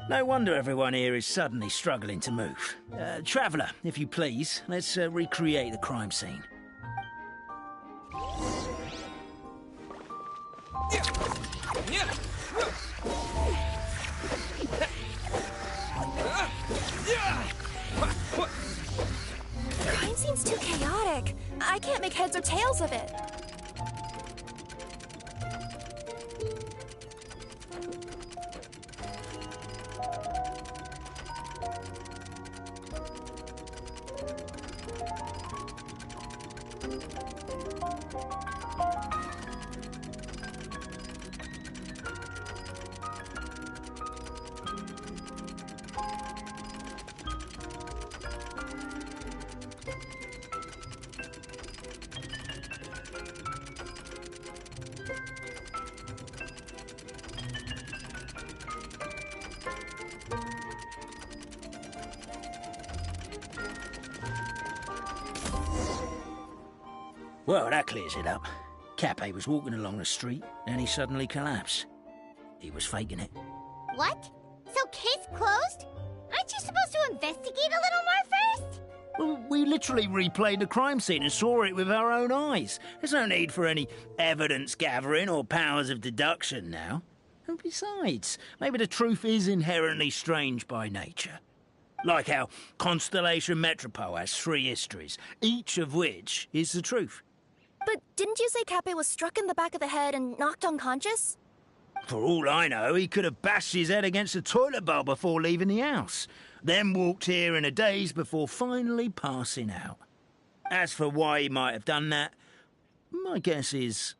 No wonder everyone here is suddenly struggling to move. Traveller, if you please, let's recreate the crime scene. The crime seems too chaotic. I can't make heads or tails of it. Well, that clears it up. Cappy was walking along the street, and he suddenly collapsed. He was faking it. What? So case closed? Aren't you supposed to investigate a little more first? Well, we literally replayed the crime scene and saw it with our own eyes. There's no need for any evidence gathering or powers of deduction now. And besides, maybe the truth is inherently strange by nature. Like how Constellation Metropole has 3 histories, each of which is the truth. But didn't you say Cappy was struck in the back of the head and knocked unconscious? For all I know, he could have bashed his head against a toilet bowl before leaving the house, then walked here in a daze before finally passing out. As for why he might have done that, my guess is...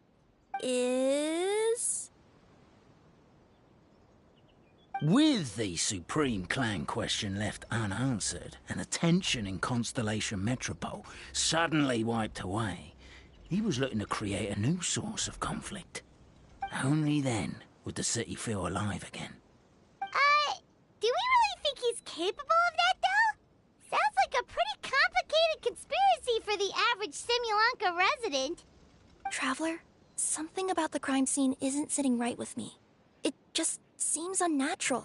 With the Supreme Clan question left unanswered and the tension in Constellation Metropole suddenly wiped away, he was looking to create a new source of conflict. Only then would the city feel alive again. Do we really think he's capable of that, though? Sounds like a pretty complicated conspiracy for the average Simulanka resident. Traveler, something about the crime scene isn't sitting right with me. It just seems unnatural.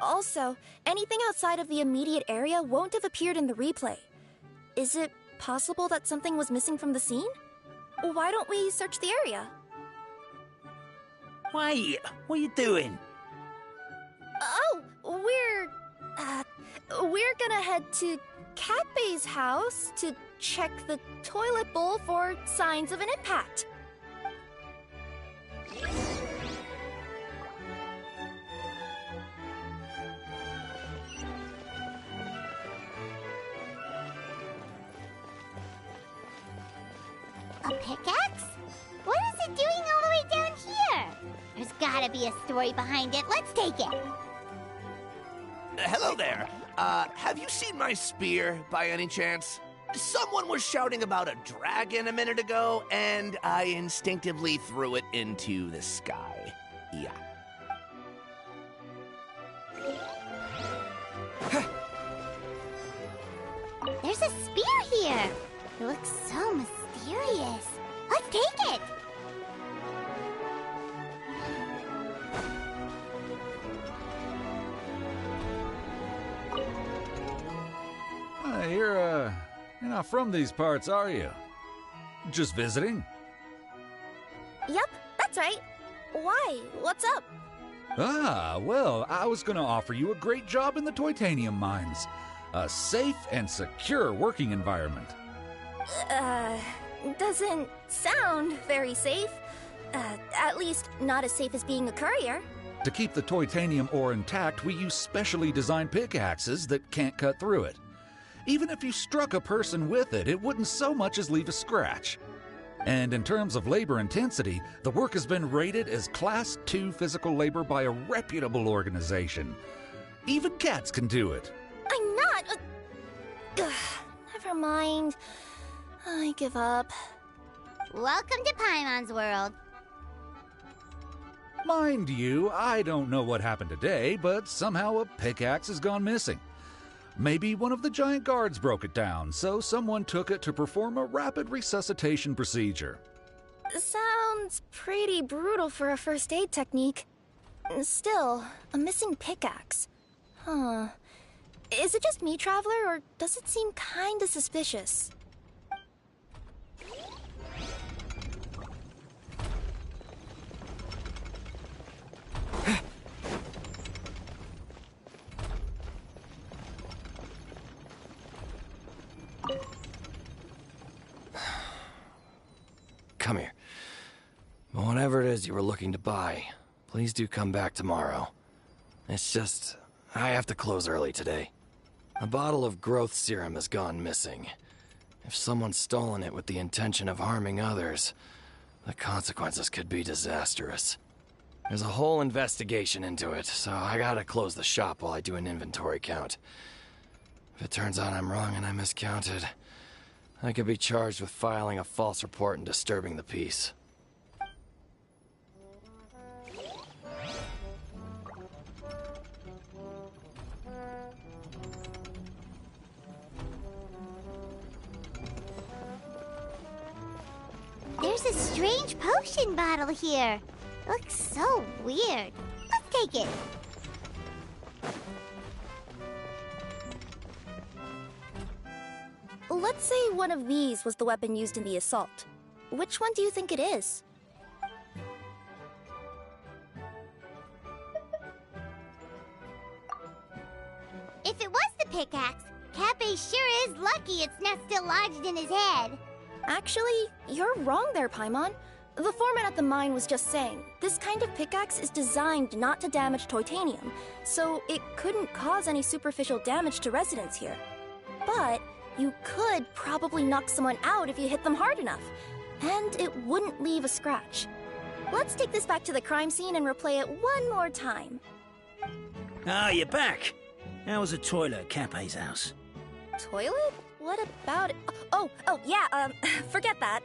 Also, anything outside of the immediate area won't have appeared in the replay. Is it possible that something was missing from the scene? Why don't we search the area? Wait, what are you doing? Oh, we're gonna head to Catbay's house to check the toilet bowl for signs of an impact. A pickaxe? What is it doing all the way down here? There's gotta be a story behind it. Let's take it. Hello there. Have you seen my spear by any chance? Someone was shouting about a dragon a minute ago, and I instinctively threw it into the sky. Yeah. There's a spear here. It looks so mysterious. Let's take it. You're not from these parts, are you? Just visiting? Yep, that's right. Why? What's up? Ah, well, I was gonna offer you a great job in the Titanium mines. A safe and secure working environment. Doesn't sound very safe. At least not as safe as being a courier. To keep the Titanium ore intact, we use specially designed pickaxes that can't cut through it. Even if you struck a person with it, it wouldn't so much as leave a scratch. And in terms of labor intensity, the work has been rated as Class 2 physical labor by a reputable organization. Even cats can do it. I'm not... Never mind. I give up. Welcome to Paimon's world. Mind you, I don't know what happened today, but somehow a pickaxe has gone missing. Maybe one of the giant guards broke it down, so someone took it to perform a rapid resuscitation procedure. Sounds pretty brutal for a first aid technique. Still, a missing pickaxe. Huh. Is it just me, Traveler, or does it seem kinda suspicious? Come here. Whatever it is you were looking to buy, please do come back tomorrow. It's just, I have to close early today. A bottle of growth serum has gone missing. If someone's stolen it with the intention of harming others, the consequences could be disastrous. There's a whole investigation into it, so I gotta close the shop while I do an inventory count. If it turns out I'm wrong and I miscounted, I could be charged with filing a false report and disturbing the peace. There's a strange potion bottle here. It looks so weird. Let's take it. Let's say one of these was the weapon used in the assault. Which one do you think it is? If it was the pickaxe, Cappe sure is lucky it's not still lodged in his head. Actually, you're wrong there, Paimon. The foreman at the mine was just saying, this kind of pickaxe is designed not to damage titanium, so it couldn't cause any superficial damage to residents here. But you could probably knock someone out if you hit them hard enough, and it wouldn't leave a scratch. Let's take this back to the crime scene and replay it one more time. Ah, you're back. How was the toilet at Cappe's house? Toilet? What about it? Oh, yeah, forget that.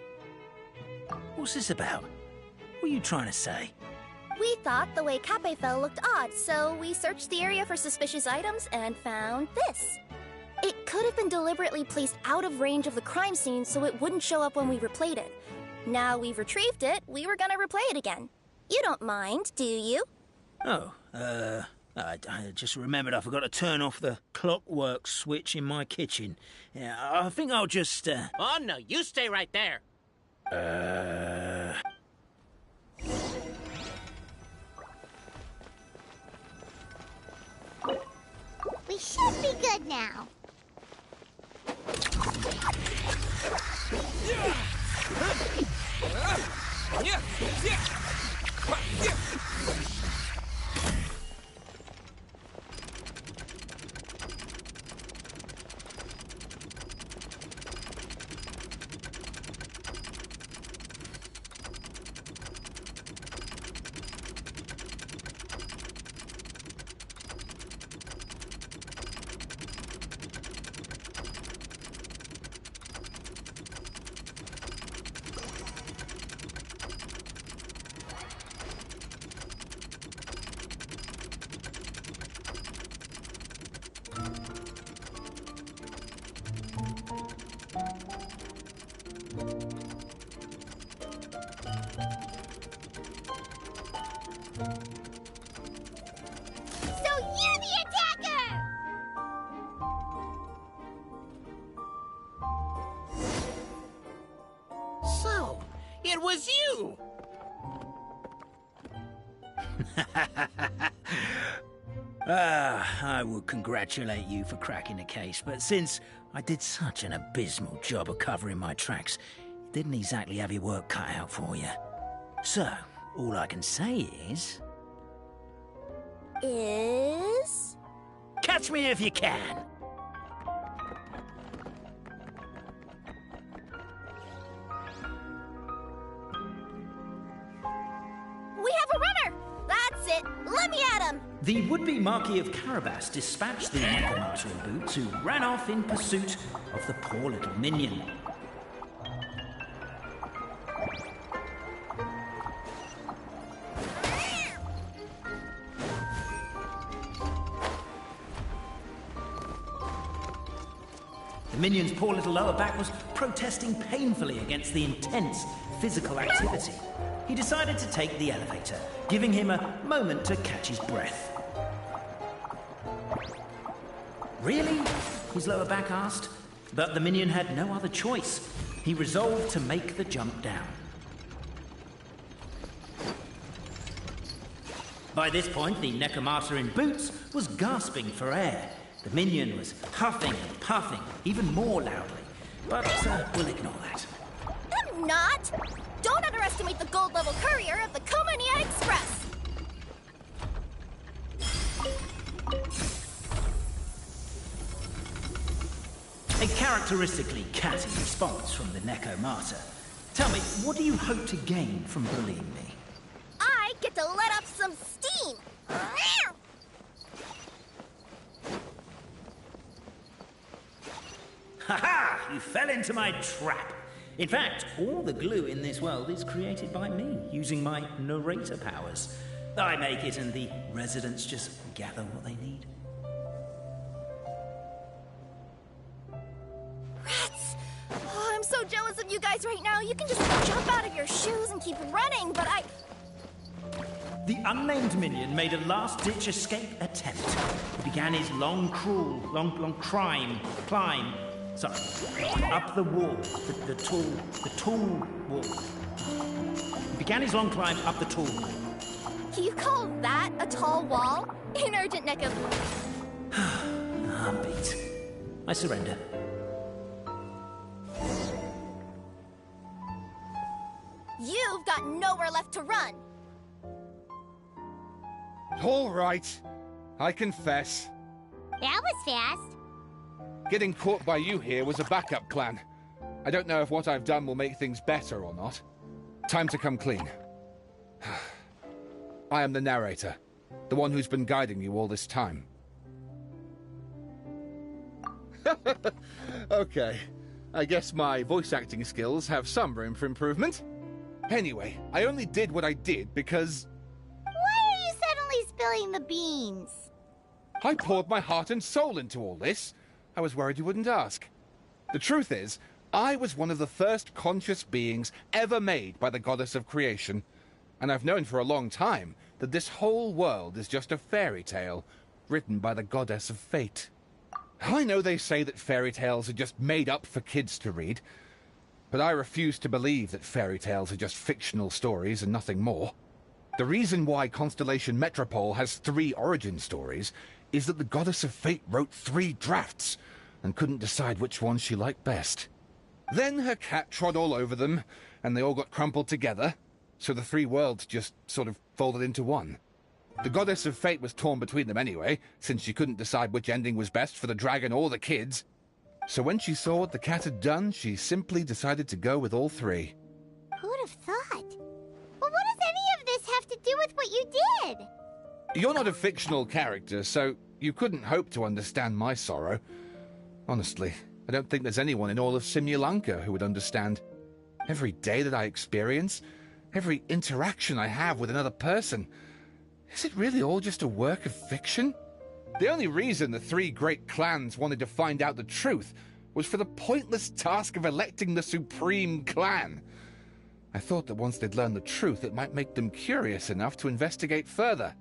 What's this about? What are you trying to say? We thought the way Cappe fell looked odd, so we searched the area for suspicious items and found this. It could have been deliberately placed out of range of the crime scene so it wouldn't show up when we replayed it. Now we've retrieved it, we were gonna replay it again. You don't mind, do you? Oh, I just remembered I forgot to turn off the clockwork switch in my kitchen. Yeah, I think I'll just, Oh, no, you stay right there. We should be good now. So you're the attacker! So, it was you! I would congratulate you for cracking the case, but since I did such an abysmal job of covering my tracks, it didn't exactly have your work cut out for you. So, all I can say is... Catch me if you can! We have a runner! That's it! Let me at him! The would-be Marquis of Carabas dispatched the necromancer in boots, who ran off in pursuit of the poor little minion. The minion's poor little lower back was protesting painfully against the intense physical activity. He decided to take the elevator, giving him a moment to catch his breath. Really? His lower back asked. But the minion had no other choice. He resolved to make the jump down. By this point, the necromancer in boots was gasping for air. The minion was huffing and puffing, even more loudly. But we'll ignore that. I'm not! Don't underestimate the gold-level courier of the Comania Express! A characteristically catty response from the necromancer. Tell me, what do you hope to gain from bullying me? I get to let off some steam! Ha-ha! You fell into my trap. In fact, all the glue in this world is created by me, using my narrator powers. I make it and the residents just gather what they need. Rats! Oh, I'm so jealous of you guys right now. You can just jump out of your shoes and keep running, but I... The unnamed minion made a last-ditch escape attempt. He began his long climb, up the wall, the tall wall. He began his long climb up the tall wall. You call that a tall wall? In urgent neck of... I'm beat. I surrender. You've got nowhere left to run. All right. I confess. That was fast. Getting caught by you here was a backup plan. I don't know if what I've done will make things better or not. Time to come clean. I am the narrator, the one who's been guiding you all this time. Okay, I guess my voice acting skills have some room for improvement. Anyway, I only did what I did because... Why are you suddenly spilling the beans? I poured my heart and soul into all this. I was worried you wouldn't ask. The truth is, I was one of the first conscious beings ever made by the goddess of creation. And I've known for a long time that this whole world is just a fairy tale written by the goddess of fate. I know they say that fairy tales are just made up for kids to read, but I refuse to believe that fairy tales are just fictional stories and nothing more. The reason why Constellation Metropole has 3 origin stories is that the goddess of fate wrote 3 drafts and couldn't decide which one she liked best. Then her cat trod all over them, and they all got crumpled together, so the 3 worlds just sort of folded into one. The goddess of fate was torn between them anyway, since she couldn't decide which ending was best for the dragon or the kids. So when she saw what the cat had done, she simply decided to go with all 3. Who'd have thought? But what does any of this have to do with what you did? You're not a fictional character, so you couldn't hope to understand my sorrow. Honestly, I don't think there's anyone in all of Simulanka who would understand. Every day that I experience, every interaction I have with another person, is it really all just a work of fiction? The only reason the 3 great clans wanted to find out the truth was for the pointless task of electing the supreme clan. I thought that once they'd learned the truth, it might make them curious enough to investigate further.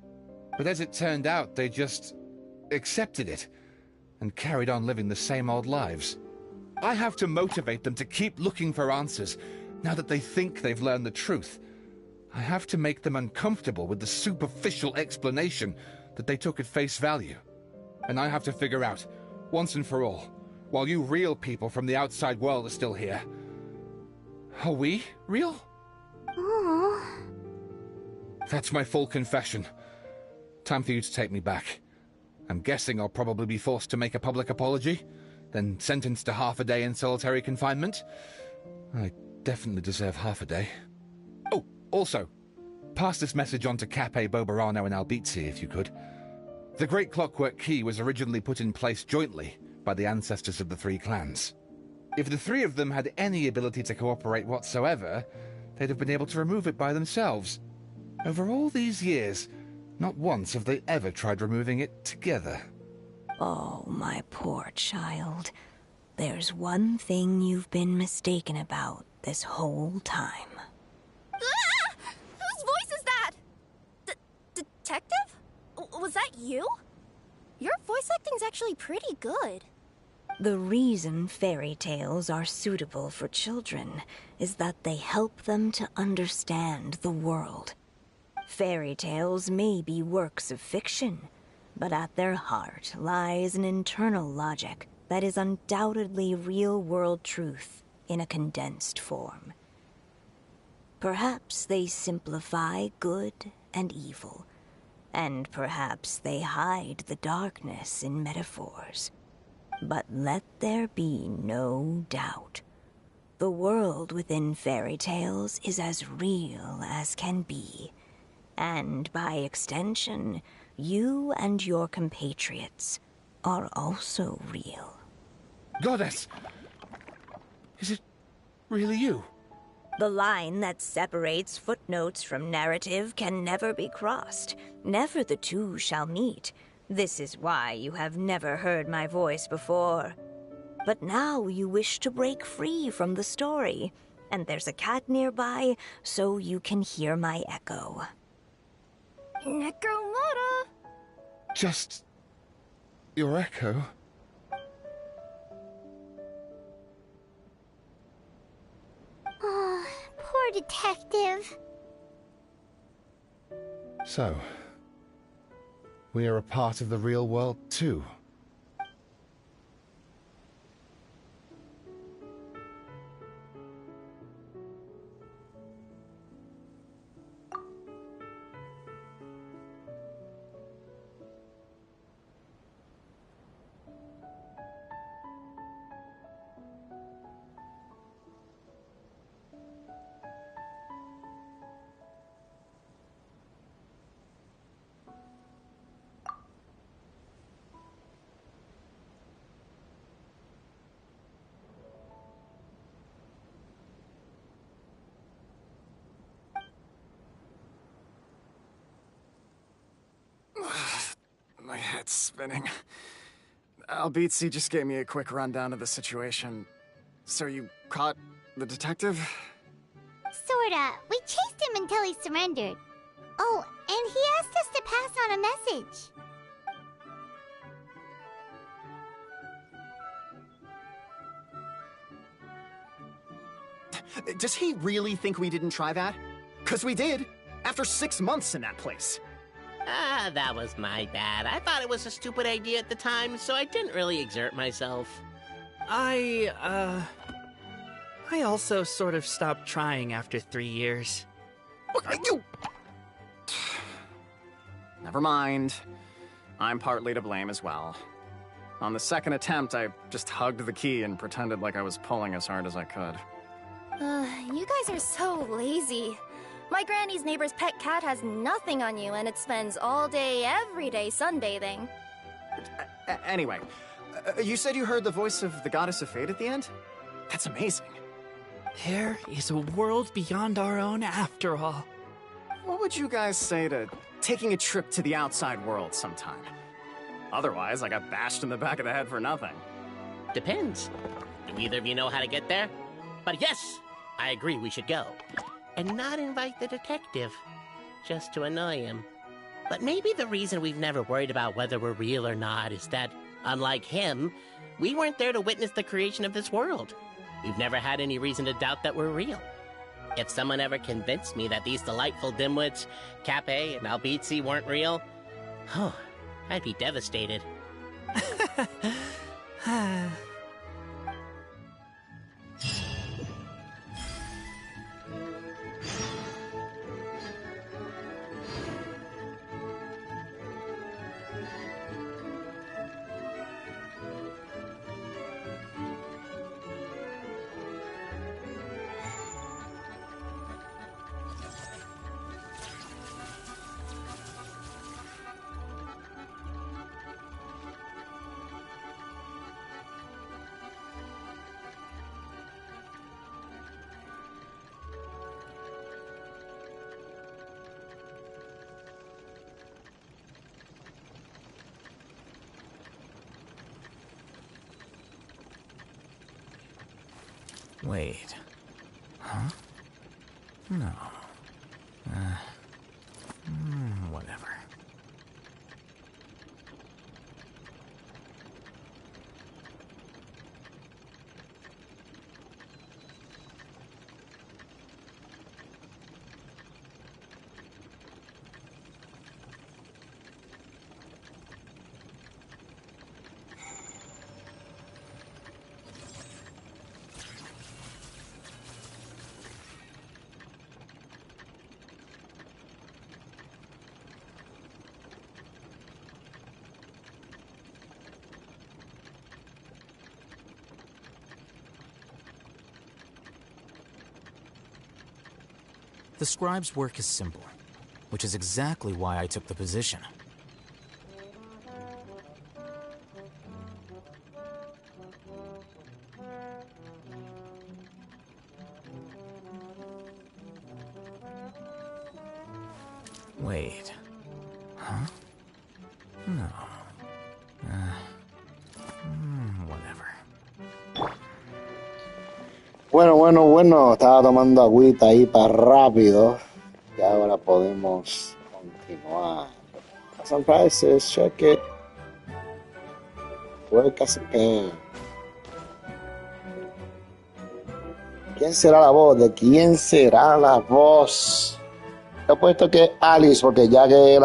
But as it turned out, they just accepted it and carried on living the same old lives. I have to motivate them to keep looking for answers now that they think they've learned the truth. I have to make them uncomfortable with the superficial explanation that they took at face value. And I have to figure out, once and for all, while you real people from the outside world are still here, are we real? Aww. That's my full confession. Time for you to take me back. I'm guessing I'll probably be forced to make a public apology, then sentenced to half a day in solitary confinement. I definitely deserve half a day. Oh, also, pass this message on to Cape, Bobarano, and Albizzi, if you could. The Great Clockwork Key was originally put in place jointly by the ancestors of the 3 clans. If the 3 of them had any ability to cooperate whatsoever, they'd have been able to remove it by themselves. Over all these years, not once have they ever tried removing it together. Oh, my poor child. There's one thing you've been mistaken about this whole time. Ah! Whose voice is that? Detective? Was that you? Your voice acting's actually pretty good. The reason fairy tales are suitable for children is that they help them to understand the world. Fairy tales may be works of fiction, but at their heart lies an internal logic that is undoubtedly real-world truth in a condensed form. Perhaps they simplify good and evil, and perhaps they hide the darkness in metaphors. But let there be no doubt. The world within fairy tales is as real as can be. And by extension, you and your compatriots are also real. Goddess! Is it really you? The line that separates footnotes from narrative can never be crossed. Never the two shall meet. This is why you have never heard my voice before. But now you wish to break free from the story, and there's a cat nearby, so you can hear my echo. Necromora! Just your echo? Oh, poor detective. So, we are a part of the real world too. My head's spinning. Albizzi just gave me a quick rundown of the situation. So you caught the detective? Sorta. We chased him until he surrendered. Oh, and he asked us to pass on a message. Does he really think we didn't try that? 'Cause we did, after 6 months in that place. Ah, that was my bad. I thought it was a stupid idea at the time, so I didn't really exert myself. I also sort of stopped trying after 3 years. You... Never mind. I'm partly to blame as well. On the second attempt, I just hugged the key and pretended like I was pulling as hard as I could. You guys are so lazy. My granny's neighbor's pet cat has nothing on you, and it spends all day, every day sunbathing. Anyway, you said you heard the voice of the Goddess of Fate at the end? That's amazing. There is a world beyond our own after all. What would you guys say to taking a trip to the outside world sometime? Otherwise, I got bashed in the back of the head for nothing. Depends. Do either of you know how to get there? But yes, I agree we should go. And not invite the detective, just to annoy him. But maybe the reason we've never worried about whether we're real or not is that, unlike him, we weren't there to witness the creation of this world. We've never had any reason to doubt that we're real. If someone ever convinced me that these delightful dimwits, Cape and Albizzi, weren't real, oh, I'd be devastated. Wait. Huh? No. Whatever. The scribe's work is simple, which is exactly why I took the position. Wait. Huh? No. Whatever. Bueno, estaba tomando agüita ahí para rápido. Y ahora podemos continuar. Some prices, check it. Work as a pen. ¿Quién será la voz? ¿De quién será la voz? He puesto que es Alice, porque ya que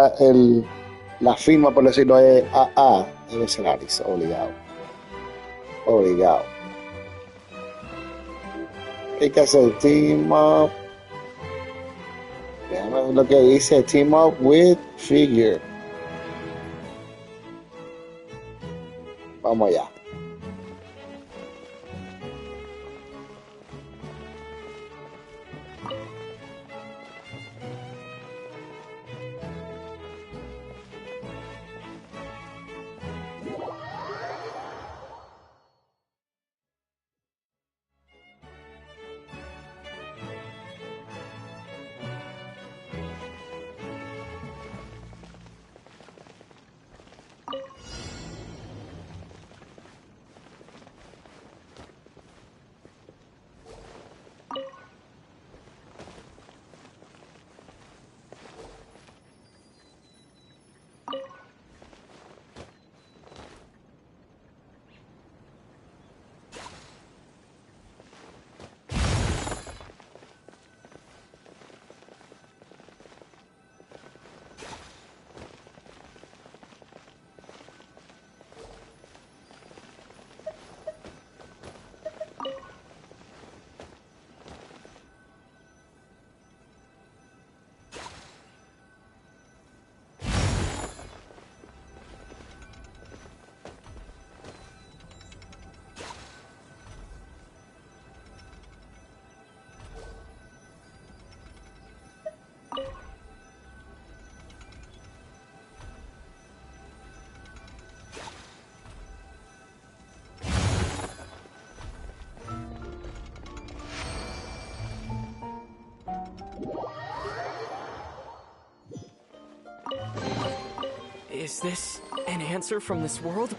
la firma, por decirlo, es AA, debe ser Alice, obligado. Hay que hacer team up. Déjame ver lo que dice, team up with figure. Vamos allá. Is this an answer from this world?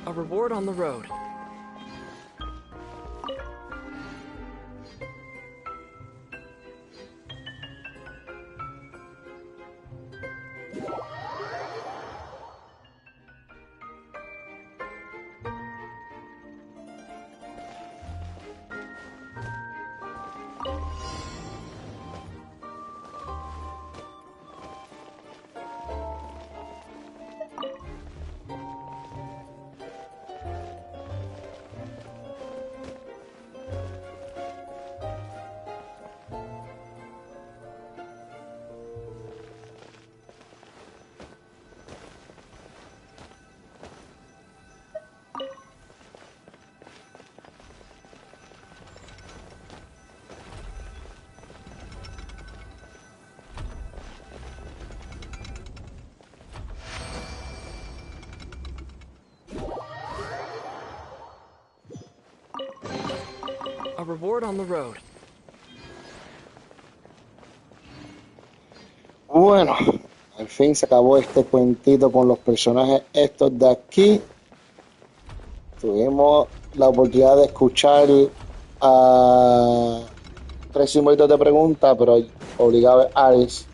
A reward on the road. A reward on the road. Bueno, al fin se acabó este cuentito con los personajes estos de aquí. Tuvimos la oportunidad de escuchar a 3 simbolitos de pregunta, pero obligado a ver Alice.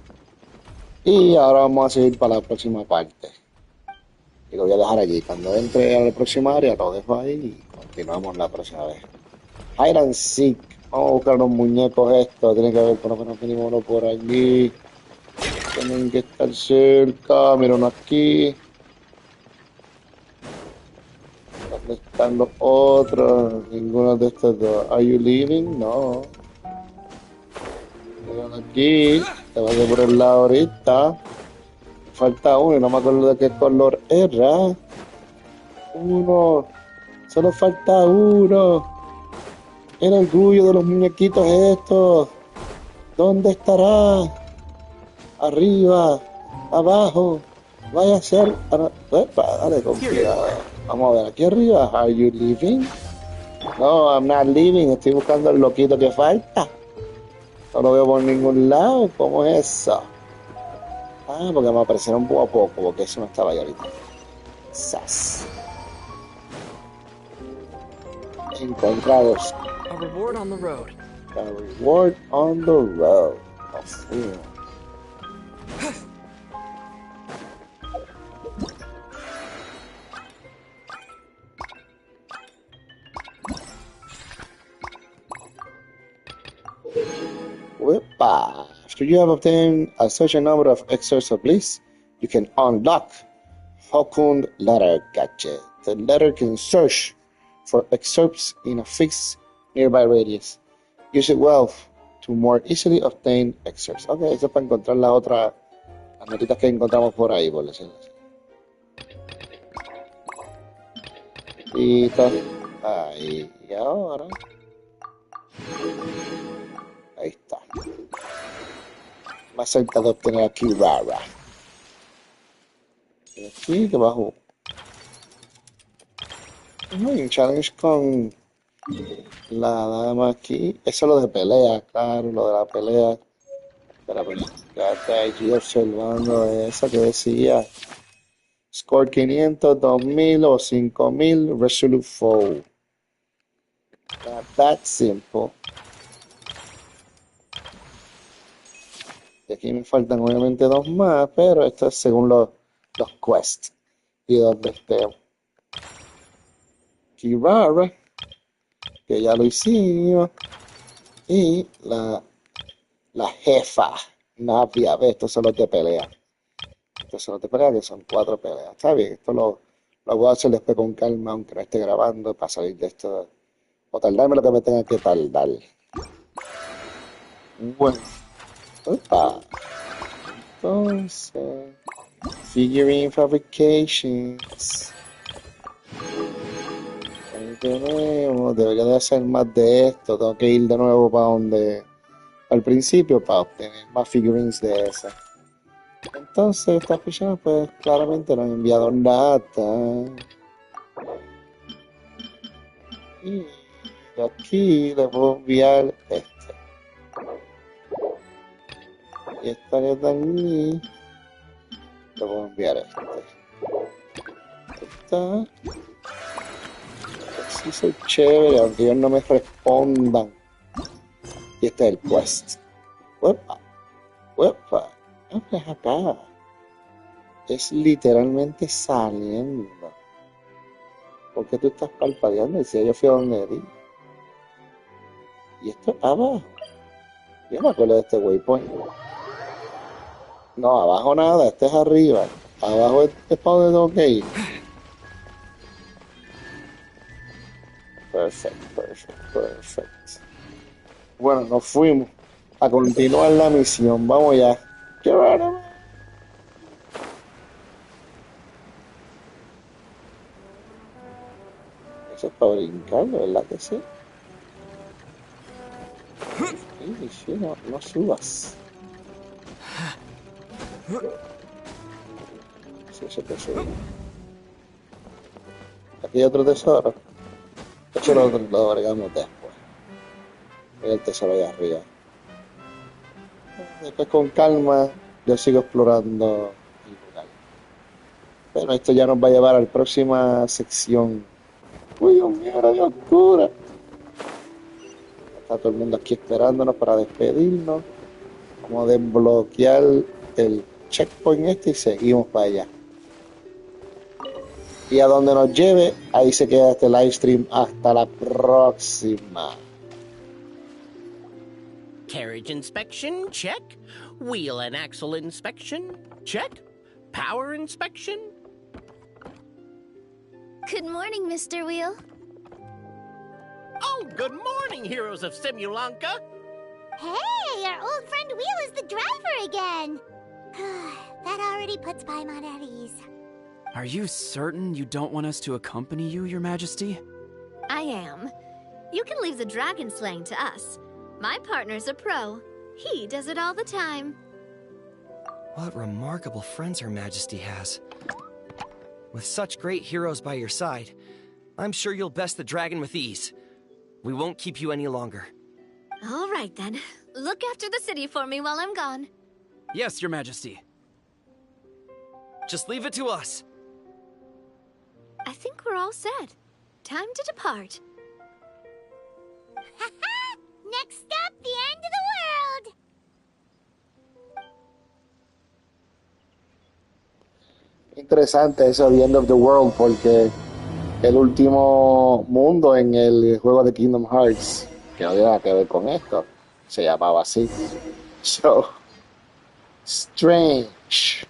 Y ahora vamos a seguir para la próxima parte. Y lo voy a dejar allí. Cuando entre a la próxima área lo dejo ahí y continuamos la próxima vez. Hide and Seek. Vamos a buscar los muñecos estos. Tiene que haber por lo menos mínimo uno por allí. Tienen que estar cerca. Mira uno aquí. ¿Dónde están los otros? Ninguno de estos dos. Are you leaving? No. Mira uno aquí. Te vas a por el lado ahorita. Falta uno y no me acuerdo de qué color era. Uno. Solo falta uno. El orgullo de los muñequitos estos. ¿Dónde estará? Arriba, abajo. Vaya a ser. Epa, dale con cuidado. Vamos a ver, aquí arriba. Are you leaving? No, I'm not leaving. Estoy buscando el loquito que falta. No lo veo por ningún lado. ¿Cómo es eso? Ah, porque me aparecieron poco a poco, porque eso no estaba ahí ahorita. Sas. Encontrados. A reward on the road. A reward on the road. Así. Wepa. After you have obtained a certain number of excerpts of bliss, you can unlock Hokund Letter Gadget. The letter can search for excerpts in a fixed nearby radius. Use it well to more easily obtain excerpts. Ok, eso es para encontrar las notitas que encontramos por ahí, por decirlo así. Listo. Ahí. Y ahora. Ahí está. Más cerca de obtener aquí Rara. Y aquí debajo. Hay un challenge con la dama aquí. Eso es lo de pelea, claro, lo de la pelea. Pero quédate allí observando eso que decía. Score 500, 2000 o 5000 Resolute Foe. Not that simple. Y aquí me faltan obviamente 2 más, pero esto es según los quests y donde estemos. Kirara, que ya lo hicimos, y la jefa Navia. Estos son los de pelea. Estos son los de pelea, que son 4 peleas. Está bien, esto lo Lo voy a hacer después con calma, aunque no esté grabando, para salir de esto. O tardarme lo que me tenga que tardar. Bueno. Opa. Entonces. Figurine fabrications. Ahí tenemos. Debería de hacer más de esto. Tengo que ir de nuevo para donde. Al principio para obtener más figurines de esas. Entonces esta ficha pues claramente no han enviado nada. Y aquí le puedo enviar este. Y esta que está aquí le puedo enviar este. Esta. Sí soy chévere, aunque ellos no me respondan. Y este es el quest. Uepa. Uepa. ¿Qué es acá? Es literalmente saliendo. ¿Por qué tú estás parpadeando? Y si yo fui a donde di. Y esto es abajo. Yo me acuerdo de este waypoint. No, abajo nada, este es arriba. Abajo es para donde tengo que ir. Perfecto. Bueno, nos fuimos a continuar la misión. Vamos ya. ¡Qué raro! Eso es para brincar, ¿verdad que sí? Sí, no subas. Sí, eso te sube. Aquí hay otro tesoro. Eso lo agregamos después. Mira el tesoro allá arriba. Después con calma yo sigo explorando el lugar. Bueno, esto ya nos va a llevar a la próxima sección. Uy, Dios mío, era bien oscura. Está todo el mundo aquí esperándonos para despedirnos. Vamos a desbloquear el checkpoint este y seguimos para allá. Y a donde nos lleve, ahí se queda este live stream. Hasta la próxima. Carriage inspection, check. Wheel and axle inspection, check. Power inspection. Good morning, Mr. Wheel. Oh, good morning, heroes of Simulanka. Hey, our old friend Wheel is the driver again. That already puts Paimon at ease. Are you certain you don't want us to accompany you, Your Majesty? I am. You can leave the dragon slaying to us. My partner's a pro. He does it all the time. What remarkable friends Her Majesty has. With such great heroes by your side, I'm sure you'll best the dragon with ease. We won't keep you any longer. All right, then. Look after the city for me while I'm gone. Yes, Your Majesty. Just leave it to us. I think we're all set. Time to depart. Next stop, the end of the world! Interesante eso, The End of the World, porque el último mundo en el juego de Kingdom Hearts, que no tiene nada que ver con esto, se llamaba así. So, strange.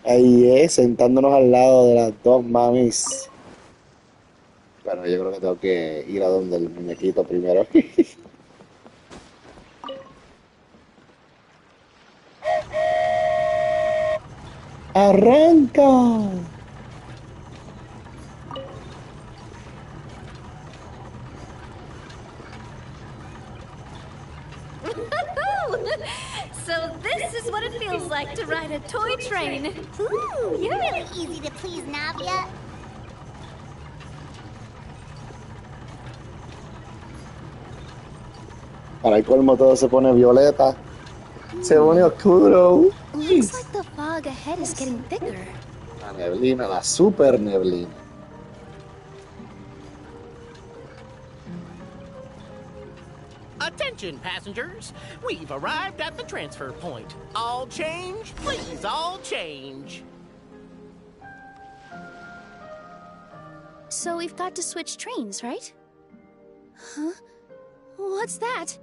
Ahí es, sentándonos al lado de las dos mamis. Bueno, yo creo que tengo que ir a donde el muñequito primero. ¡Arranca! So this is what it feels like to ride a toy train. Ooh, you're really easy to please, Navia. Para el colmo todo se pone violeta. Se pone oscuro. Looks like the fog ahead is getting thicker. La neblina, la super neblina. Attention, passengers. We've arrived at the transfer point. All change, please, all change. So we've got to switch trains, right? Huh? What's that?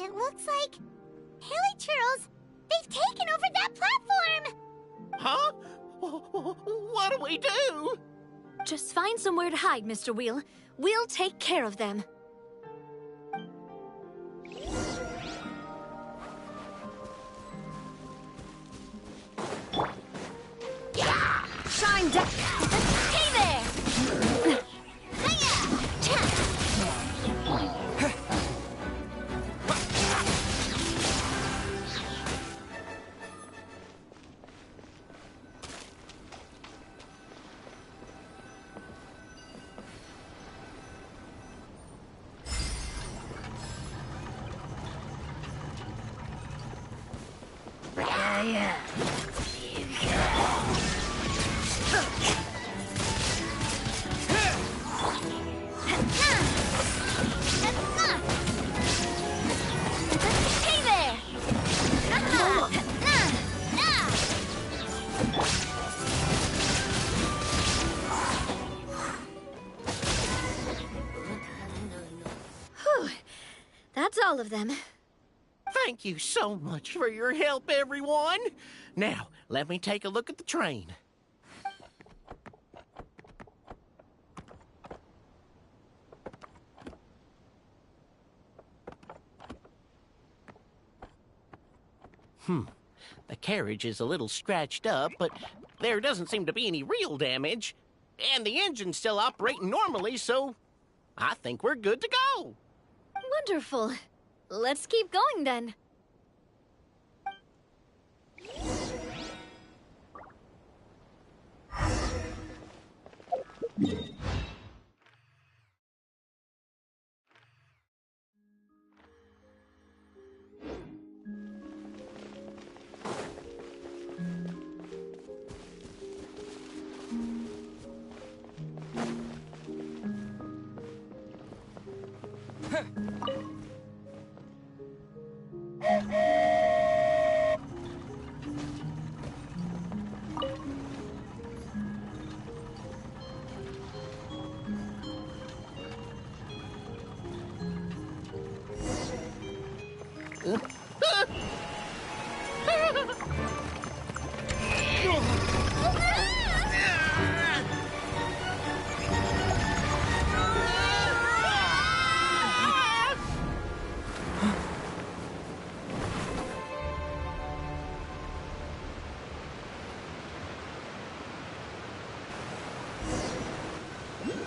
It looks like Haley Churls They've taken over that platform! Huh? What do we do? Just find somewhere to hide, Mr. Wheel. We'll take care of them. Shine down! Hey there! Hey there! Whew. That's all of them. Thank you so much for your help, everyone. Now, let me take a look at the train. The carriage is a little scratched up, but there doesn't seem to be any real damage. And the engine's still operating normally, so I think we're good to go. Wonderful. Let's keep going then.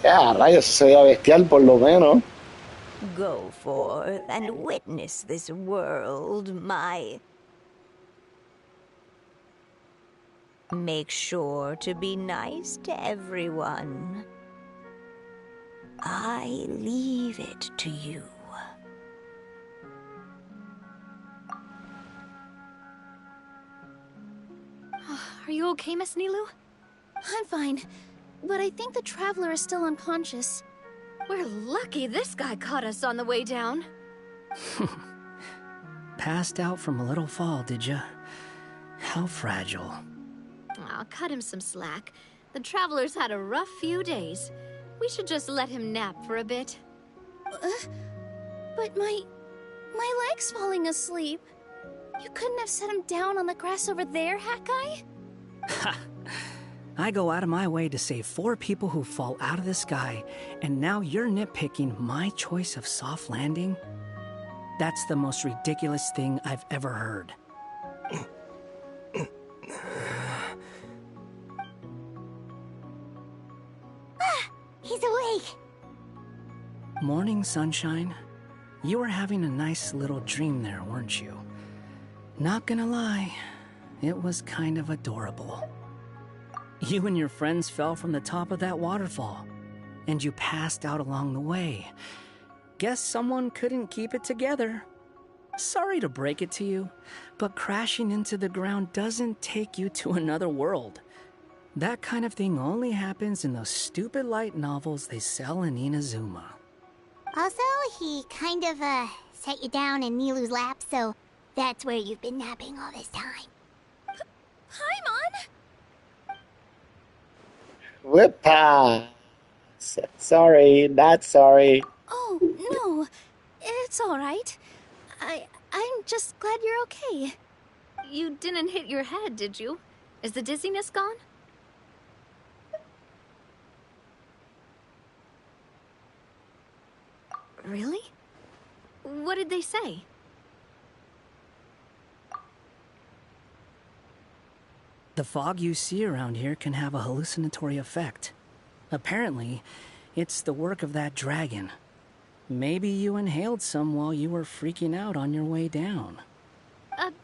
Ya, rayos, se veía bestial por lo menos. Go forth and witness this world, my... Make sure to be nice to everyone. I leave it to you. Are you okay, Miss Nilu? I'm fine, but I think the traveler is still unconscious. We're lucky this guy caught us on the way down. Passed out from a little fall, did ya? How fragile. I'll cut him some slack. The traveler's had a rough few days. We should just let him nap for a bit. But my leg's falling asleep. You couldn't have set him down on the grass over there, Hat Guy? Ha! I go out of my way to save 4 people who fall out of the sky, and now you're nitpicking my choice of soft landing? That's the most ridiculous thing I've ever heard. He's awake. Morning, sunshine. You were having a nice little dream there, weren't you? Not gonna lie, it was kind of adorable. You and your friends fell from the top of that waterfall, and you passed out along the way. Guess someone couldn't keep it together. Sorry to break it to you, but crashing into the ground doesn't take you to another world. That kind of thing only happens in those stupid light novels they sell in Inazuma. Also, he kind of, set you down in Nilu's lap, so that's where you've been napping all this time. Paimon! Whippa! Sorry, not sorry. Oh, no. It's all right. I'm just glad you're okay. You didn't hit your head, did you? Is the dizziness gone? Really? What did they say? The fog you see around here can have a hallucinatory effect. Apparently, it's the work of that dragon. Maybe you inhaled some while you were freaking out on your way down.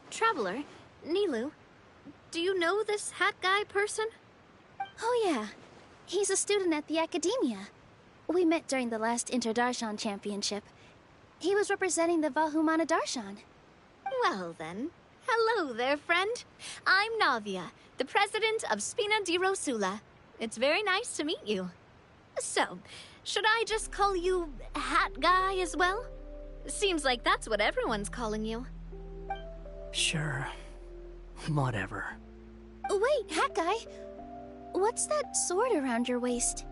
Traveler, Nilu, do you know this hat guy person? Oh yeah, he's a student at the academia. We met during the last Interdarshan Championship. He was representing the Vahumana Darshan. Well then, hello there, friend. I'm Navia, the president of Spina di Rosula. It's very nice to meet you. So, should I just call you Hat Guy as well? Seems like that's what everyone's calling you. Sure. Whatever. Wait, Hat Guy. What's that sword around your waist?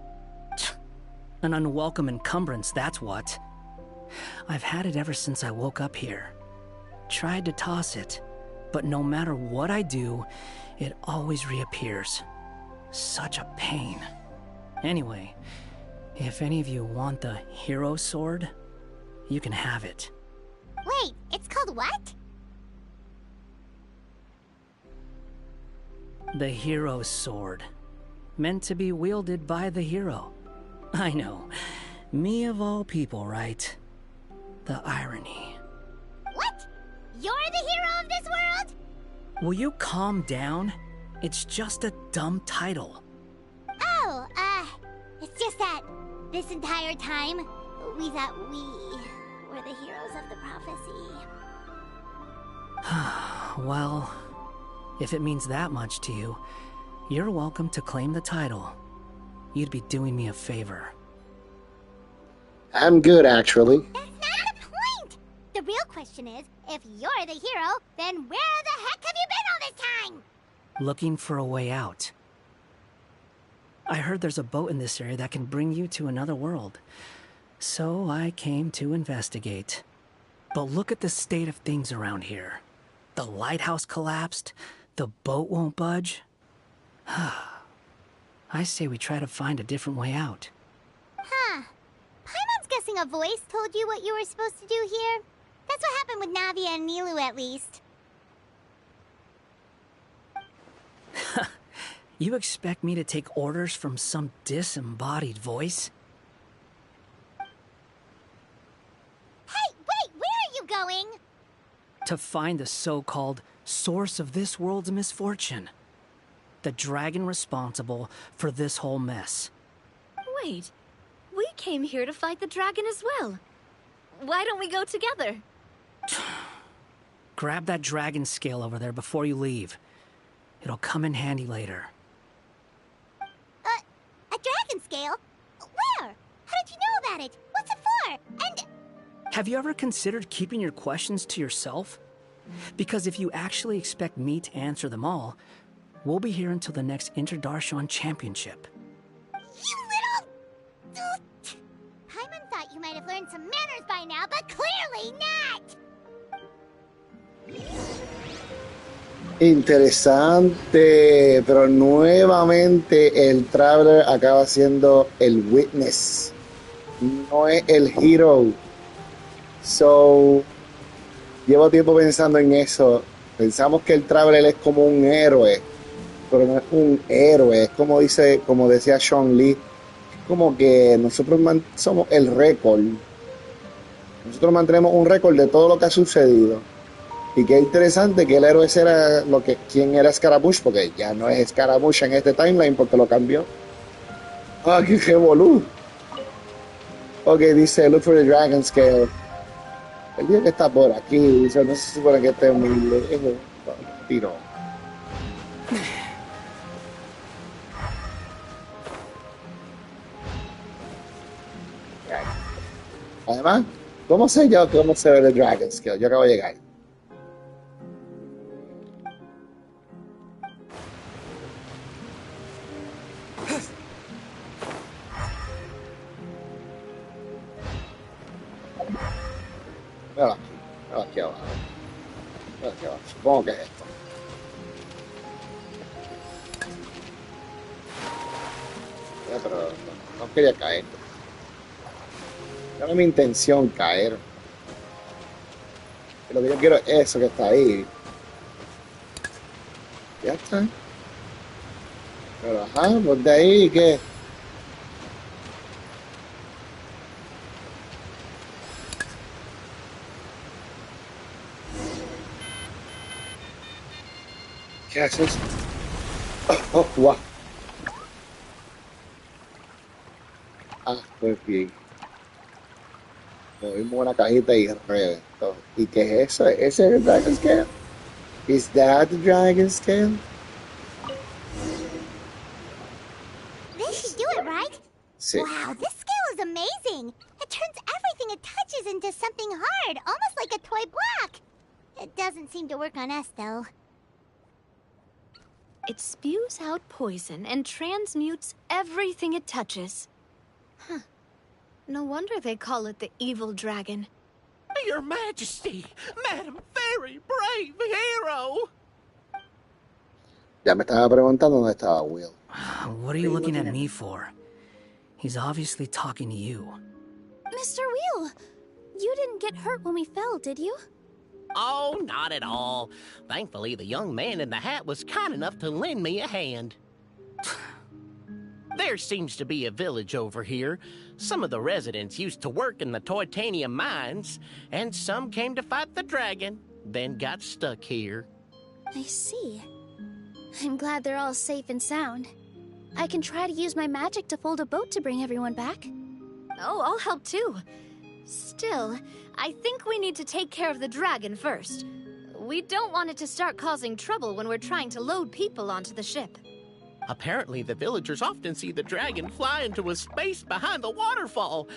An unwelcome encumbrance, that's what. I've had it ever since I woke up here. Tried to toss it, but no matter what I do, it always reappears. Such a pain. Anyway, if any of you want the hero sword, you can have it. Wait, it's called what? The hero's sword. Meant to be wielded by the hero. I know. Me of all people, right? The irony. What? You're the hero of this world? Will you calm down? It's just a dumb title. Oh, it's just that this entire time, we thought we were the heroes of the prophecy. Well, if it means that much to you, you're welcome to claim the title. You'd be doing me a favor. I'm good, actually. That's not the point! The real question is, if you're the hero, then where the heck have you been all this time? Looking for a way out. I heard there's a boat in this area that can bring you to another world. So I came to investigate. But look at the state of things around here. The lighthouse collapsed. The boat won't budge. I say we try to find a different way out. Huh. Paimon's guessing a voice told you what you were supposed to do here. That's what happened with Navia and Nilu, at least. You expect me to take orders from some disembodied voice? Hey, wait, where are you going? To find the so-called source of this world's misfortune. The dragon responsible for this whole mess. Wait, we came here to fight the dragon as well. Why don't we go together? Grab that dragon scale over there before you leave. It'll come in handy later. A dragon scale? Where? How did you know about it? What's it for? And... Have you ever considered keeping your questions to yourself? Because if you actually expect me to answer them all, we'll be here until the next Interdarshan Championship. You little... Paimon thought you might have learned some manners by now, but clearly not! Interesante, pero nuevamente el Traveler acaba siendo el Witness, no es el Hero. So, llevo tiempo pensando en eso. Pensamos que el Traveler es como un héroe, pero no es un héroe, es como decía Sean Lee, es como que nosotros somos el récord. Nosotros mantenemos un récord de todo lo que ha sucedido. Y qué interesante que el héroe era quién era Scaramouche, porque ya no es Scaramouche en este timeline porque lo cambió. Ah, qué revolú. Ok, dice look for the dragon scale. El día que está por aquí, dice, no se supone que esté muy lejos. Tiro. Además, ¿cómo sé yo cómo se ve el dragon scale? Yo acabo de llegar. Mira aquí abajo. Mira aquí abajo. Supongo que es esto. pero no quería caer. No era mi intención caer. Lo que yo quiero es eso que está ahí. Ya está. Pero ajá, pues de ahí que... ¿Qué haces? Oh, wow. Ah, pues bien. Movimos una cajita y reventó. ¿Y qué es eso? ¿Ese es el Dragon Scale? Is that the Dragon Scale? This should do it, right? Sí. Wow, this scale is amazing. It turns everything it touches into something hard, almost like a toy block. It doesn't seem to work on us, though. It spews out poison and transmutes everything it touches. Huh. No wonder they call it the evil dragon. Your Majesty, Madam Very Brave Hero! Ya me estaba preguntando dónde estaba Will. What are you looking at me for? He's obviously talking to you. Mr. Wheel, you didn't get hurt when we fell, did you? Oh, not at all. Thankfully, the young man in the hat was kind enough to lend me a hand. There seems to be a village over here. Some of the residents used to work in the titanium mines, and some came to fight the dragon, then got stuck here. I see. I'm glad they're all safe and sound. I can try to use my magic to fold a boat to bring everyone back. Oh, I'll help too. Still, I think we need to take care of the dragon first. We don't want it to start causing trouble when we're trying to load people onto the ship. Apparently, the villagers often see the dragon fly into a space behind the waterfall.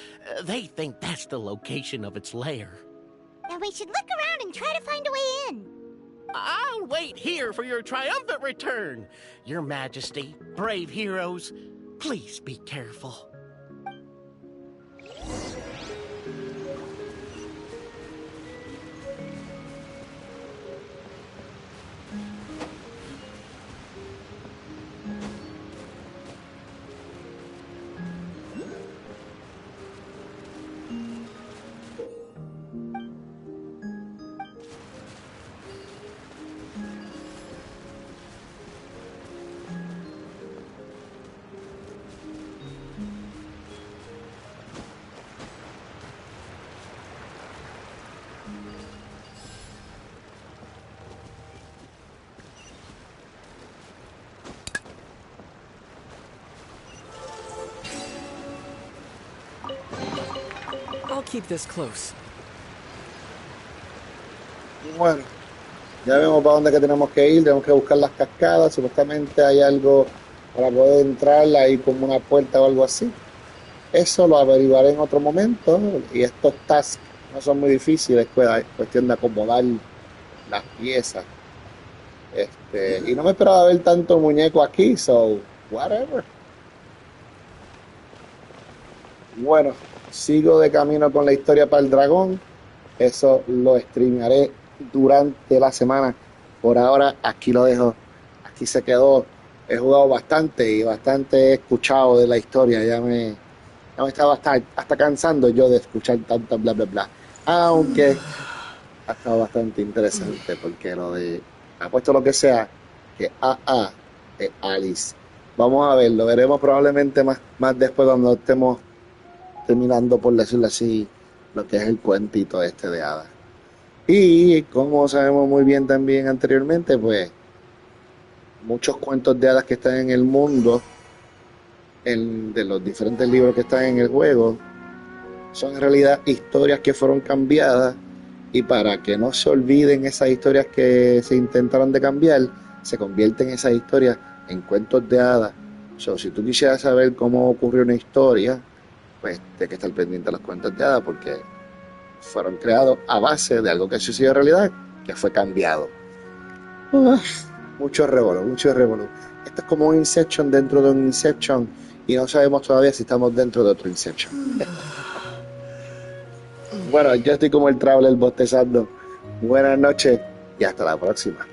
They think that's the location of its lair. Then we should look around and try to find a way in. I'll wait here for your triumphant return. Your Majesty, brave heroes, please be careful. I'll keep this close. Bueno, ya vemos para dónde que tenemos que ir. Tenemos que buscar las cascadas. Supuestamente hay algo para poder entrar, ahí como una puerta o algo así. Eso lo averiguaré en otro momento. Y estos tasks no son muy difíciles, pues es cuestión de acomodar las piezas. Y no me esperaba ver tanto muñeco aquí, so whatever. Bueno, sigo de camino con la historia para el dragón. Eso lo streamearé durante la semana. Por ahora aquí lo dejo. Aquí se quedó. He jugado bastante y bastante he escuchado de la historia. Ya me estaba hasta cansando yo de escuchar tanto bla bla bla. Aunque ha estado bastante interesante porque lo de apuesto lo que sea que es Alice. Vamos a ver, lo veremos probablemente más después cuando estemos terminando, por decirlo así, lo que es el cuentito este de hadas. Y como sabemos muy bien también anteriormente, pues muchos cuentos de hadas que están en el mundo, de los diferentes libros que están en el juego, son en realidad historias que fueron cambiadas, y para que no se olviden esas historias que se intentaron de cambiar, se convierten esas historias en cuentos de hadas. So, si tú quisieras saber cómo ocurrió una historia, pues tienes que estar pendiente de los cuentos de hadas porque fueron creados a base de algo que sucedió en realidad, que fue cambiado. Mucho revolú. Esto es como un Inception dentro de un Inception y no sabemos todavía si estamos dentro de otro Inception. Bueno, yo estoy como el Traveler bostezando. Buenas noches y hasta la próxima.